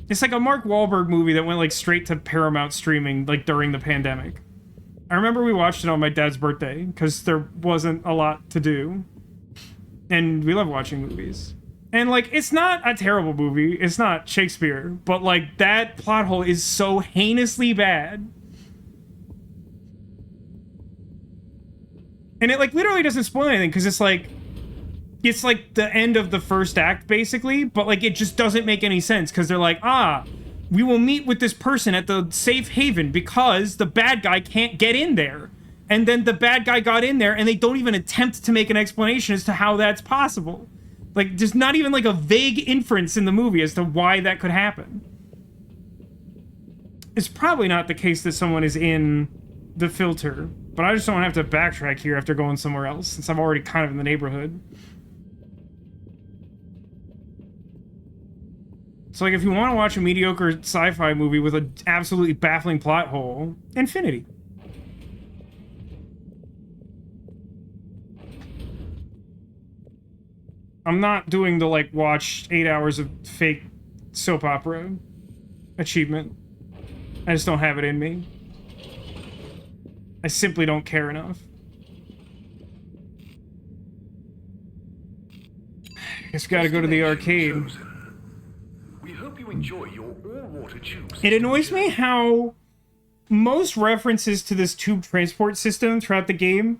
It's like a Mark Wahlberg movie that went, like, straight to Paramount streaming, like, during the pandemic. I remember we watched it on my dad's birthday, because there wasn't a lot to do. And we love watching movies. And, like, it's not a terrible movie. It's not Shakespeare. But, like, that plot hole is so heinously bad. And it, like, literally doesn't spoil anything, because it's like the end of the first act, basically. But, like, it just doesn't make any sense, because they're like, we will meet with this person at the safe haven because the bad guy can't get in there. And then the bad guy got in there, and they don't even attempt to make an explanation as to how that's possible. Like, there's not even, like, a vague inference in the movie as to why that could happen. It's probably not the case that someone is in the filter, but I just don't have to backtrack here after going somewhere else, since I'm already kind of in the neighborhood. So, like, if you want to watch a mediocre sci-fi movie with an absolutely baffling plot hole, Infinity. I'm not doing the, like, watch 8 hours of fake soap opera achievement. I just don't have it in me. I simply don't care enough. Guess we gotta go to the arcade. We hope you enjoy your all-water tubes. It annoys me how most references to this tube transport system throughout the game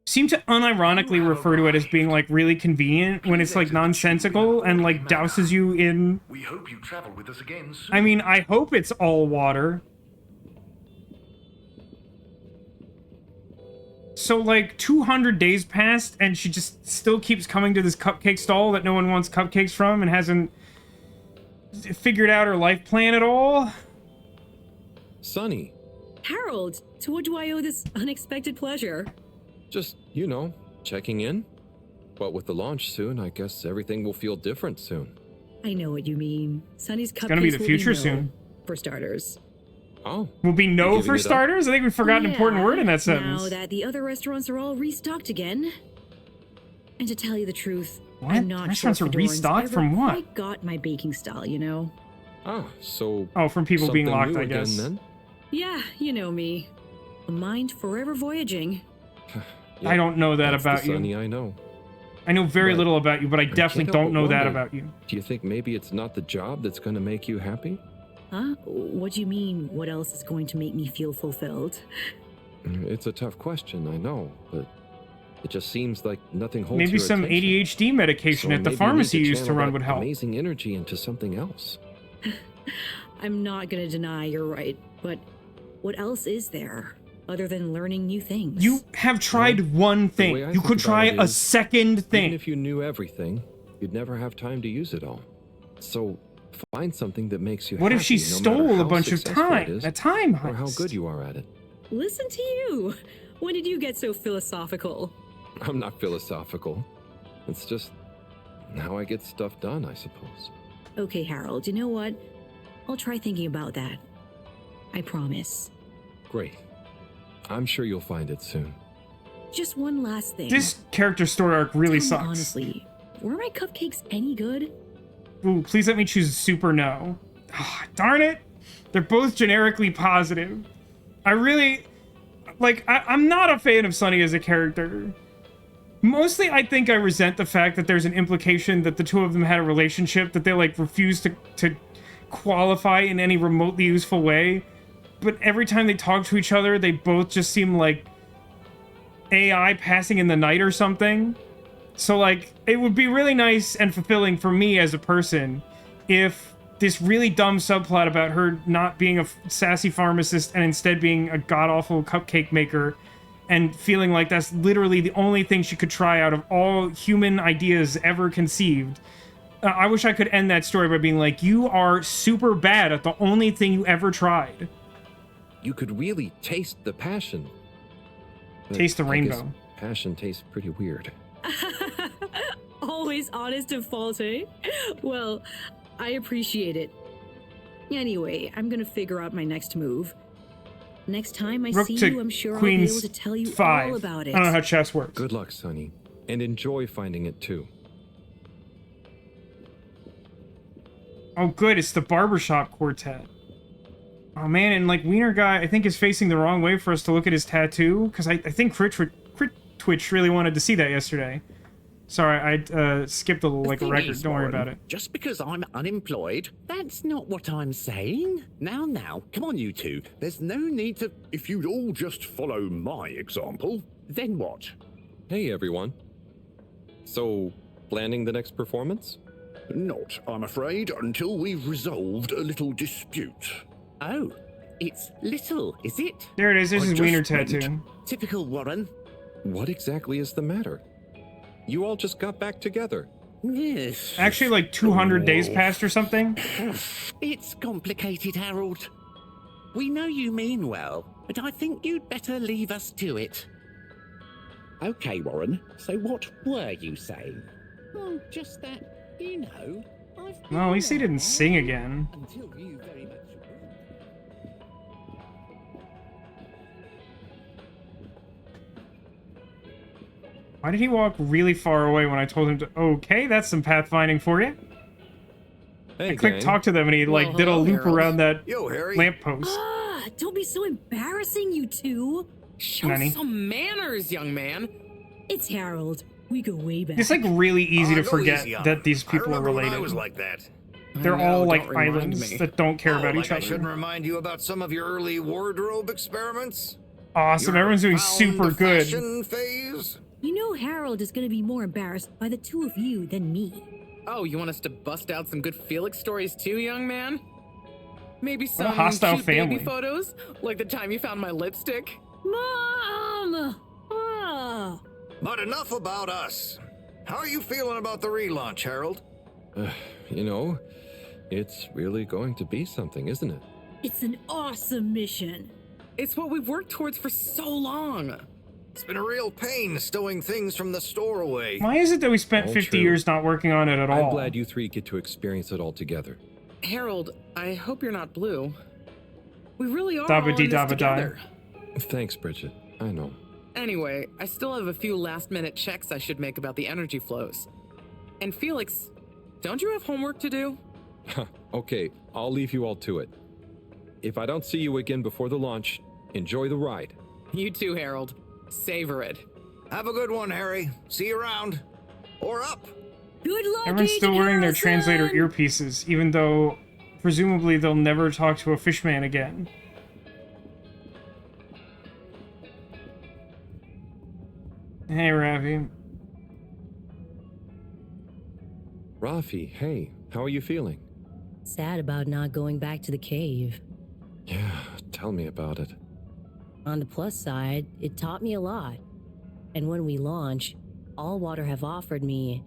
seem to unironically refer to it as being, like, really convenient when it's, like, nonsensical and, like, douses you in... We hope you travel with us again soon. I mean, I hope it's all water. So, like, 200 days passed, and she just still keeps coming to this cupcake stall that no one wants cupcakes from and hasn't figured out her life plan at all. Sonny. Harold, to what do I owe this unexpected pleasure? Just, you know, checking in. But with the launch soon, I guess everything will feel different soon. I know what you mean. Sonny's cupcakes It's gonna be the future soon. For starters. Oh. Will be no for starters? I think we forgot an important word in that sentence. Now that the other restaurants are all restocked again. And to tell you the truth, what? I'm not Restaurants sure are restocked from what? I got my baking style, you know. Ah, so... Oh, from people being something locked, new I guess. again, then? Yeah, you know me. A mind forever voyaging. Yeah, I don't know that that's about the you. Sonny I know. I know very But little about you, but I definitely can't help don't know but that wonder, about you. Do you think maybe it's not the job that's going to make you happy? Huh? What do you mean, what else is going to make me feel fulfilled? It's a tough question, I know, but it just seems like nothing holds Maybe your some attention. ADHD medication So at the maybe you pharmacy need to used to channel run that would help. Amazing energy into something else. I'm not gonna deny you're right, but what else is there other than learning new things? You have tried one The way thing. I You think could about try it a is, second thing. Even if you knew everything, you'd never have time to use it all. So find something that makes you What if she happy, no stole matter a how bunch of successful time? it is, A time or how heist. good you are at it. Listen to you. When did you get so philosophical? I'm not philosophical. It's just how I get stuff done, I suppose. Okay, Harold, you know what? I'll try thinking about that. I promise. Great. I'm sure you'll find it soon. Just one last thing. This character story arc really Tell me sucks. honestly, were my cupcakes any good? Ooh, please let me choose super no. Ah, darn it! They're both generically positive. I really... Like, I'm not a fan of Sunny as a character. Mostly, I think I resent the fact that there's an implication that the two of them had a relationship that they, like, refuse to qualify in any remotely useful way. But every time they talk to each other, they both just seem like AI passing in the night or something. So, like, it would be really nice and fulfilling for me as a person if this really dumb subplot about her not being a sassy pharmacist and instead being a god-awful cupcake maker and feeling like that's literally the only thing she could try out of all human ideas ever conceived. I wish I could end that story by being like, you are super bad at the only thing you ever tried. You could really taste the passion. But Taste the I guess rainbow. Passion tastes pretty weird. Always honest and faulty. Well, I appreciate it. Anyway, I'm gonna figure out my next move. Next time I Rook see to you, I'm sure Queen's I'll be able to tell you 5. all about it. I don't know how chess works. Good luck, Sonny. And enjoy finding it too. Oh, good. It's the barbershop quartet. Oh, man. And, like, Wiener Guy, I think, is facing the wrong way for us to look at his tattoo. Because I think Crit Twitch really wanted to see that yesterday. Sorry, I skipped a little, like, a record. Don't worry about it. Just because I'm unemployed, that's not what I'm saying. Now, come on, you two. There's no need to... If you'd all just follow my example. Then what? Hey, everyone. So, planning the next performance? Not, I'm afraid, until we've resolved a little dispute. Oh, it's little, is it? There it is. There's I his just wiener meant- tattoo. Typical Warren. What exactly is the matter? You all just got back together. Yes. Actually, like, 200 days passed or something. It's complicated, Harold. We know you mean well, but I think you'd better leave us to it. Okay, Warren, so what were you saying? Oh, just that, you know, I've Well, at least he didn't sing again. until you very much... Why did he walk really far away when I told him to... Okay, that's some pathfinding for you. Hey, I clicked gang. talk to them and he, like, Well, did a hello, loop Harold. around that Yo, Harry. lamppost. Ah, don't be so embarrassing, you two. Show Nani? some manners, young man. It's Harold. We go way back. It's, like, really easy to go forget easy on that him. these I people are remember when related. I was like that. They're I know, all, don't like, remind islands me. that don't care about like each I other. shouldn't remind you about some of your early wardrobe experiments? Awesome. Your Everyone's doing found super the good. fashion phase? You know Harold is gonna be more embarrassed by the two of you than me. Oh, you want us to bust out some good Felix stories too, young man? Maybe some hostile cute family. baby photos, like the time you found my lipstick. Mom! Ah. But enough about us. How are you feeling about the relaunch, Harold? You know, it's really going to be something, isn't it? It's an awesome mission. It's what we've worked towards for so long. It's been a real pain stowing things from the store away. Why is it that we spent All 50 true. years not working on it at all? I'm glad you three get to experience it all together. Harold, I hope you're not blue. We really are Dabba all in dee this dabba die. together. Thanks, Bridget. I know. Anyway, I still have a few last-minute checks I should make about the energy flows. And Felix, don't you have homework to do? Okay, I'll leave you all to it. If I don't see you again before the launch, enjoy the ride. You too, Harold. Savor it. Have a good one, Harry. See you around. Or up. Good luck, Everyone's still Agent wearing their Harrison! translator earpieces, even though Presumably they'll never talk to a fishman again. Hey, Ravi. Rafi, hey, how are you feeling? Sad about not going back to the cave. Yeah, tell me about it. On the plus side, it taught me a lot. And when we launch, All Water have offered me,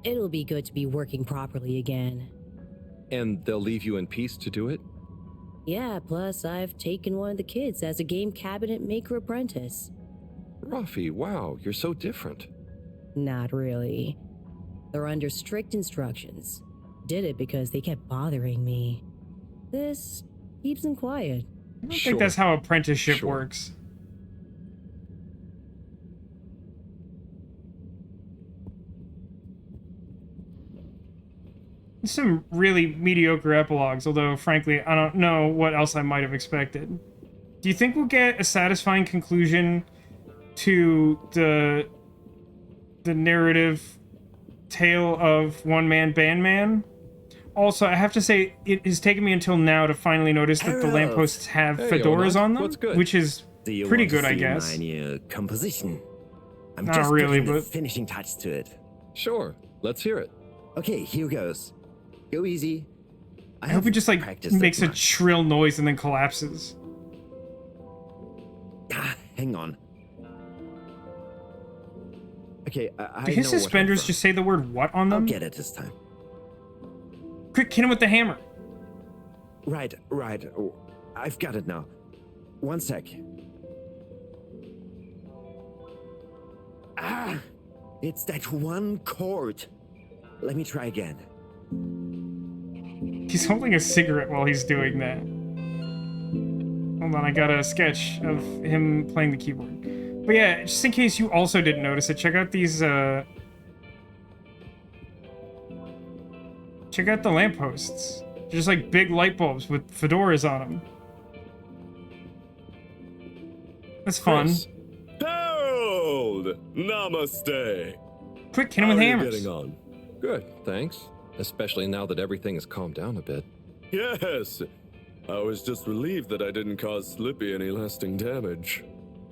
it'll be good to be working properly again. And they'll leave you in peace to do it? Yeah, plus I've taken one of the kids as a game cabinet maker apprentice. Rafi, wow, you're so different. Not really. They're under strict instructions. Did it because they kept bothering me. This keeps them quiet. I don't think that's how apprenticeship works. Some really mediocre epilogues, although frankly, I don't know what else I might have expected. Do you think we'll get a satisfying conclusion to the narrative tale of One Man Band Man? Also, I have to say, it has taken me until now to finally notice that the lampposts have fedoras on them, which is pretty good, I guess. My new composition. I'm Not just really, putting the but finishing touch to it. Sure, let's hear it. Okay, here goes. Go easy. I hope it just like makes a shrill noise and then collapses. Hang on. Okay, I Do his know suspenders just say the word "what" on them? I'll get it this time. Quick, hit him with the hammer. Right. Oh, I've got it now. One sec. Ah! It's that one chord. Let me try again. He's holding a cigarette while he's doing that. Hold on, I got a sketch of him playing the keyboard. But yeah, just in case you also didn't notice it, check out these, check out the lampposts. They're just like big light bulbs with fedoras on them. That's fun. Harold! Namaste! Quick, hit him with hammers. How are you getting on? Good, thanks. Especially now that everything has calmed down a bit. Yes! I was just relieved that I didn't cause Slippy any lasting damage.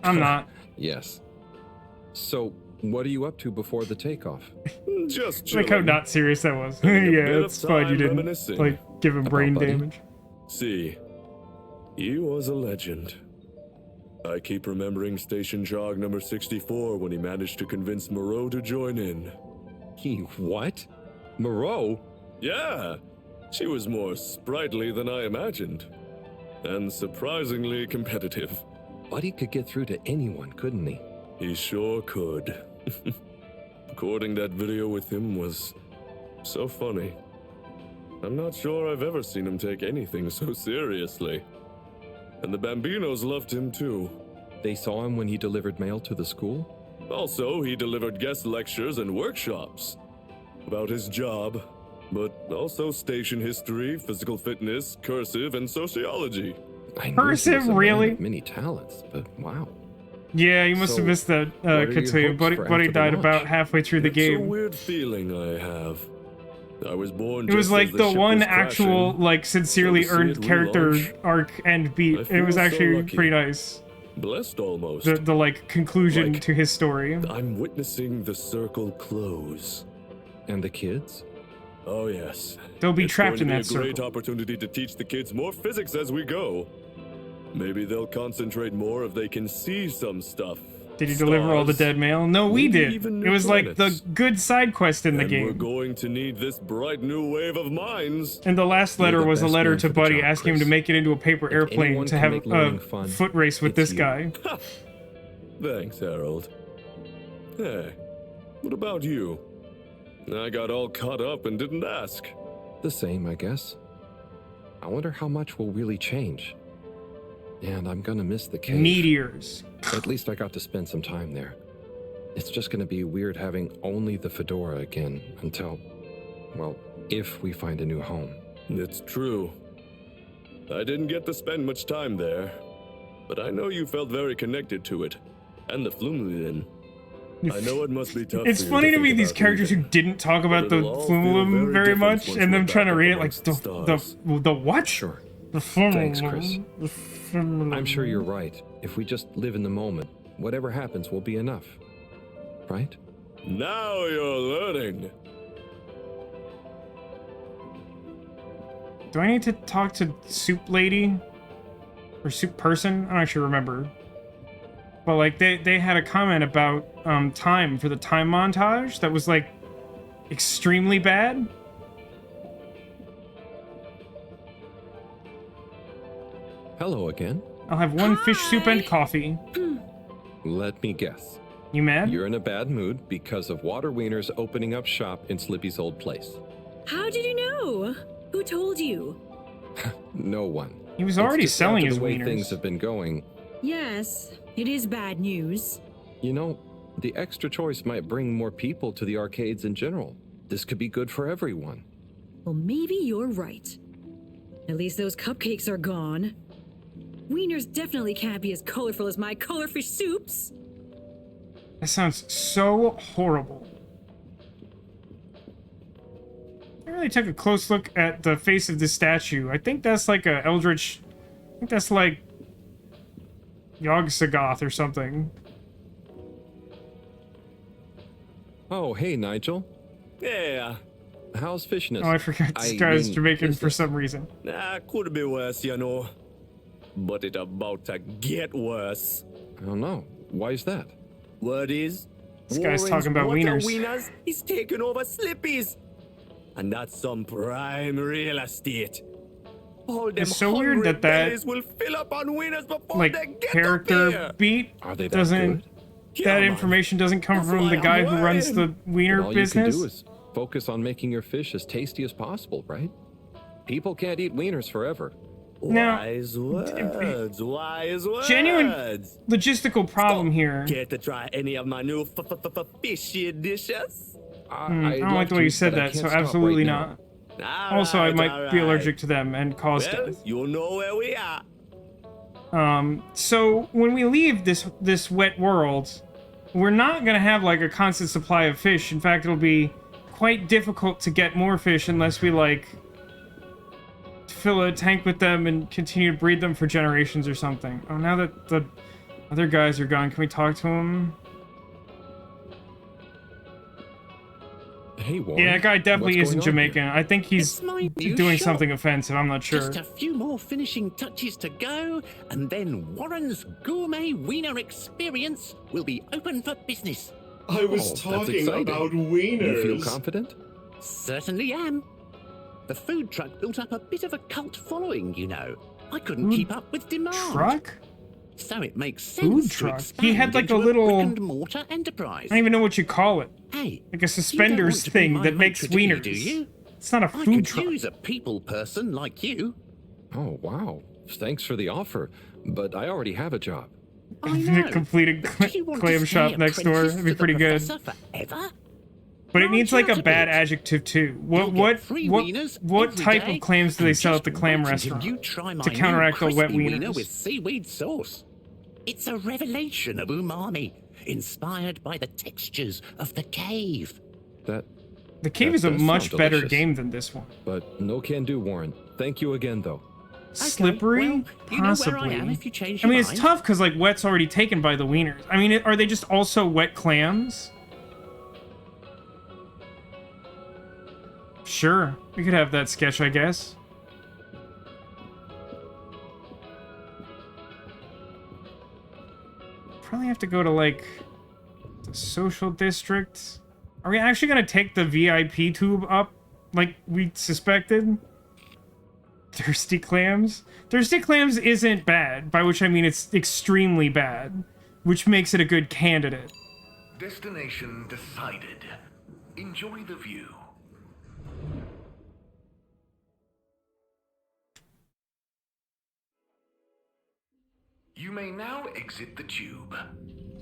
I'm not. Yes. So, what are you up to before the takeoff? Just chilling. Like how not serious that was. Having a Yeah, bit of it's fine you time didn't, reminiscing. like, give him brain Buddy? damage. See, he was a legend. I keep remembering Station Jog number 64 when he managed to convince Moreau to join in. He what? Moreau? Yeah, she was more sprightly than I imagined. And surprisingly competitive. Buddy could get through to anyone, couldn't he? He sure could. Recording that video with him was so funny. I'm not sure I've ever seen him take anything so seriously. And the Bambinos loved him too. They saw him when he delivered mail to the school? Also, he delivered guest lectures and workshops about his job, but also station history, physical fitness, cursive, and sociology. I knew Cursive, he was a man really? of many talents, but wow. Yeah, you must have missed that, what are your Katsuya. hopes Buddy for died after the launch? about halfway through the It's a game. weird feeling I have. I was born It was just like as the ship one was actual, crashing, like, sincerely so to see earned it character relaunch, arc and beat. I It feel was so actually lucky. pretty nice. Blessed almost. The like, conclusion Like, to his story. I'm witnessing the circle close. And the kids? Oh yes. They'll be It's trapped going in to that be a great circle. opportunity to teach the kids more physics as we go. Maybe they'll concentrate more if they can see some stuff. Did he deliver all the dead mail? No, we Maybe did. even It new was like planets. the good side quest in the And we're game. going to need this bright new wave of minds. And the last You're letter the was a best letter man to for the Buddy job, asking him to Chris. make it into a paper airplane anyone to can have make a learning fun, foot race with it's this you. guy. Thanks, Harold. Hey, what about you? I got all caught up and didn't ask. The same, I guess. I wonder how much will really change. And I'm gonna miss the cave. Meteors. At least I got to spend some time there. It's just gonna be weird having only the fedora again until, well, if we find a new home. It's true. I didn't get to spend much time there, but I know you felt very connected to it, and the Flumlin. I know it must be tough. It's funny to me these characters who didn't talk about the flume very much, and them trying to read it like the what? Sure. The flume. Thanks, Chris. I'm sure you're right. If we just live in the moment, whatever happens will be enough. Right? Now you're learning. Do I need to talk to Soup Lady? Or Soup Person? I don't actually remember. But, like, they had a comment about time for the time montage that was, like, extremely bad. Hello again. I'll have one fish soup and coffee. Let me guess. You mad? You're in a bad mood because of Water Wieners opening up shop in Slippy's old place. How did you know? Who told you? No one. He was already selling his the way wieners. Things have been going. Yes, it is bad news. You know, the extra choice might bring more people to the arcades in general. This could be good for everyone. Well, maybe you're right. At least those cupcakes are gone. Wieners definitely can't be as colorful as my colorfish soups. That sounds so horrible. I really took a close look at the face of this statue. I think that's like a eldritch... I think that's like... Yog-Sagoth or something. Oh, hey, Nigel. Yeah. How's fishness? Oh, I forgot this guy's Jamaican for some reason. Nah, could be worse, you know. But it about to get worse. I don't know. Why is that? Word is... This guy's talking about wieners. Wieners is taking over Slippy's. And that's some prime real estate. All them It's so weird that bellies will fill up on wieners before like they get character up here. beat Are they that doesn't good? that information doesn't come from the guy who runs the wiener All business. you can do is focus on making your fish as tasty as possible, right? People can't eat wieners forever. Now, Wise words, wise words. genuine logistical problem here. Care to try any of my new fishy dishes? I don't like the way you said that, so absolutely not. Also, I might be allergic to them and cause death. You know where we are. So when we leave this wet world, we're not gonna have like a constant supply of fish. In fact, it'll be quite difficult to get more fish unless we like fill a tank with them and continue to breed them for generations or something. Oh, now that the other guys are gone, can we talk to them? Hey, Warren. Yeah, that guy definitely What's isn't going on here? Jamaican. I think he's It's my new doing shop. something offensive. I'm not sure. Just a few more finishing touches to go, and then Warren's Gourmet Wiener Experience will be open for business. I was that's talking exciting. about You feel wieners. confident? Certainly am. The food truck built up a bit of a cult following, you know. I couldn't keep up with demand. Truck? So it makes Food sense truck? to He expand had like a into little... brick-and-mortar enterprise. I don't even know what you call it. Hey, like a suspenders to be thing my that makes maitre d', wieners. do you? It's not a I food could truck. use a people person like you. Oh, wow. Thanks for the offer, but I already have a job. I know. Completed Do you want to clam stay shop next door. apprentice That'd be to the pretty good. professor forever? But it needs like a Charge bad bit. adjective too. What You'll get free wieners every type day, of clams do they and sell at just the clam wait until restaurant you try my to new counteract the wet crispy wiener wieners? with seaweed sauce? It's a revelation of umami, inspired by the textures of the cave. The cave is a much better game than this one. But no can do, Warren. Thank you again, though. Slippery? well, you know where I Possibly. am if you change I mean, your it's mind. tough because like wet's already taken by the wieners. I mean, are they just also wet clams? Sure, we could have that sketch, I guess. Probably have to go to like the social district. Are we actually gonna take the VIP tube up like we suspected? Thirsty clams? Thirsty clams isn't bad, by which I mean it's extremely bad, which makes it a good candidate. Destination decided. Enjoy the view. You may now exit the tube.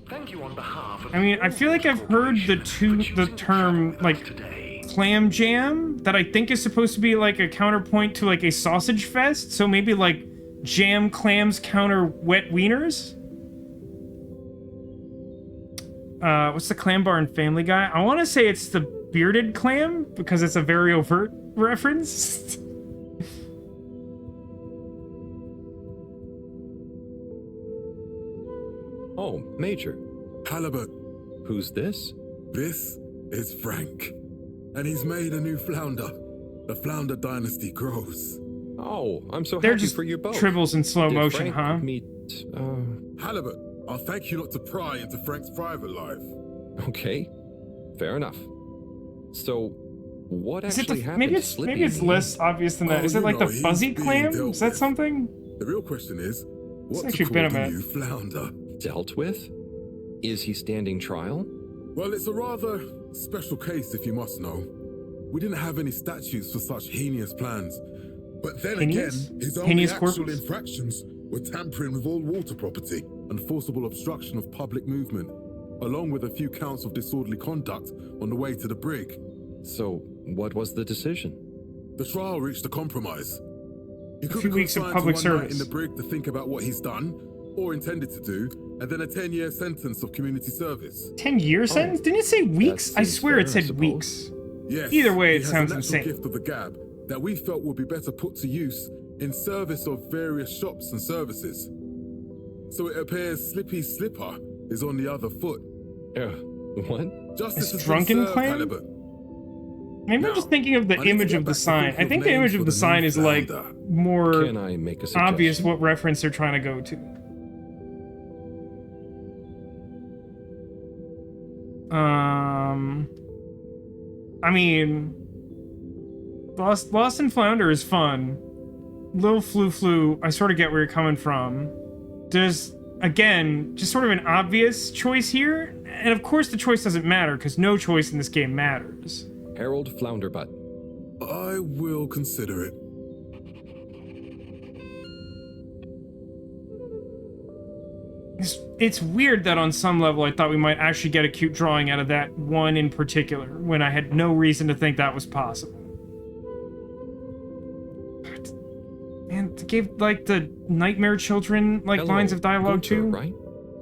Thank you on behalf of I mean, I feel like I've heard the term like clam jam that I think is supposed to be like a counterpoint to like a sausage fest. So maybe like jam clams counter wet wieners. what's the clam bar in Family Guy? I want to say it's the bearded clam because it's a very overt reference. Oh, Major. Halibut. Who's this? This is Frank. And he's made a new flounder. The Flounder dynasty grows. Oh, I'm so They're happy just for you both. tribbles in slow Did motion, Frank huh? meet, Halibut, I'll thank you not to pry into Frank's private life. Okay, fair enough. So, what Is it actually the, happened? maybe it's less obvious than that. Is it like the fuzzy clam? Is that something? The real question is, what actually to been call a the minute. new flounder? Dealt with? Is he standing trial? Well, it's a rather special case, if you must know. We didn't have any statutes for such heinous plans. But then Heinous? again, his only Heinous actual corpus? infractions were tampering with all water property and forcible obstruction of public movement, along with a few counts of disorderly conduct on the way to the brig. So, what was the decision? The trial reached a compromise. He could few be weeks of confined to public one night service. in the brig to think about what he's done, or intended to do, and then a 10-year sentence of community service. 10-year sentence? Didn't it say weeks? I swear it said weeks. Yes. Either way, it he has sounds a natural insane. gift of the gab that we felt would be better put to use in service of various shops and services. So it appears Slippy Slipper is on the other foot. What? Justice Is has drunken been served, clam? Halibut. Maybe I'm just thinking of the I need to image get of the back to sign. thinking I think of the names image for of the the new sign is like flounder. more Can I make a suggestion? obvious what reference they're trying to go to. I mean, Lost and Flounder is fun. Lil Flu, I sort of get where you're coming from. There's, again, just sort of an obvious choice here. And of course the choice doesn't matter, because no choice in this game matters. Harold Flounderbutt. I will consider it. It's weird that on some level I thought we might actually get a cute drawing out of that one in particular, when I had no reason to think that was possible. Man, they gave, like, the Nightmare Children, like, Hello, lines of dialogue, Gunter, too. Right?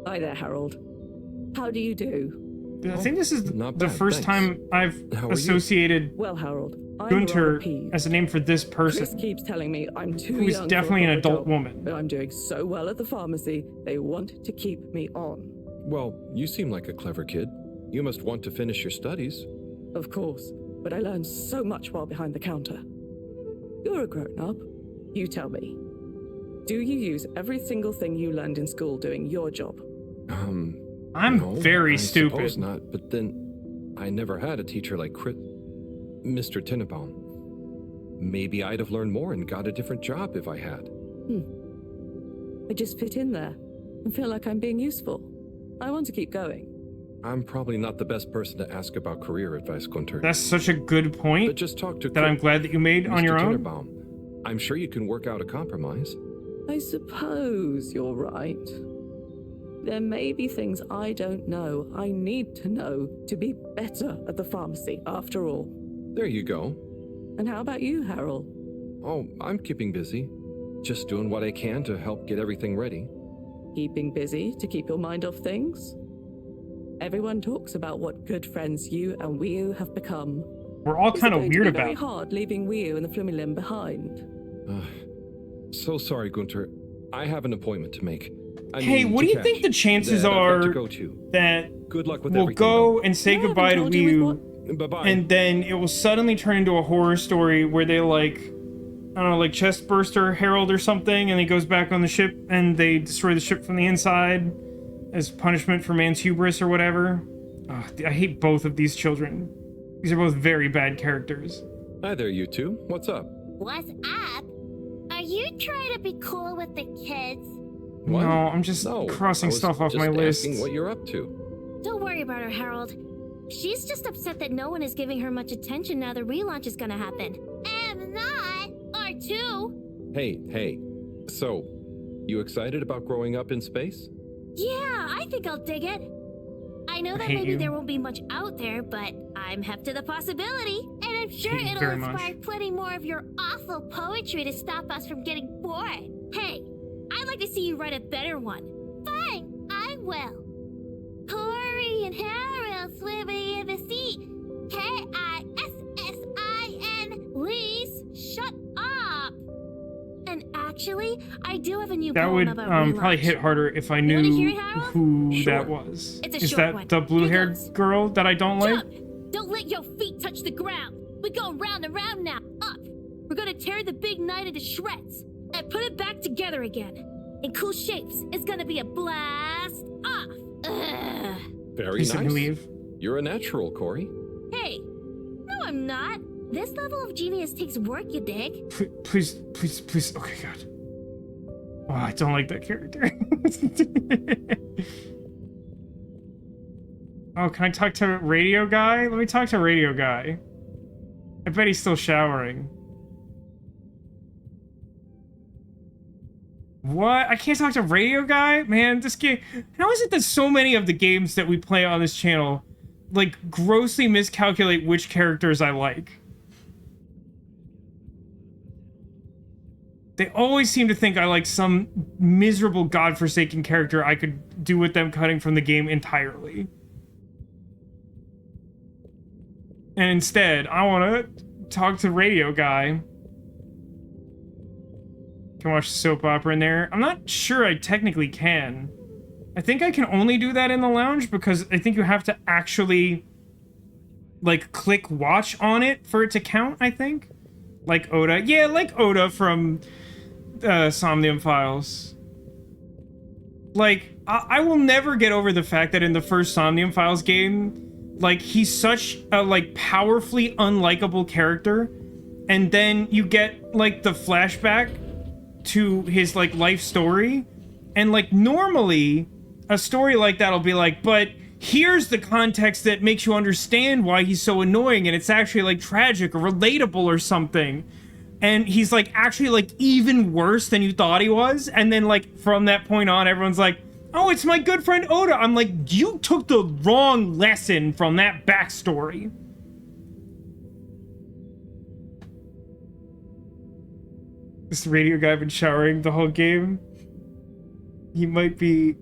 Hi there, Harold. How do you do? I think this is Not the bad, first thanks. time I've How are you? associated Well, Harold, I'm Gunter rather peeved. as a name for this person. Chris keeps telling me I'm too Who is young definitely for a an proper adult job, woman. But I'm doing so well at the pharmacy, they want to keep me on. Well, you seem like a clever kid. You must want to finish your studies. Of course, but I learned so much while behind the counter. You're a grown-up. You tell me. Do you use every single thing you learned in school doing your job? I'm No, very I stupid. suppose not, but then I never had a teacher like Mr. Tinnebaum. Maybe I'd have learned more and got a different job if I had. I just fit in there and feel like I'm being useful. I want to keep going. I'm probably not the best person to ask about career advice, Gunter. That's such a good point But just talk to that I'm glad that you made on Mr. your own. Tinnebaum. I'm sure you can work out a compromise. I suppose you're right. There may be things I don't know I need to know to be better at the pharmacy, after all. There you go. And how about you, Harold? Oh, I'm keeping busy. Just doing what I can to help get everything ready. Keeping busy to keep your mind off things? Everyone talks about what good friends you and Wiu have become. We're all Is kind it of going to weird be very about it. hard leaving Wiu and the Flumilim behind. So sorry, Gunter. I have an appointment to make. I Hey, mean, what to do you catch think the chances that I've got are to go to. that Good luck with we'll everything, go and say Yeah, I haven't goodbye to told you Wiu, Bye-bye. and then it will suddenly turn into a horror story where they, like, I don't know, like chestburster Harold or something, and he goes back on the ship and they destroy the ship from the inside as punishment for man's hubris or whatever. Ugh, I hate both of these children. These are both very bad characters. Hi there, you two. What's up? What's up? Are you trying to be cool with the kids? What? No, I'm just crossing I was stuff off just my list. asking what you're up to. Don't worry about her, Harold. She's just upset that no one is giving her much attention now the relaunch is gonna happen. I'm not! Or two! Hey. So, you excited about growing up in space? Yeah, I think I'll dig it. I know that hate maybe you. there won't be much out there, but I'm hep to the possibility. And I'm sure Hate you it'll very inspire much. plenty more of your awful poetry to stop us from getting bored. Hey, I'd like to see you write a better one. Fine, I will. and Harold swimming in the sea. Kissin. Please shut up. And actually, I do have a new That poem would about relaunch. probably hit harder if I You wanna knew hear it, Harold? who Sure. that was. It's a Is short that one. the blue-haired Here goes. girl that I don't like? Jump! Don't let your feet touch the ground. We're going round and round now. Up! We're gonna tear the big night into shreds and put it back together again. In cool shapes. It's gonna be a blast off. Ugh. Very Please let me nice. leave. You're a natural, Corey. Hey, no I'm not. This level of genius takes work, you dig? Please. Okay, God. Oh, I don't like that character. Oh, can I talk to Radio Guy? Let me talk to Radio Guy. I bet he's still showering. What? I can't talk to Radio Guy? Man, this game... How is it that so many of the games that we play on this channel, like, grossly miscalculate which characters I like? They always seem to think I like some miserable godforsaken character I could do with them cutting from the game entirely. And instead, I want to talk to Radio Guy. Can watch the soap opera in there. I'm not sure I technically can. I think I can only do that in the lounge because I think you have to actually, like, click watch on it for it to count, I think. Like Oda. Yeah, like Oda from Somnium Files. Like, I will never get over the fact that in the first Somnium Files game, like, he's such a, like, powerfully unlikable character, and then you get, like, the flashback to his, like, life story, and, like, normally, a story like that'll be like, but here's the context that makes you understand why he's so annoying, and it's actually, like, tragic or relatable or something. And he's, like, actually, like, even worse than you thought he was, and then, like, from that point on, everyone's like, oh, it's my good friend Oda. I'm like, you took the wrong lesson from that backstory. This Radio Guy been showering the whole game. He might be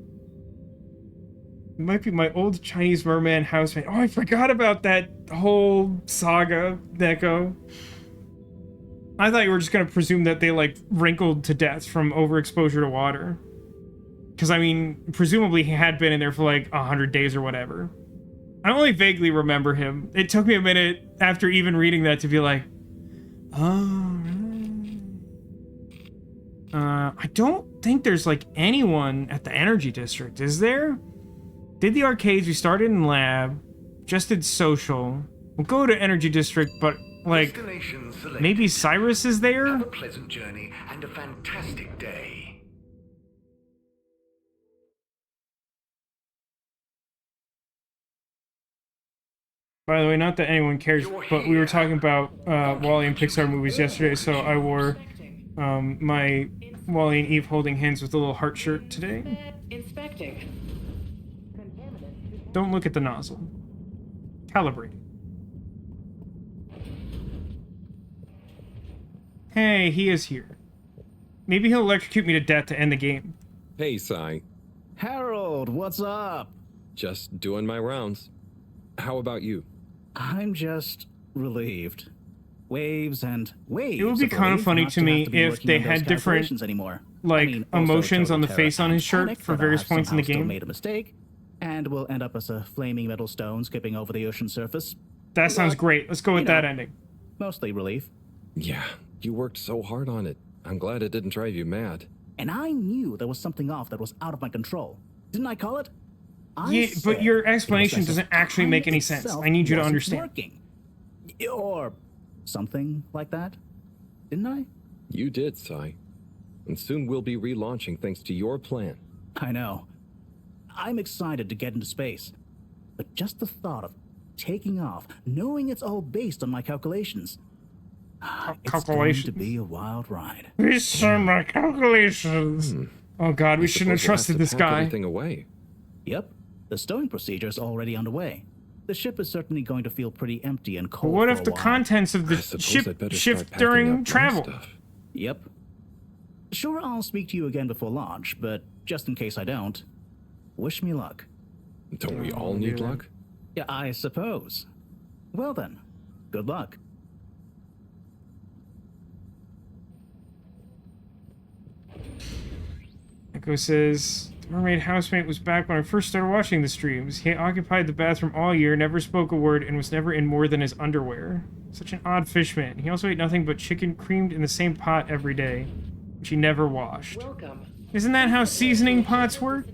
my old Chinese merman housemate. Oh, I forgot about that whole saga, Neko. I thought you were just gonna presume that they, like, wrinkled to death from overexposure to water. Because, I mean, presumably he had been in there for, like, 100 days or whatever. I only vaguely remember him. It took me a minute after even reading that to be like, oh, I don't think there's, like, anyone at the Energy District, is there? Did the arcades, we started in lab, just did social. We'll go to Energy District, but, like, maybe Cyrus is there? Have a pleasant journey and a fantastic day. By the way, not that anyone cares, but we were talking about Wall-E and Pixar movies yesterday, so I wore my Wall-E and Eve holding hands with a little heart shirt today. Inspecting. Don't look at the nozzle. Calibrate. Hey, he is here. Maybe he'll electrocute me to death to end the game. Hey, Sai. Harold, what's up? Just doing my rounds. How about you? I'm just relieved. Waves and waves. It would be kind of funny to me if they had different, like, emotions on the face on his shirt for various points in the game. Made a mistake, and we'll end up as a flaming metal stone skipping over the ocean surface. That sounds great. Let's go with that ending. Mostly relief. Yeah, you worked so hard on it. I'm glad it didn't drive you mad. And I knew there was something off that was out of my control. Didn't I call it? Yeah, but your explanation doesn't actually make any sense. I need you to understand. Working. Or something like that. Didn't I? You did, Sai. And soon we'll be relaunching thanks to your plan. I know. I'm excited to get into space. But just the thought of taking off, knowing it's all based on my calculations. It's going to be a wild ride. These are my calculations. Oh god, we shouldn't have trusted this guy. Everything away. Yep. The stowing procedure is already underway. The ship is certainly going to feel pretty empty and cold. But what if the contents of the ship shift during travel? Yep. Sure, I'll speak to you again before launch, but just in case I don't, wish me luck. Don't we all need luck? Yeah, I suppose. Well then, good luck. Echo says, the mermaid housemate was back when I first started watching the streams. He occupied the bathroom all year, never spoke a word, and was never in more than his underwear. Such an odd fishman. He also ate nothing but chicken creamed in the same pot every day, which he never washed. Isn't that how seasoning pots work?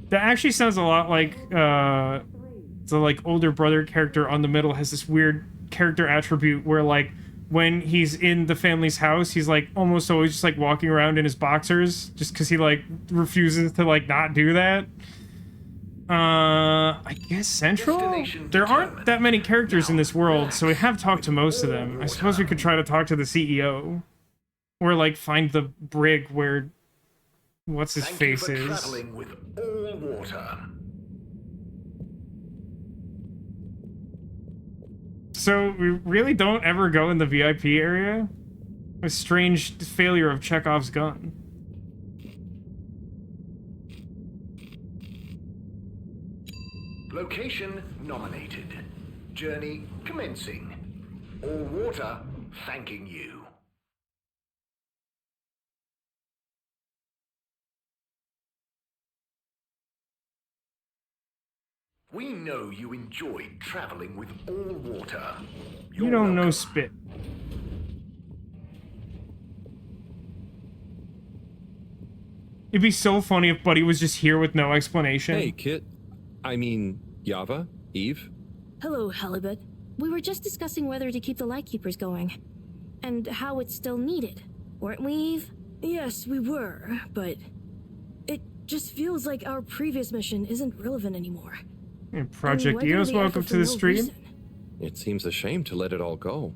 That actually sounds a lot like, the, like, older brother character on the middle has this weird character attribute where, like, when he's in the family's house, he's, like, almost always just, like, walking around in his boxers, just because he, like, refuses to, like, not do that. I guess Central? There aren't that many characters in this world, so we have talked to most of them. I suppose we could try to talk to the CEO. Or, like, find the brig where... what's his face is. Traveling with all water. So, we really don't ever go in the VIP area? A strange failure of Chekhov's gun. Location nominated. Journey commencing. All water thanking you. We know you enjoyed traveling with all water. You don't know spit. It'd be so funny if Buddy was just here with no explanation. Hey, Kit. I mean, Yava? Eve? Hello, Halibut. We were just discussing whether to keep the Lightkeepers going. And how it's still needed. Weren't we, Eve? Yes, we were, but... it just feels like our previous mission isn't relevant anymore. And Project EOS, welcome to the stream. It seems a shame to let it all go.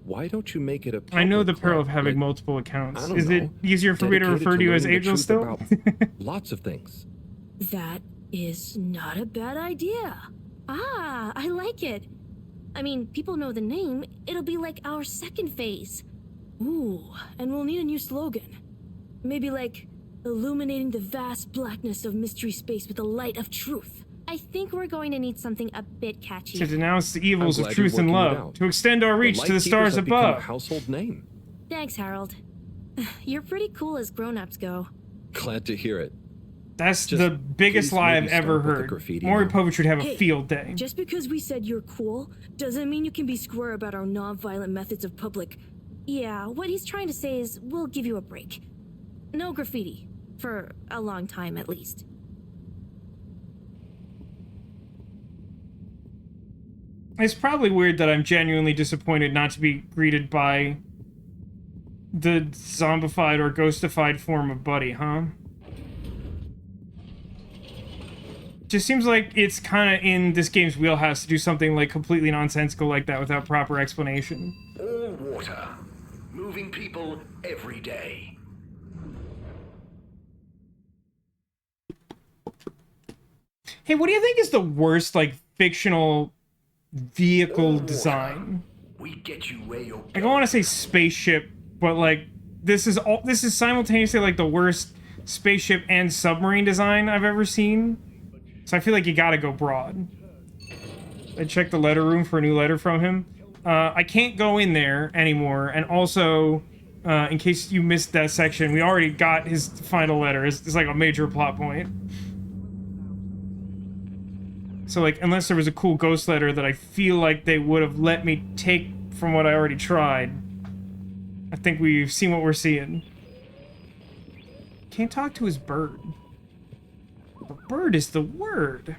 Why don't you make it a I know the public peril of club, having like, multiple accounts. I don't Is it know, easier for me to dedicated refer to you as learning the Angel truth still? about lots of things. That is not a bad idea. Ah, I like it. I mean, people know the name. It'll be like our second phase. Ooh, and we'll need a new slogan. Maybe like, illuminating the vast blackness of mystery space with the light of truth. I think we're going to need something a bit catchy. To denounce the evils I'm of glad you're truth and working it love. out. To extend our reach to the stars Lightkeepers have become above. a household name. Thanks, Harold. You're pretty cool as grown-ups go. Glad to hear it. That's Just the biggest please lie I've maybe ever start with the heard. graffiti Maury now. Povich should have a Hey, field day. Just because we said you're cool, doesn't mean you can be square about our non-violent methods of public... Yeah, what he's trying to say is we'll give you a break. No graffiti. For a long time, at least. It's probably weird that I'm genuinely disappointed not to be greeted by the zombified or ghostified form of Buddy, huh? Just seems like it's kind of in this game's wheelhouse to do something like completely nonsensical like that without proper explanation. All water. Moving people every day. Hey, what do you think is the worst, like, fictional vehicle design? We get you where you're Like, I want to say spaceship, but, like, this is simultaneously, like, the worst spaceship and submarine design I've ever seen. So I feel like you gotta go broad. I checked the letter room for a new letter from him. I can't go in there anymore, and also, in case you missed that section, we already got his final letter. It's like a major plot point. So, like, unless there was a cool ghost letter that I feel like they would have let me take from what I already tried, I think we've seen what we're seeing. Can't talk to his bird. But bird is the word.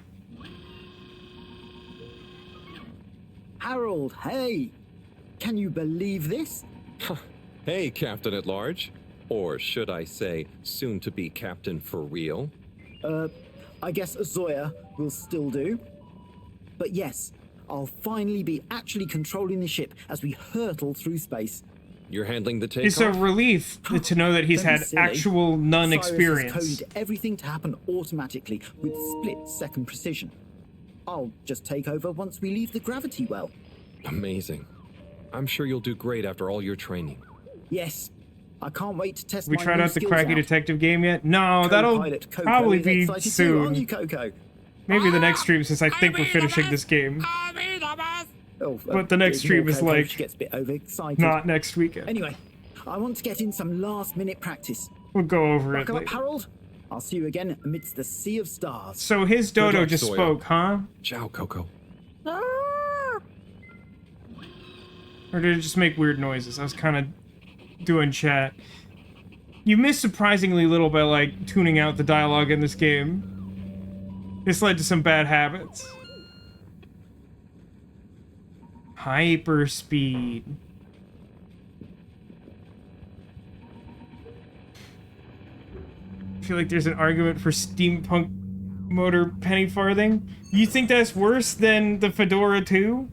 Harold, hey! Can you believe this? Hey, Captain at Large. Or should I say, soon to be Captain for real? I guess Zoya will still do. But yes, I'll finally be actually controlling the ship as we hurtle through space. You're handling the takeoff? It's a relief to know that he's Don't be had silly. actual nun Cyrus has experience. coded everything to happen automatically with split-second precision. I'll just take over once we leave the gravity well. Amazing. I'm sure you'll do great after all your training. Yes, I can't wait to test We my tried new out the skills Cracky out. Detective game yet? No, that'll Co-pilot Coco probably is be excited soon. too, aren't you, Coco? Maybe the next stream, since I think we're finishing this game. Oh, But the next stream ignore is Coco, like she gets a bit overexcited. not next weekend. Anyway, I want to get in some last-minute practice. We'll go over it Buckle up, later. Harold. I'll see you again amidst the sea of stars. So his dodo luck, just Sawyer. spoke, huh? Ciao, Coco. Or did it just make weird noises? I was kind of doing chat. You missed surprisingly little by, like, tuning out the dialogue in this game. This led to some bad habits. Hyperspeed. I feel like there's an argument for steampunk motor penny farthing. You think that's worse than the Fedora 2?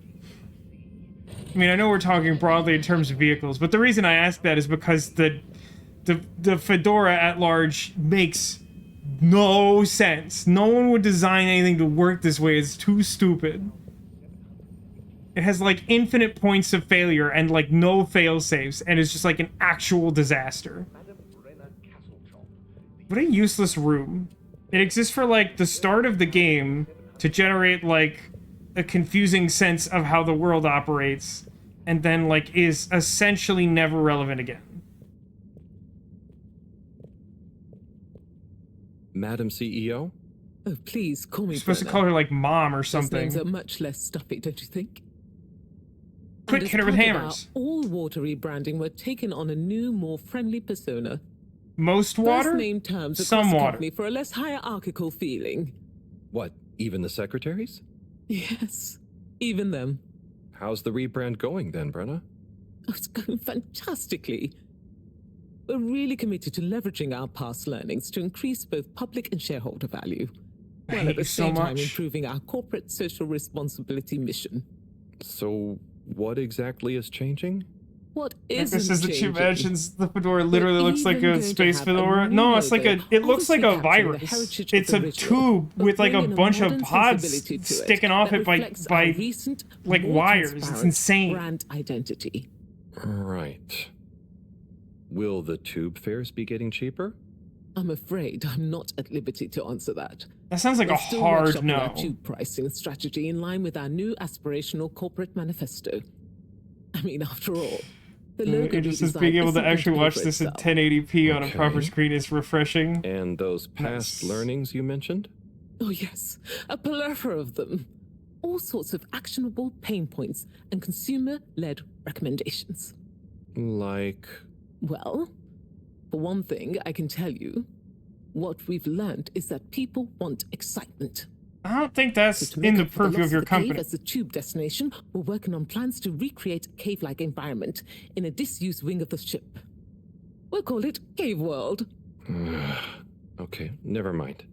I mean, I know we're talking broadly in terms of vehicles, but the reason I ask that is because the Fedora at large makes no sense. No one would design anything to work this way. It's too stupid. It has, like, infinite points of failure and, like, no fail-safes, and it's just, like, an actual disaster. What a useless room. It exists for, like, the start of the game to generate, like, a confusing sense of how the world operates, and then, like, is essentially never relevant again. Madam CEO? Oh, please call me You're supposed to Brenna. call her, like, mom or Those something. names are much less stuffy, don't you think? Quick, And as hit her with part of our hammers. all-water rebranding, we're taking on a new, more friendly persona. Most water? First name terms across Some the water. company for a less hierarchical feeling. What, even the secretaries? Yes, even them. How's the rebrand going then, Brenna? Oh, it's going fantastically. We're really committed to leveraging our past learnings to increase both public and shareholder value, I while hate at the you so same time much. improving our corporate social responsibility mission. So, what exactly is changing? What This isn't is the two changing? mansions. The fedora literally We're looks like even a going to space have a fedora. new No, it's like logo, a. It looks like a obviously capturing the virus. heritage It's of a the ritual, tube but with like a bringing bunch of modern pods sensibility to it sticking off that it by reflects our recent, like more wires. It's transparent insane. Brand identity. Right. Will the tube fares be getting cheaper? I'm afraid I'm not at liberty to answer that. That sounds like We're a still hard workshopping no. Our tube pricing strategy in line with our new aspirational corporate manifesto. I mean, after all, the logo It just says redesign being able isn't to actually going pay watch for this in itself. 1080p on a proper Okay. screen is refreshing. And those past learnings you mentioned? Oh yes, a plethora of them. All sorts of actionable pain points and consumer-led recommendations. Like... Well, for one thing, I can tell you, what we've learned is that people want excitement. I don't think that's So to make in the up for the purview loss of your the cave company. as the tube destination, we're working on plans to recreate a cave-like environment in a disused wing of the ship. We'll call it Cave World. Okay, never mind.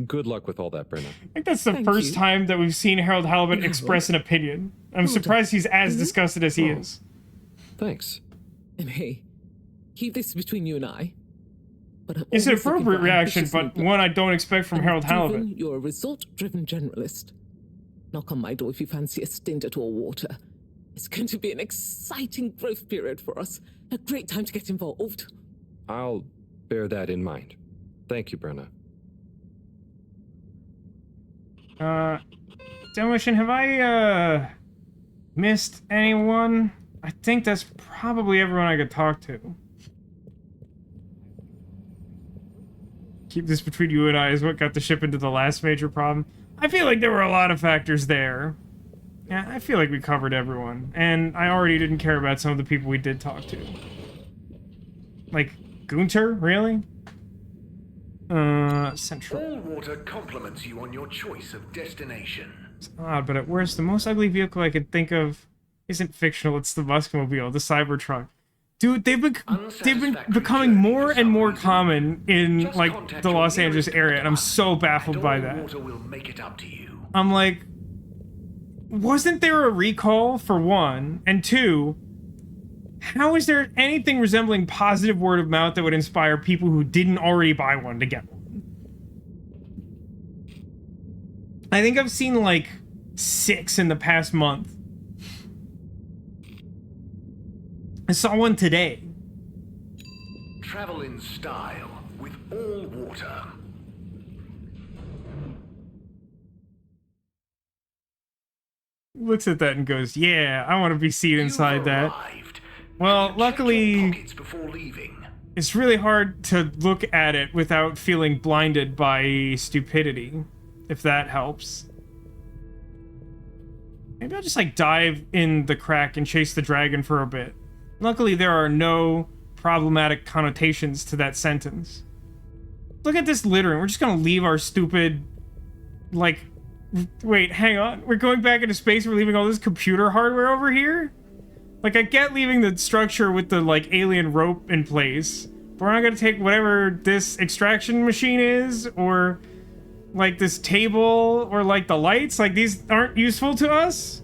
Good luck with all that, Brenna. I think that's the Thank first you. time that we've seen Harold Halibut No. express an opinion. I'm Hold surprised he's as Mhm. disgusted as he Oh. is. Thanks. And hey, keep this between you and I. But I'm It's an always looking appropriate for reaction, ambitious new but blood. one I don't expect from And Harold given Halibut. You're a resort-driven generalist. Knock on my door if you fancy a stint at all water. It's going to be an exciting growth period for us. A great time to get involved. I'll bear that in mind. Thank you, Brenna. Demolition, have I, missed anyone? I think that's probably everyone I could talk to. Keep this between you and I is what got the ship into the last major problem. I feel like there were a lot of factors there. Yeah, I feel like we covered everyone. And I already didn't care about some of the people we did talk to. Like, Gunter? Really? Central. All water compliments you on your choice of destination. It's odd, but at worst, the most ugly vehicle I can think of isn't fictional, it's the Muscomobile, the Cybertruck. Dude, they've been becoming more and more common in, like, the Los Angeles area, and I'm so baffled by that. Water will make it up to you. I'm like, wasn't there a recall, for one? And two, how is there anything resembling positive word of mouth that would inspire people who didn't already buy one to get one? I think I've seen, like, 6 in the past month. I saw one today. Travel in style with all water. Looks at that and goes, yeah, I want to be seated inside that. Well, luckily, it's really hard to look at it without feeling blinded by stupidity, if that helps. Maybe I'll just, like, dive in the crack and chase the dragon for a bit. Luckily, there are no problematic connotations to that sentence. Look at this littering. We're just gonna leave our stupid, like... Wait, hang on. We're going back into space. We're leaving all this computer hardware over here? Like, I get leaving the structure with the, like, alien rope in place. But we're not gonna take whatever this extraction machine is, or, like, this table, or, like, the lights. Like, these aren't useful to us?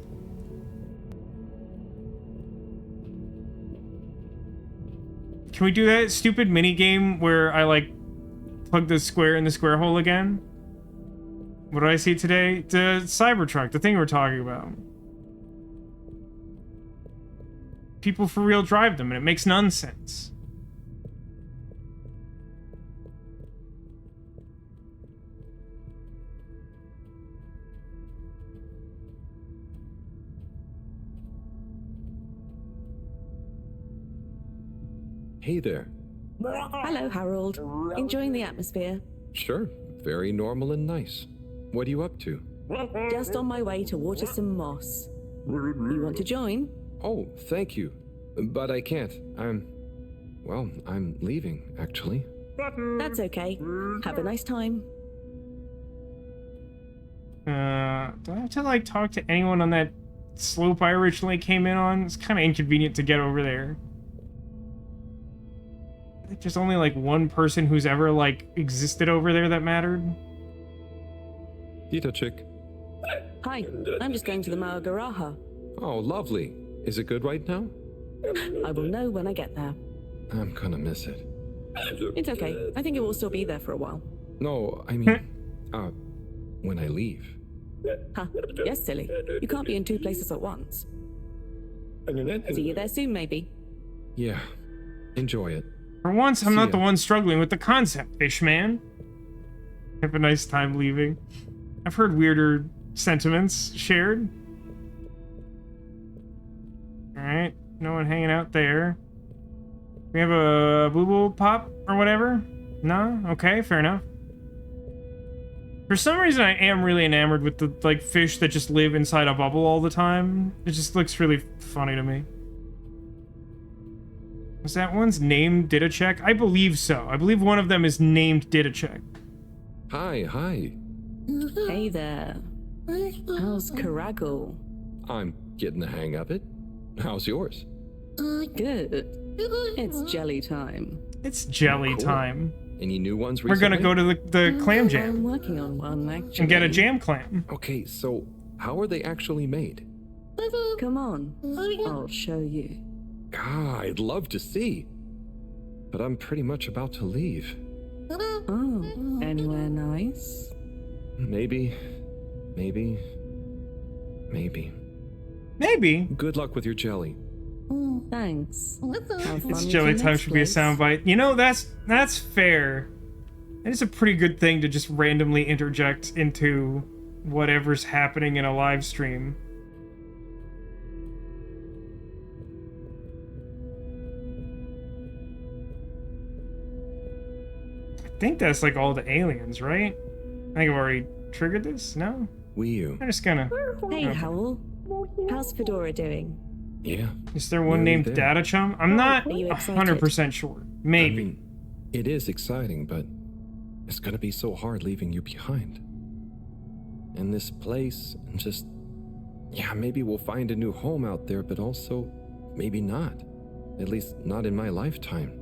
Can we do that stupid mini game where I, like, plug the square in the square hole again? What did I see today? The Cybertruck, the thing we're talking about. People for real drive them, and it makes none sense. Hey there. Hello, Harold. Enjoying the atmosphere? Sure, very normal and nice. What are you up to? Just on my way to water some moss. You want to join? Oh, thank you. But I can't. I'm leaving, actually. That's okay. Have a nice time. Do I have to, like, talk to anyone on that slope I originally came in on? It's kind of inconvenient to get over there. There's only, like, one person who's ever, like, existed over there that mattered. Dita chick. Hi, I'm just going to the Maagaraha. Oh, lovely. Is it good right now? I will know when I get there. I'm gonna miss it. It's okay. I think it will still be there for a while. No, I mean, when I leave. Huh, yes, silly. You can't be in two places at once. See you there soon, maybe. Yeah, enjoy it. For once, I'm not the one struggling with the concept, Fishman. Have a nice time leaving. I've heard weirder sentiments shared. Alright, no one hanging out there. We have a boo-boo pop or whatever? No? Okay, fair enough. For some reason, I am really enamored with the, like, fish that just live inside a bubble all the time. It just looks really funny to me. Was that one's named Didachek? I believe so. I believe one of them is named Didachek. Hi. Hey there. How's Karagal? I'm getting the hang of it. How's yours? Good. It's jelly time. It's jelly time. Any new ones recently? We're gonna go to the clam jam. I'm working on one, actually. And get a jam clam. Okay, so how are they actually made? Come on. I'll show you. I'd love to see. But I'm pretty much about to leave. Oh, anywhere nice? Maybe. Good luck with your jelly. Thanks. It's jelly time should be a soundbite. You know, that's fair. It is a pretty good thing to just randomly interject into whatever's happening in a live stream. I think that's like all the aliens, right? I think I've already triggered this, no? Wii U. I'm just gonna... Hey, Howell. How's Fedora doing? Yeah. Is there one named Data Chum? I'm not 100% sure. Maybe. I mean, it is exciting, but it's gonna be so hard leaving you behind. And this place, and just... Yeah, maybe we'll find a new home out there, but also maybe not. At least not in my lifetime.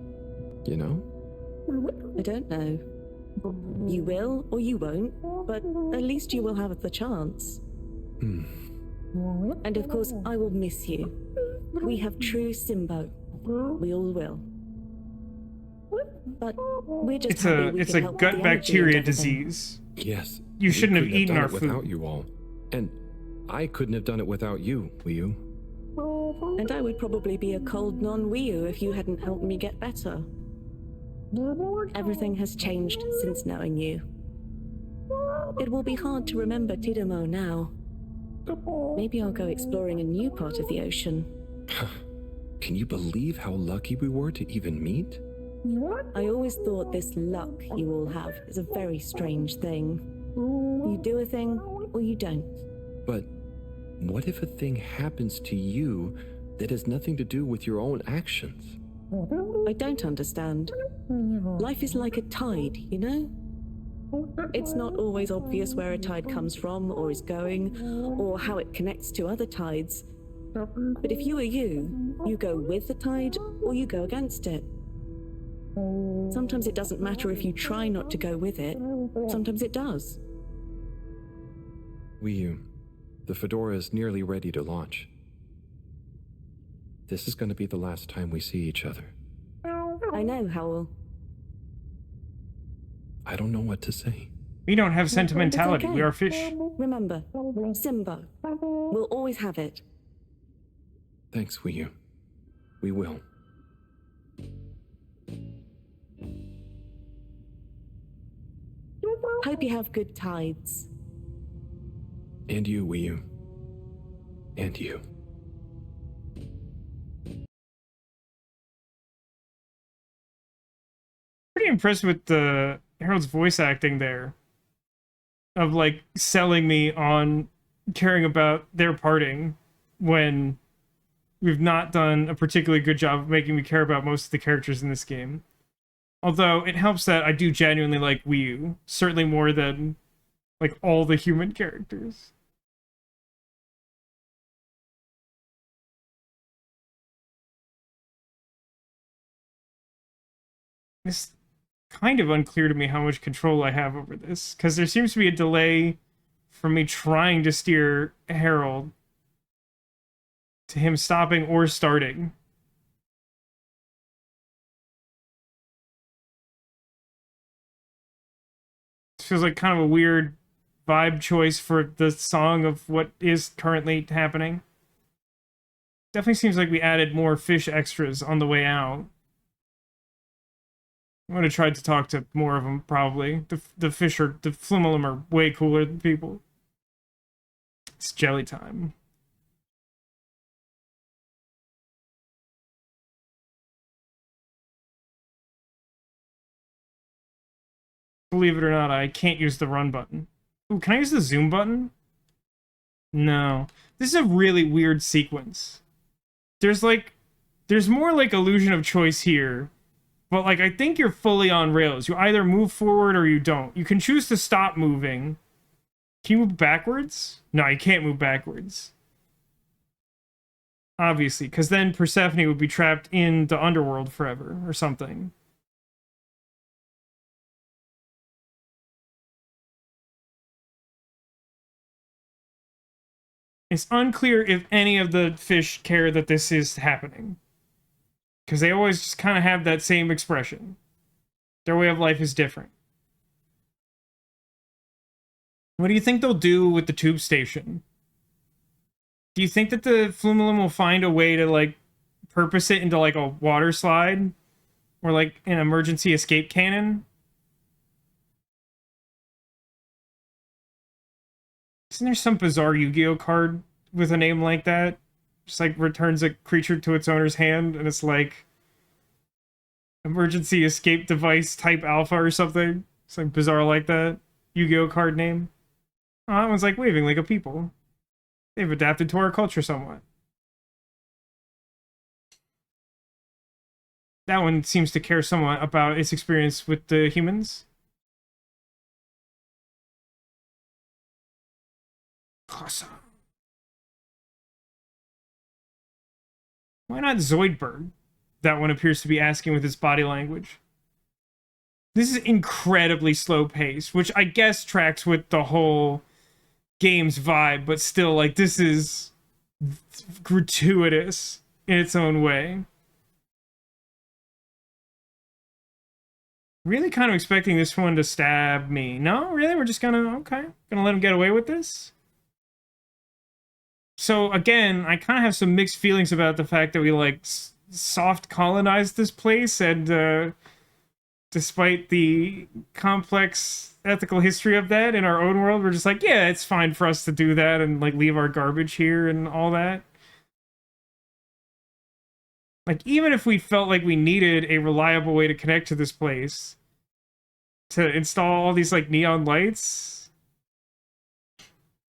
You know? I don't know. You will or you won't, but at least you will have the chance. And of course, I will miss you. We have true Simbo. We all will. But we're just it's a gut bacteria disease. Yes. You shouldn't have eaten our food without you all. And I couldn't have done it without you, Wii U. And I would probably be a cold non-Wii U if you hadn't helped me get better. Everything has changed since knowing you. It will be hard to remember Tidomo now. Maybe I'll go exploring a new part of the ocean. Can you believe how lucky we were to even meet? I always thought this luck you all have is a very strange thing. You do a thing, or you don't. But what if a thing happens to you that has nothing to do with your own actions? I don't understand. Life is like a tide, you know? It's not always obvious where a tide comes from, or is going, or how it connects to other tides. But if you are you go with the tide, or you go against it. Sometimes it doesn't matter if you try not to go with it. Sometimes it does. The Fedora is nearly ready to launch. This is going to be the last time we see each other. I know, Howell. I don't know what to say. We don't have sentimentality. Okay. We are fish. Remember, Simba. We'll always have it. Thanks, Wii. We will. Hope you have good tides. And you, Wii. And you. Pretty impressed with the Harold's voice acting there. Of like selling me on caring about their parting when we've not done a particularly good job of making me care about most of the characters in this game. Although it helps that I do genuinely like Wii U, certainly more than like all the human characters. It's kind of unclear to me how much control I have over this, because there seems to be a delay from me trying to steer Harold to him stopping or starting. This feels like kind of a weird vibe choice for the song of what is currently happening. Definitely seems like we added more fish extras on the way out. I'm gonna try to talk to more of them, probably. The fish are, the Flumelum are way cooler than people. It's jelly time. Believe it or not, I can't use the run button. Ooh, can I use the zoom button? No. This is a really weird sequence. There's more like illusion of choice here. But, like, I think you're fully on rails. You either move forward or you don't. You can choose to stop moving. Can you move backwards? No, you can't move backwards. Obviously, because then Persephone would be trapped in the underworld forever, or something. It's unclear if any of the fish care that this is happening. Because they always just kind of have that same expression. Their way of life is different. What do you think they'll do with the tube station? Do you think that the Flumelum will find a way to, like, purpose it into, like, a water slide? Or, like, an emergency escape cannon? Isn't there some bizarre Yu-Gi-Oh card with a name like that? Just like returns a creature to its owner's hand, and it's like emergency escape device type alpha or something. Something bizarre like that. Yu-Gi-Oh card name. Oh, that one's like waving like a people. They've adapted to our culture somewhat. That one seems to care somewhat about its experience with the humans. Awesome. Why not Zoidberg? That one appears to be asking with its body language. This is incredibly slow paced, which I guess tracks with the whole game's vibe, but still, like, this is gratuitous in its own way. Really kind of expecting this one to stab me. No, really? We're just gonna let him get away with this? So, again, I kind of have some mixed feelings about the fact that we, like, soft colonized this place, and despite the complex ethical history of that in our own world, we're just like, yeah, it's fine for us to do that and like leave our garbage here and all that. Like, even if we felt like we needed a reliable way to connect to this place, to install all these like neon lights.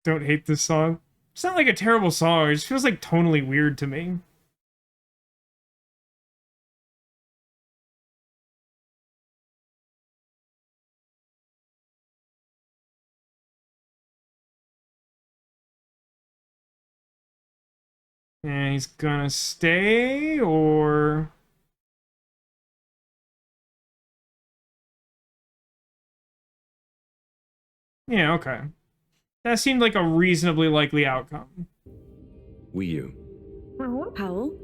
Don't hate this song. It's not like a terrible song, it just feels like tonally weird to me. And he's gonna stay, or... Yeah, okay. That seemed like a reasonably likely outcome. Wii U. Powell?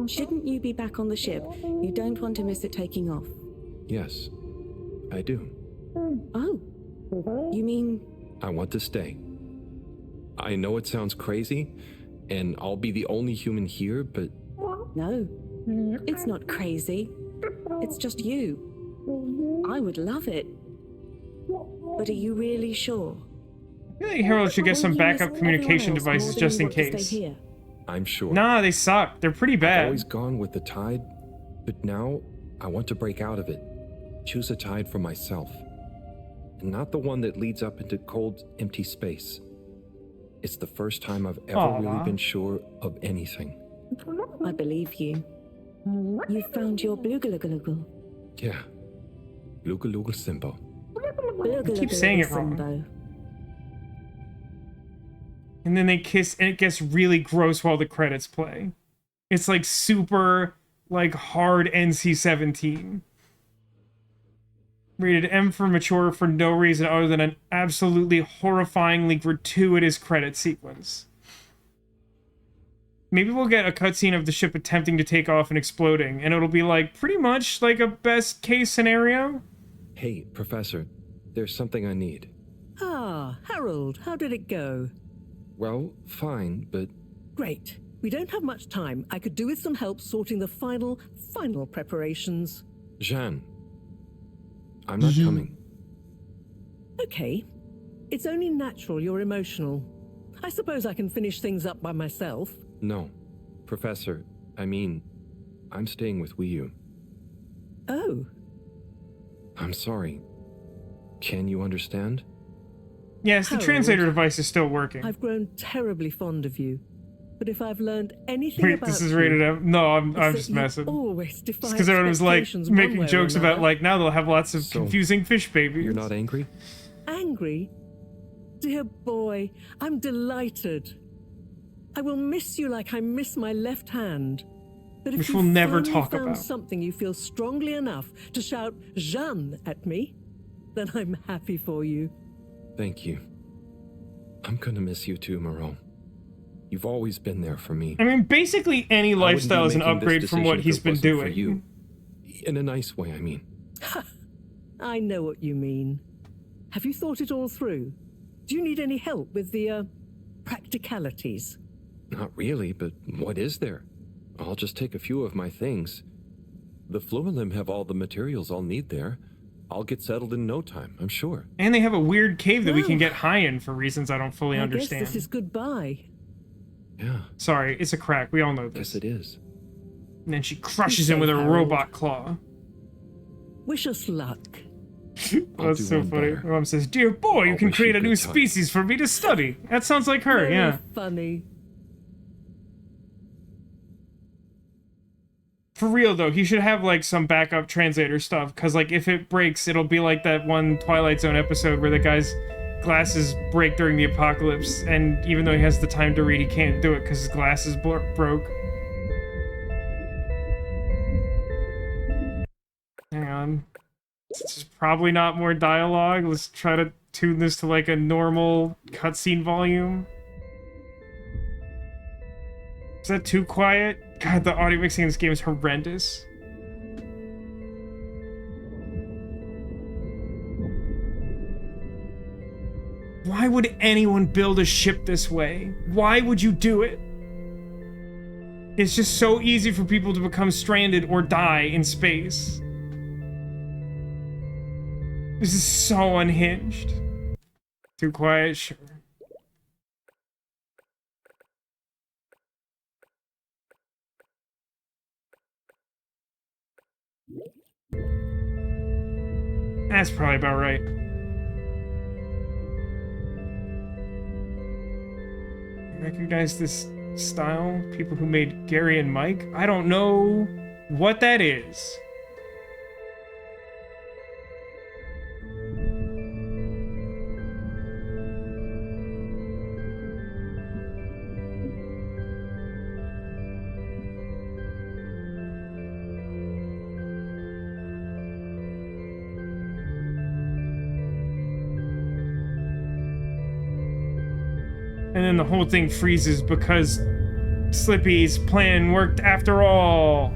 Shouldn't you be back on the ship? You don't want to miss it taking off. Yes, I do. Oh. You mean... I want to stay. I know it sounds crazy, and I'll be the only human here, but... No. It's not crazy. It's just you. I would love it. But are you really sure? I feel like Harold should get some backup communication devices just in case. I'm sure. Nah, they suck. They're pretty bad. I've always gone with the tide, but now I want to break out of it. Choose a tide for myself. And not the one that leads up into cold, empty space. It's the first time I've ever really been sure of anything. I believe you. You've found your blugalugalagal. Yeah. Lugalugel Simbo. I keep saying it wrong. And then they kiss, and it gets really gross while the credits play. It's like super, like, hard NC-17. Rated M for mature for no reason other than an absolutely horrifyingly gratuitous credit sequence. Maybe we'll get a cutscene of the ship attempting to take off and exploding, and it'll be like, pretty much like a best case scenario. Hey, Professor, there's something I need. Ah, Harold, how did it go? Well, fine, but... Great. We don't have much time. I could do with some help sorting the final preparations. Jeanne, I'm not coming. Okay. It's only natural you're emotional. I suppose I can finish things up by myself. No. Professor, I mean, I'm staying with Wii U. Oh. I'm sorry. Can you understand? Yes, the Harold, translator device is still working. I've grown terribly fond of you. But if I've learned anything Wait, about this is rated M? No, I'm just messing. Always defy because everyone was like making jokes about like now they'll have lots of So, confusing fish babies. You're not angry? Angry? Dear boy, I'm delighted. I will miss you like I miss my left hand. But if Which you we'll never finally talk found about. something you feel strongly enough to shout Jeanne at me, then I'm happy for you. Thank you. I'm gonna miss you too, Moreau. You've always been there for me. I mean, basically any lifestyle is an upgrade from what he's been doing. For you. In a nice way, I mean. I know what you mean. Have you thought it all through? Do you need any help with the, practicalities? Not really, but what is there? I'll just take a few of my things. The Fluilim have all the materials I'll need there. I'll get settled in no time, I'm sure. And they have a weird cave that we can get high in for reasons I don't fully understand. I guess this is goodbye. Yeah. Sorry, it's a crack. We all know this. Yes, it is. And then she crushes him with her robot claw. Wish us luck. That's so funny. Her mom says, "Dear boy, you can create a new species for me to study." That sounds like her, Very yeah. Funny. For real though, he should have like some backup translator stuff, because like if it breaks, it'll be like that one Twilight Zone episode where the guy's glasses break during the apocalypse, and even though he has the time to read, he can't do it because his glasses broke. Hang on. This is probably not more dialogue. Let's try to tune this to like a normal cutscene volume. Is that too quiet? God, the audio mixing in this game is horrendous. Why would anyone build a ship this way? Why would you do it? It's just so easy for people to become stranded or die in space. This is so unhinged. Too quiet, sure. That's probably about right. Recognize this style? People who made Gary and Mike? I don't know what that is. And then the whole thing freezes because Slippy's plan worked after all.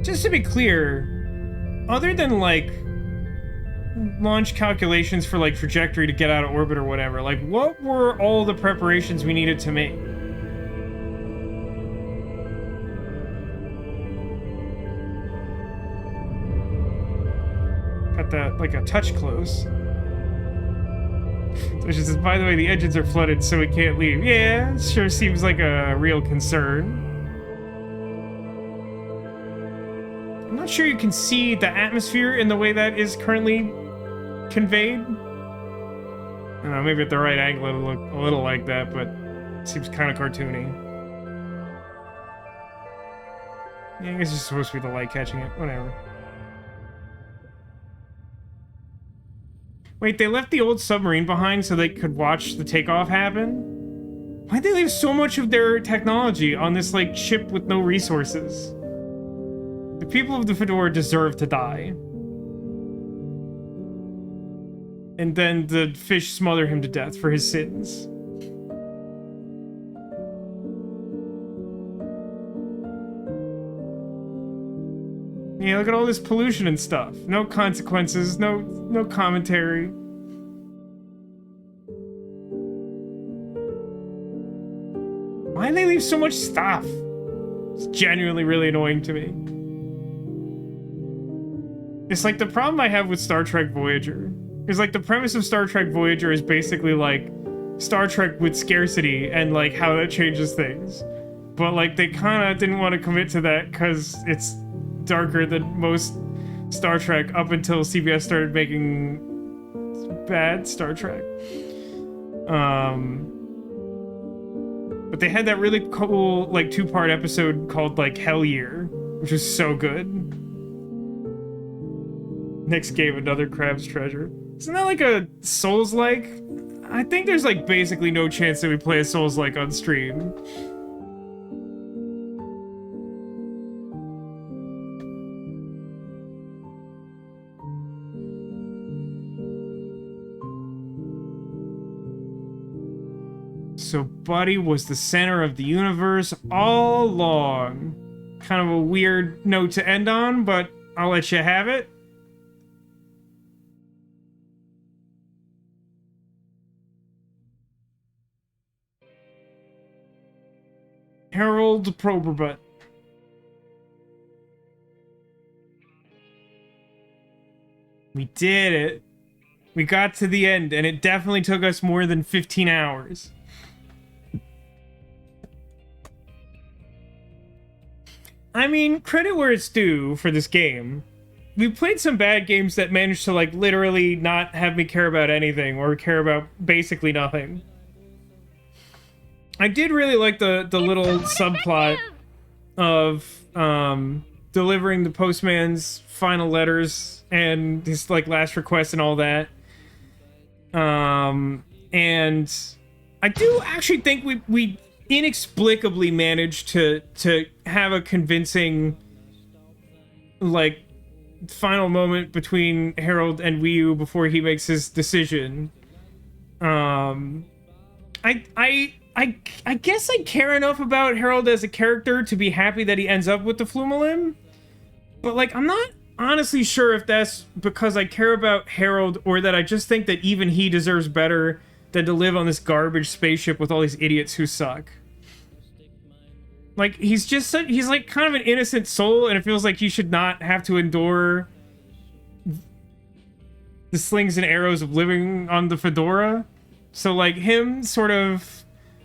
Just to be clear, other than like launch calculations for like trajectory to get out of orbit or whatever, like what were all the preparations we needed to make? Got that like a touch close. So she says, by the way, the engines are flooded, so we can't leave. Yeah, it sure seems like a real concern. I'm not sure you can see the atmosphere in the way that is currently conveyed. I don't know, maybe at the right angle it'll look a little like that, but it seems kind of cartoony. Yeah, I guess it's supposed to be the light catching it. Whatever. Wait, they left the old submarine behind so they could watch the takeoff happen? Why'd they leave so much of their technology on this, like, ship with no resources? The people of the Fedora deserve to die. And then the fish smother him to death for his sins. Yeah, look at all this pollution and stuff. No consequences, no commentary. Why do they leave so much stuff? It's genuinely really annoying to me. It's like the problem I have with Star Trek Voyager. Is like the premise of Star Trek Voyager is basically like Star Trek with scarcity and like how that changes things. But like they kind of didn't want to commit to that because it's darker than most Star Trek up until CBS started making bad Star Trek. But they had that really cool like 2-part episode called like Hell Year, which was so good. Next game, another Crab's Treasure. Isn't that like a Souls-like? I think there's like basically no chance that we play a Souls-like on stream. So Buddy was the center of the universe all along. Kind of a weird note to end on, but I'll let you have it. Harold Proberbutt. We did it. We got to the end, and it definitely took us more than 15 hours. I mean, credit where it's due for this game. We played some bad games that managed to, like, literally not have me care about anything, or care about basically nothing. I did really like the little subplot of delivering the postman's final letters and his like last request and all that. And I do actually think we inexplicably managed to have a convincing like final moment between Harold and Ryu before he makes his decision. I guess I care enough about Harold as a character to be happy that he ends up with the Flumalim. But, like, I'm not honestly sure if that's because I care about Harold or that I just think that even he deserves better than to live on this garbage spaceship with all these idiots who suck. Like, he's just he's like kind of an innocent soul, and it feels like he should not have to endure the slings and arrows of living on the Fedora. So like him sort of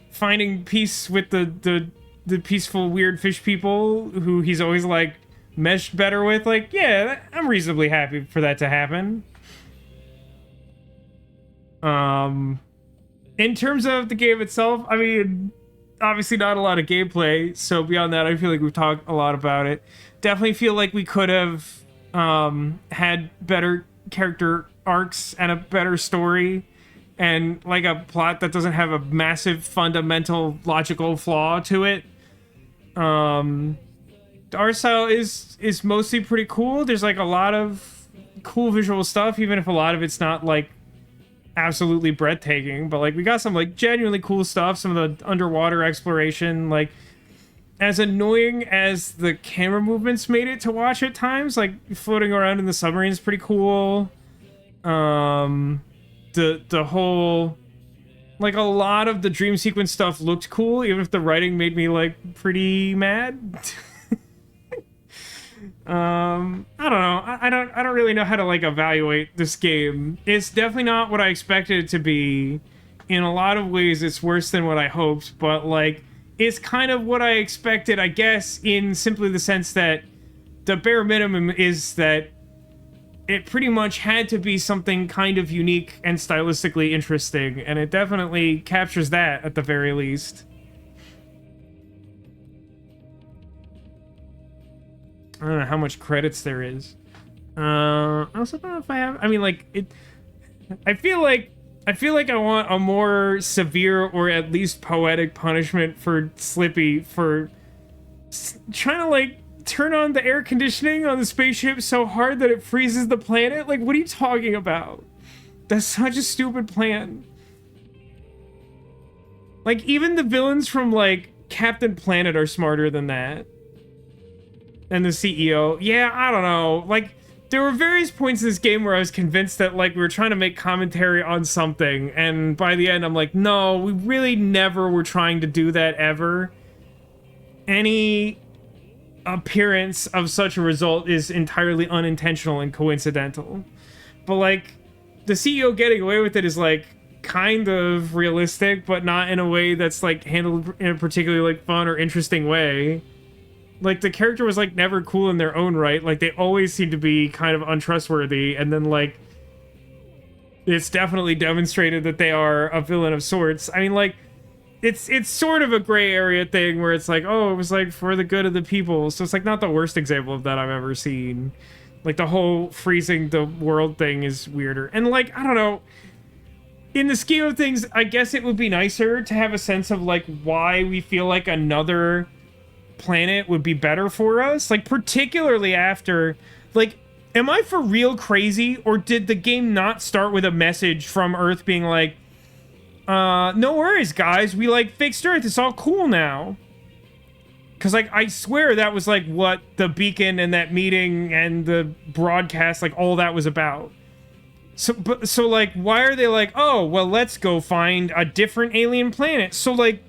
finding peace with the peaceful weird fish people who he's always like meshed better with, like, yeah, I'm reasonably happy for that to happen. In terms of the game itself, I mean, obviously not a lot of gameplay, so beyond that, I feel like we've talked a lot about it. Definitely feel like we could have had better character arcs and a better story, and like a plot that doesn't have a massive fundamental logical flaw to it. The art style is mostly pretty cool. There's like a lot of cool visual stuff, even if a lot of it's not like absolutely breathtaking, but like we got some like genuinely cool stuff. Some of the underwater exploration, like as annoying as the camera movements made it to watch at times, like floating around in the submarine is pretty cool. The whole, like, a lot of the dream sequence stuff looked cool, even if the writing made me like pretty mad. I don't know. I don't really know how to like evaluate this game. It's definitely not what I expected it to be. In a lot of ways, it's worse than what I hoped, but like it's kind of what I expected, I guess, in simply the sense that the bare minimum is that it pretty much had to be something kind of unique and stylistically interesting, and it definitely captures that at the very least. I don't know how much credits there is. I also don't know if I have. I mean, like it. I feel like I want a more severe or at least poetic punishment for Slippy for trying to like turn on the air conditioning on the spaceship so hard that it freezes the planet. Like, what are you talking about? That's such a stupid plan. Like, even the villains from like Captain Planet are smarter than that. And the CEO. Yeah, I don't know. Like, there were various points in this game where I was convinced that, like, we were trying to make commentary on something. And by the end, I'm like, no, we really never were trying to do that ever. Any appearance of such a result is entirely unintentional and coincidental. But, like, the CEO getting away with it is, like, kind of realistic, but not in a way that's, like, handled in a particularly, like, fun or interesting way. Like, the character was, like, never cool in their own right. Like, they always seem to be kind of untrustworthy. And then, like, it's definitely demonstrated that they are a villain of sorts. I mean, like, it's sort of a gray area thing where it's like, oh, it was, like, for the good of the people. So it's, like, not the worst example of that I've ever seen. Like, the whole freezing the world thing is weirder. And, like, I don't know. In the scheme of things, I guess it would be nicer to have a sense of, like, why we feel like another planet would be better for us. Like, particularly after, like, am I for real crazy, or did the game not start with a message from Earth being like, no worries, guys, we, like, fixed Earth, it's all cool now? Because, like, I swear that was, like, what the beacon and that meeting and the broadcast, like, all that was about. So, like, why are they like, oh, well, let's go find a different alien planet? So, like,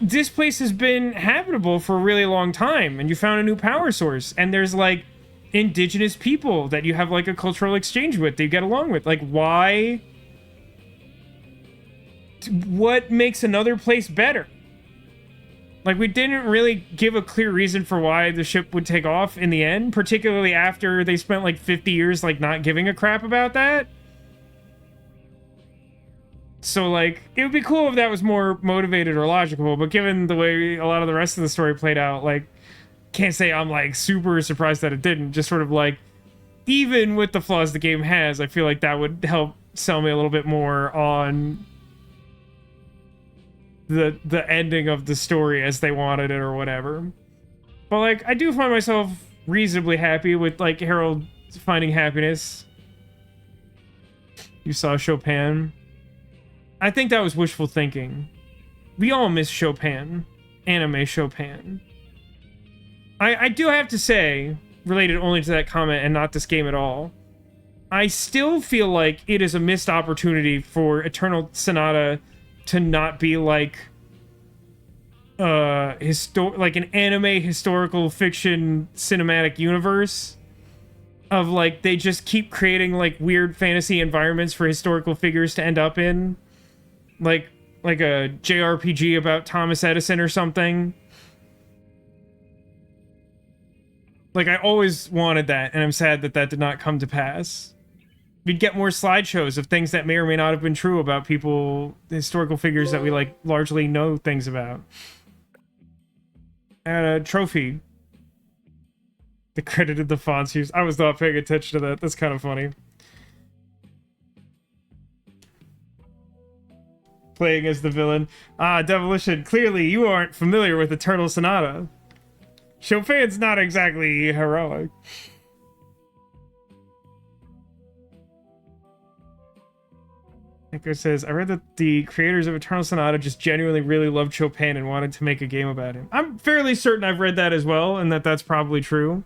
this place has been habitable for a really long time, and you found a new power source, and there's, like, indigenous people that you have, like, a cultural exchange with, that you get along with. Like, why? What makes another place better? Like, we didn't really give a clear reason for why the ship would take off in the end, particularly after they spent, like, 50 years, like, not giving a crap about that. So, like, it would be cool if that was more motivated or logical, but given the way a lot of the rest of the story played out, like, can't say I'm, like, super surprised that it didn't. Just sort of, like, even with the flaws the game has, I feel like that would help sell me a little bit more on the ending of the story as they wanted it or whatever. But, like, I do find myself reasonably happy with, like, Harold finding happiness. You saw Chopin. I think that was wishful thinking. We all miss Chopin. Anime Chopin. I do have to say, related only to that comment and not this game at all, I still feel like it is a missed opportunity for Eternal Sonata to not be, like, like an anime historical fiction cinematic universe of like they just keep creating like weird fantasy environments for historical figures to end up in, like a JRPG about Thomas Edison or something. Like I always wanted that, and I'm sad that that did not come to pass. We'd get more slideshows of things that may or may not have been true about people, historical figures that we like largely know things about. And a trophy. The credited the fonts used. I was not paying attention to that. That's kind of funny. Playing as the villain. Ah, Demolition. Clearly, you aren't familiar with Eternal Sonata. Chopin's not exactly heroic. Echo says, I read that the creators of Eternal Sonata just genuinely really loved Chopin and wanted to make a game about him. I'm fairly certain I've read that as well, and that that's probably true.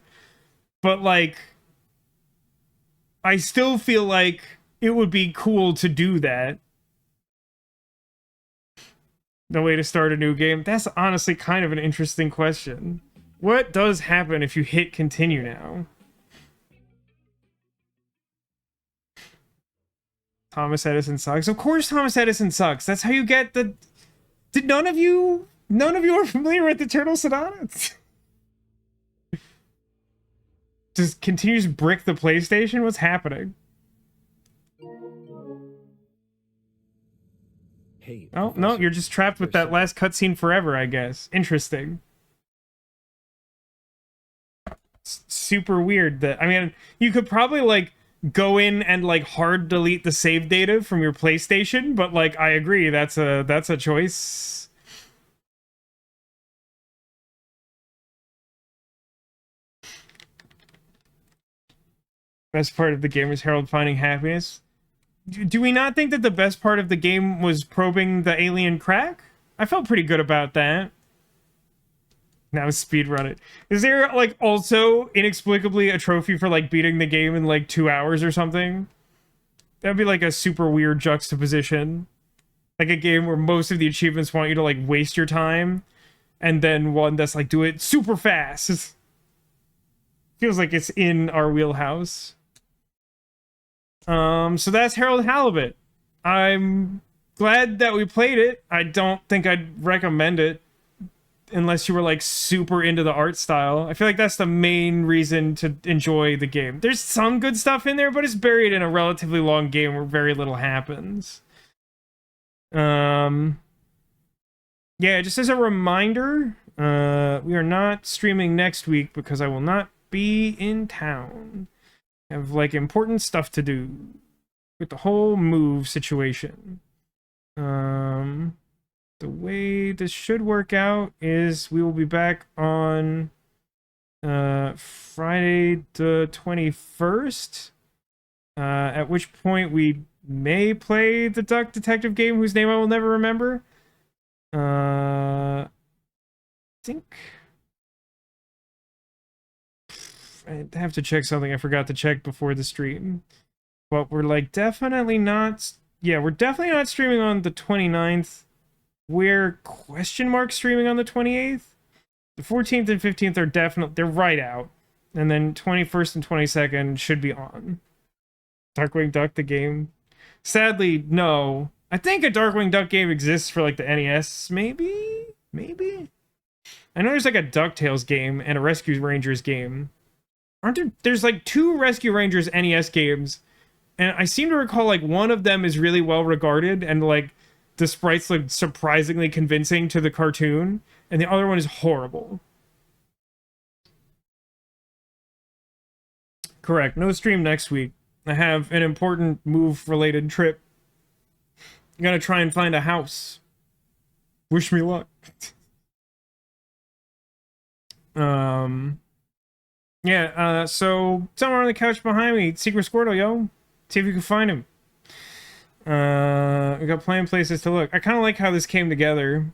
But, like, I still feel like it would be cool to do that. The way to start a new game? That's honestly kind of an interesting question. What does happen if you hit continue now? Thomas Edison sucks. Of course Thomas Edison sucks. That's how you get the... Did none of you are familiar with Eternal Sonata? Just continues to brick the PlayStation? What's happening? Hey, oh, no, you're just trapped with that last cutscene forever, I guess. Interesting. It's super weird that... I mean, you could probably, like, go in and, like, hard delete the save data from your PlayStation, but, like, I agree, that's a choice. Best part of the game is Harold finding happiness. Do we not think that the best part of the game was probing the alien crack? I felt pretty good about that. Now speedrun it. Is there, like, also inexplicably a trophy for, like, beating the game in, like, 2 hours or something? That'd be, like, a super weird juxtaposition. Like, a game where most of the achievements want you to, like, waste your time, and then one that's, like, do it super fast. Feels like it's in our wheelhouse. So that's Harold Halibut. I'm glad that we played it. I don't think I'd recommend it unless you were like super into the art style. I feel like that's the main reason to enjoy the game. There's some good stuff in there, but it's buried in a relatively long game where very little happens. Yeah, just as a reminder, we are not streaming next week because I will not be in town. I have like important stuff to do with the whole move situation. The way this should work out is we will be back on Friday the 21st, at which point we may play the Duck Detective game whose name I will never remember. I think I have to check something I forgot to check before the stream. But we're like definitely not... Yeah, we're definitely not streaming on the 29th. We're streaming on the 28th. The 14th and 15th are definitely... They're right out. And then 21st and 22nd should be on. Darkwing Duck, the game. Sadly, no. I think a Darkwing Duck game exists for like the NES, maybe? Maybe? I know there's like a DuckTales game and a Rescue Rangers game. Aren't there? There's like 2 Rescue Rangers NES games, and I seem to recall like one of them is really well regarded and like the sprites look surprisingly convincing to the cartoon, and the other one is horrible. Correct. No stream next week. I have an important move-related trip. I'm gonna try and find a house. Wish me luck. Yeah, so somewhere on the couch behind me, Secret Squirtle, yo. See if you can find him. We got plenty of places to look. I kind of like how this came together.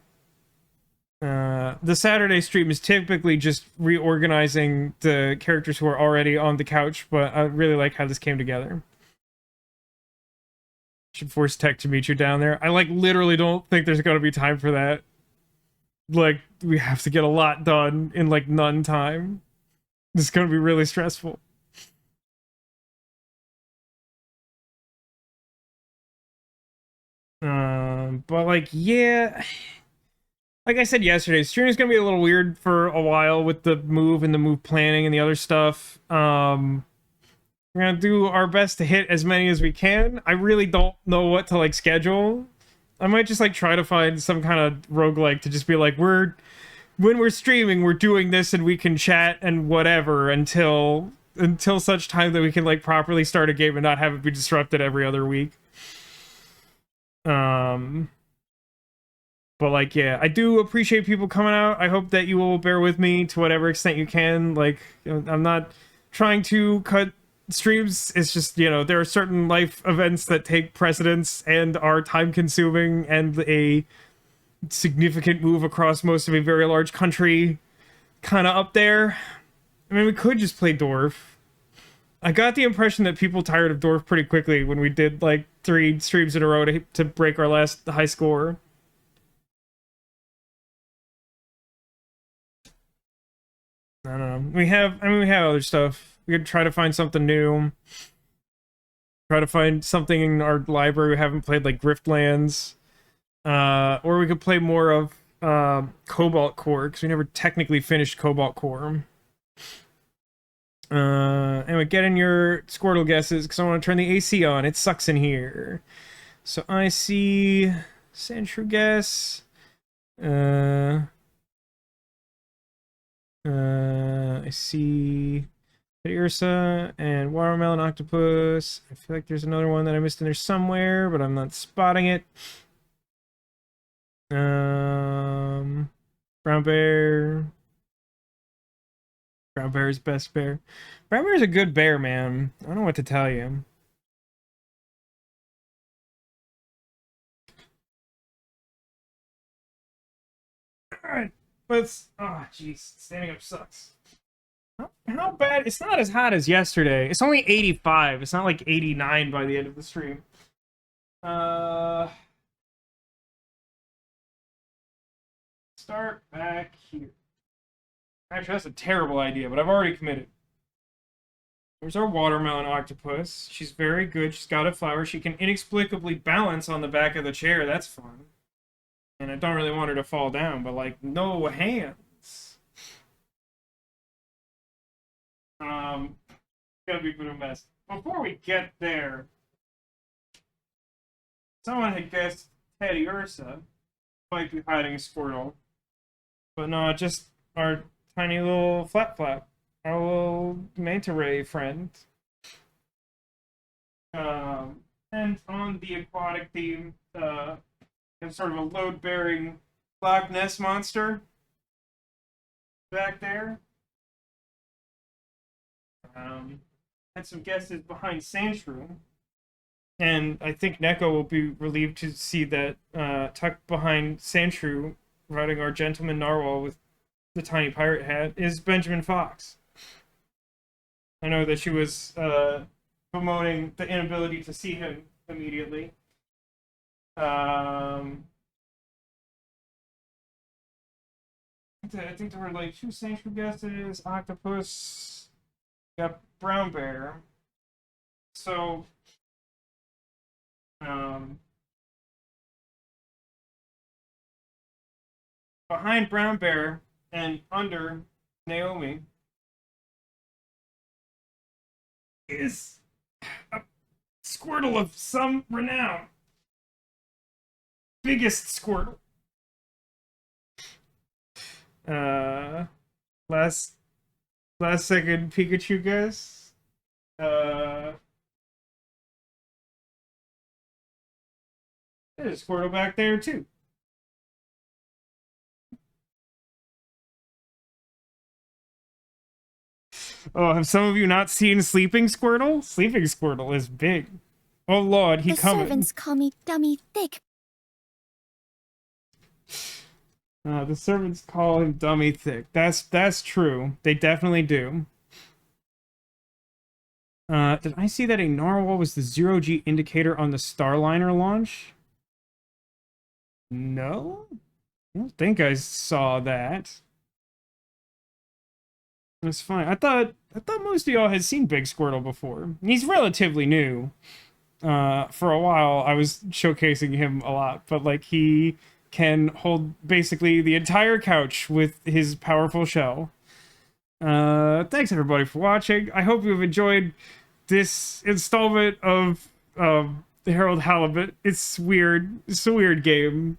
The Saturday stream is typically just reorganizing the characters who are already on the couch, but I really like how this came together. Should force Tech to meet you down there. I like literally don't think there's gonna be time for that. like, we have to get a lot done in, like, none time. This is gonna be really stressful. But, like, yeah... Like I said yesterday, streaming is gonna be a little weird for a while with the move and the move planning and the other stuff. We're gonna do our best to hit as many as we can. I really don't know what to, like, schedule. I might just, like, try to find some kind of roguelike to just be like, when we're streaming, we're doing this and we can chat and whatever until such time that we can, like, properly start a game and not have it be disrupted every other week. But, like, yeah, I do appreciate people coming out. I hope that you will bear with me to whatever extent you can. Like, I'm not trying to cut streams. It's just, you know, there are certain life events that take precedence and are time-consuming, and a significant move across most of a very large country kind of up there. I mean, we could just play Dwarf. I got the impression that people tired of Dwarf pretty quickly when we did, like, 3 streams in a row to break our last high score. I don't know. We have other stuff. We could try to find something new. Try to find something in our library we haven't played, like Griftlands. Or we could play more of Cobalt Core, because we never technically finished Cobalt Core. Anyway, get in your Squirtle guesses, because I want to turn the AC on. It sucks in here. So I see Central guess. I see Ursa and Watermelon Octopus. I feel like there's another one that I missed in there somewhere, but I'm not spotting it. Brown Bear. Brown Bear's best bear. Brown Bear's a good bear, man. I don't know what to tell you. Alright, let's... Oh, jeez. Standing up sucks. How bad? It's not as hot as yesterday. It's only 85. It's not like 89 by the end of the stream. Start back here. Actually, that's a terrible idea, but I've already committed. There's our Watermelon Octopus. She's very good. She's got a flower. She can inexplicably balance on the back of the chair. That's fun. And I don't really want her to fall down, but, like, no hands. Gonna be a bit of a mess. Before we get there, someone had guessed Teddy Ursa might be hiding a Squirtle. But no, just our tiny little Flap, our little manta ray friend. And on the aquatic theme, it's sort of a load-bearing Loch Ness monster back there. Had some guesses behind Sandshrew, and I think Neko will be relieved to see that tucked behind Sandshrew, riding our gentleman narwhal with the tiny pirate hat, is Benjamin Fox. I know that she was bemoaning the inability to see him immediately. I think there were like 2 Sandshrew guesses, octopus. Got Brown Bear. So, behind Brown Bear and under Naomi is a Squirtle of some renown. Biggest Squirtle. Last second Pikachu guess. There's a Squirtle back there too. Oh, have some of you not seen Sleeping Squirtle? Sleeping Squirtle is big. Oh lord, he coming. The servants call me Dummy Thick. The servants call him Dummy Thick. That's true. They definitely do. Did I see that a narwhal was the 0G indicator on the Starliner launch? No? don't think I saw that. That's fine. I thought most of y'all had seen Big Squirtle before. He's relatively new. For a while, I was showcasing him a lot, but like he can hold basically the entire couch with his powerful shell. Thanks everybody for watching. I hope you've enjoyed this installment of Harold Halibut. It's weird. It's a weird game.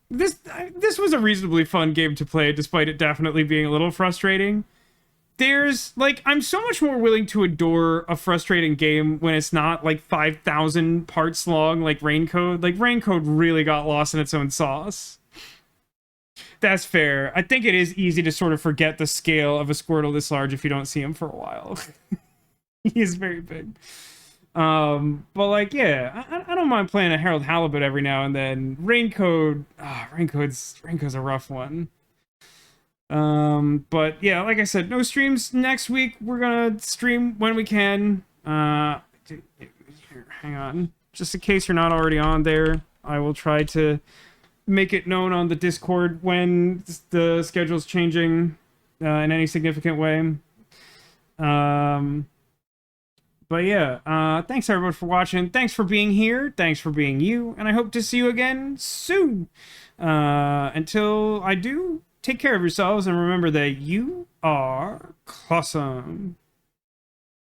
This was a reasonably fun game to play, despite it definitely being a little frustrating. There's, like, I'm so much more willing to adore a frustrating game when it's not, like, 5,000 parts long, like Raincode. Like, Raincode really got lost in its own sauce. That's fair. I think it is easy to sort of forget the scale of a Squirtle this large if you don't see him for a while. He is very big. But, like, yeah, I don't mind playing a Harold Halibut every now and then. Raincode, Raincode's a rough one. But yeah, like I said, no streams next week. We're gonna stream when we can. Here, hang on. Just in case you're not already on there, I will try to make it known on the Discord when the schedule's changing in any significant way. But yeah, thanks everyone for watching. Thanks for being here. Thanks for being you. And I hope to see you again soon. Until I do, take care of yourselves and remember that you are awesome.